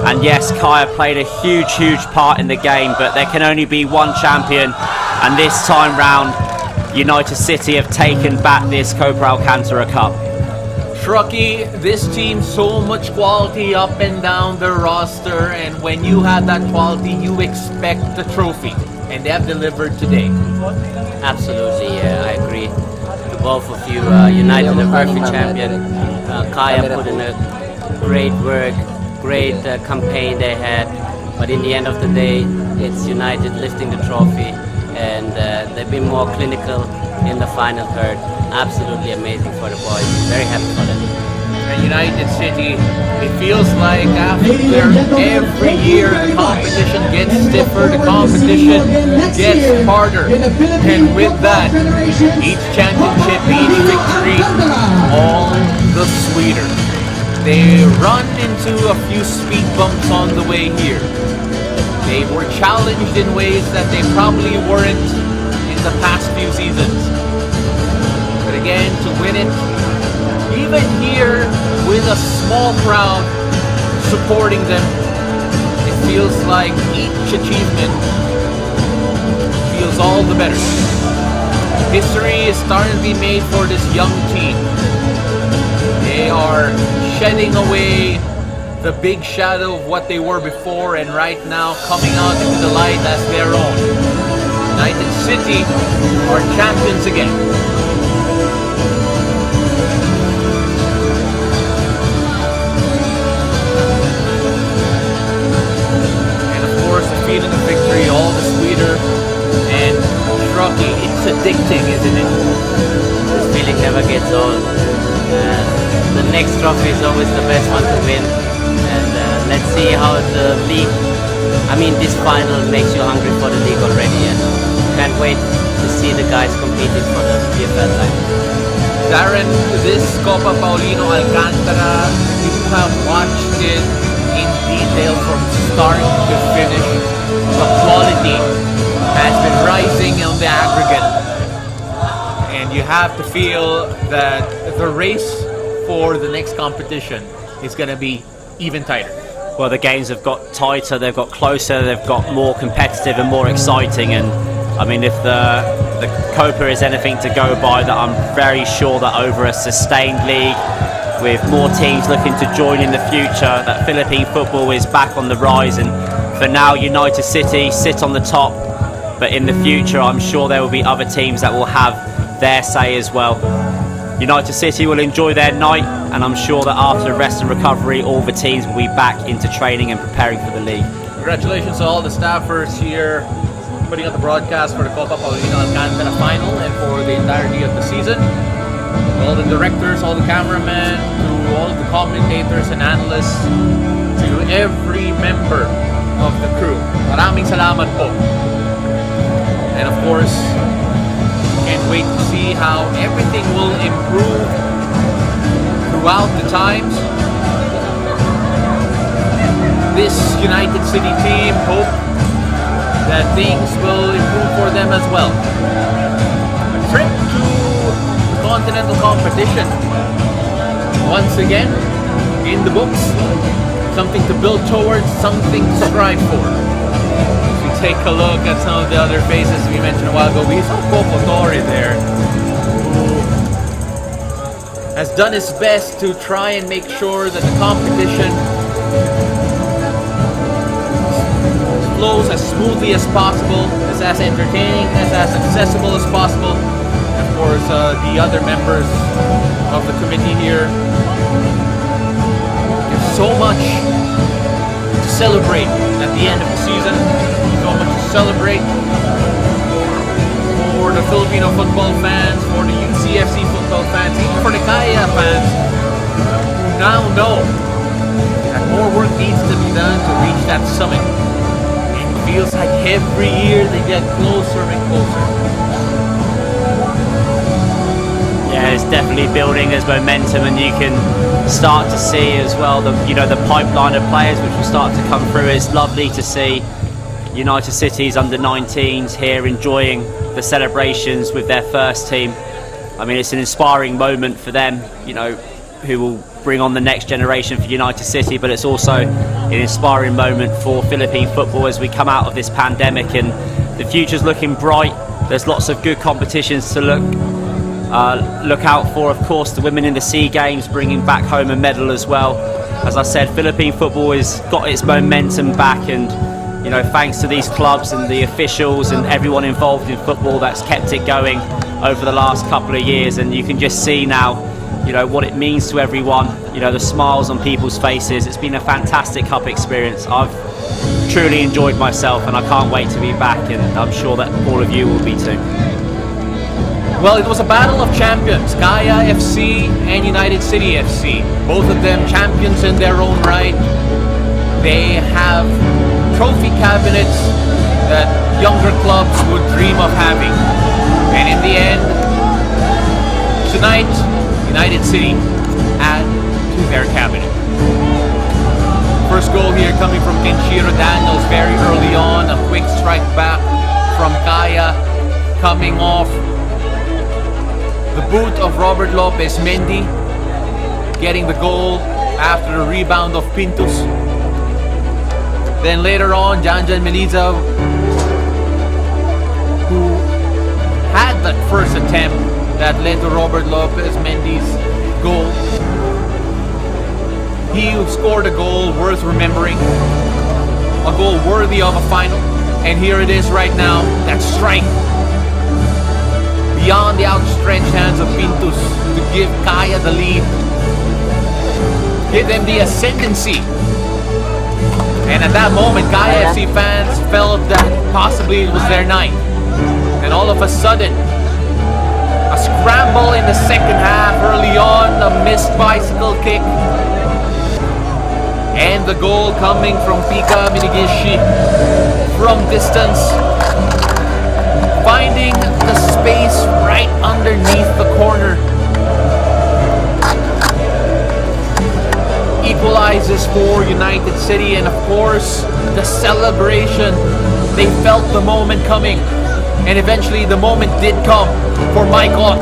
and yes, Kaya played a huge part in the game, but there can only be one champion, and this time round, United City have taken back this Copa Alcantara Cup. Truckee, this team, so much quality up and down the roster, and when you have that quality, you expect the trophy, and they have delivered today. Absolutely, yeah, I agree. To both of you, United a perfect champion. Kaya put in a great work, great campaign they had, but in the end of the day, it's United lifting the trophy, and they've been more clinical in the final third. Absolutely amazing for the boys. Very happy for them. And United City, it feels like after every year the competition gets stiffer, the competition gets harder, and with that, each championship, each victory, all the sweeter. They run into a few speed bumps on the way here. They were challenged in ways that they probably weren't in the past few seasons. But again, to win it, even here with a small crowd supporting them, it feels like each achievement feels all the better. History is starting to be made for this young team. They are shedding away the big shadow of what they were before, and right now coming out into the light as their own. United City are champions again. And of course, the feeling of victory all the sweeter, and Truckee, it's addicting, isn't it? This feeling never gets old. The next trophy is always the best one to win. And let's see how the league, this final makes you hungry for the league already, and can't wait to see the guys competing for the PFL title. Darren, this Copa Paulino Alcantara, you have watched it in detail from start to finish. The quality has been rising on the aggregate, and you have to feel that the race for the next competition is going to be even tighter. Well, the games have got tighter, they've got closer, they've got more competitive and more exciting, and if the Copa is anything to go by, that I'm very sure that over a sustained league with more teams looking to join in the future, that Philippine football is back on the rise, and for now United City sit on the top, but in the future I'm sure there will be other teams that will have their say as well. United City will enjoy their night, and I'm sure that after rest and recovery, all the teams will be back into training and preparing for the league. Congratulations to all the staffers here putting out the broadcast for the Copa Paulino Alcantara final and for the entirety of the season. To all the directors, all the cameramen, to all the commentators and analysts, to every member of the crew. Maraming salamat po. And of course, can't wait to see how everything will improve throughout the times. This United City team hope that things will improve for them as well. A trip to the continental competition, once again in the books, something to build towards, something to strive for. Take a look at some of the other faces we mentioned a while ago. We saw Coco Torre there, who has done his best to try and make sure that the competition flows as smoothly as possible, is as entertaining, as accessible as possible. And of course, the other members of the committee here, there's so much to celebrate at the end of the season. So much to celebrate for the Filipino football fans, for the UCFC football fans, even for the Kaya fans, who now know that more work needs to be done to reach that summit. And it feels like every year they get closer and closer. Yeah, it's definitely building as momentum, and you can start to see as well the pipeline of players which will start to come through. It's lovely to see United City's under-19s here enjoying the celebrations with their first team. I mean, it's an inspiring moment for them, you know, who will bring on the next generation for United City, but it's also an inspiring moment for Philippine football as we come out of this pandemic, and the future's looking bright. There's lots of good competitions to look out for. Of course, the Women in the Sea Games bringing back home a medal as well. As I said, Philippine football has got its momentum back, and you know, thanks to these clubs and the officials and everyone involved in football that's kept it going over the last couple of years. And you can just see now, you know, what it means to everyone, you know, the smiles on people's faces. It's been a fantastic cup experience. I've truly enjoyed myself, and I can't wait to be back, and I'm sure that all of you will be too. Well, it was a battle of champions, Kaya FC and United City FC. Both of them champions in their own right. They have trophy cabinets that younger clubs would dream of having. And in the end, tonight, United City add to their cabinet. First goal here coming from Kenshiro Daniels very early on. A quick strike back from Kaya coming off the boot of Robert Lopez Mendy, getting the goal after a rebound of Pintus. Then later on, Janjan Meliza, who had that first attempt that led to Robert Lopez Mendy's goal. He scored a goal worth remembering, a goal worthy of a final, and here it is right now, that strike beyond the outstretched hands of Pintus to give Kaya the lead, give them the ascendancy. And at that moment, Kaya FC fans felt that possibly it was their night. And all of a sudden, a scramble in the second half early on, a missed bicycle kick, and the goal coming from Pika Minigishi from distance, finding the space right underneath the corner. Equalizes for United City, and of course, the celebration. They felt the moment coming, and eventually the moment did come for Michael.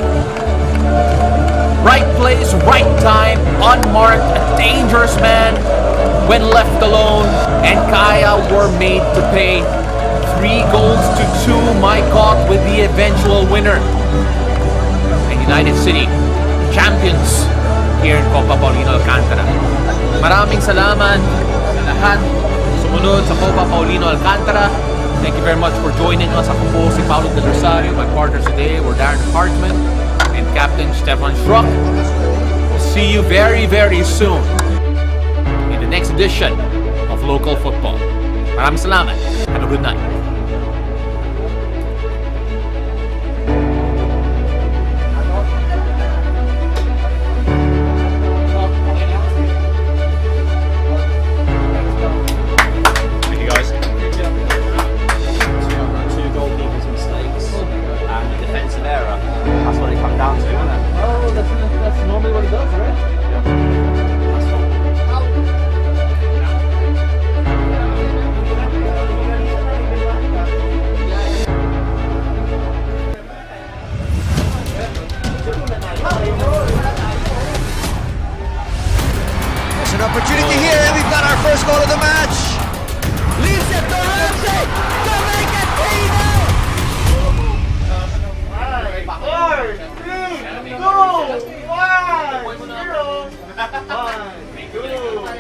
Right place, right time, unmarked, a dangerous man when left alone, and Kaya were made to pay. 3-2, Mycock with the eventual winner. And United City, champions here in Copa Paulino Alcantara. Maraming salamat sa lahat sumunod sa Copa Paulino Alcantara. Thank you very much for joining us. Ako po si Paulo Del Rosario. My partners today were Darren Hartman and Captain Stefan Schrock. We'll see you very, very soon in the next edition of Local Football. Maraming salamat. Have a good night. That's what it comes down to, isn't it? Oh, that's normally what it does, right? Yeah.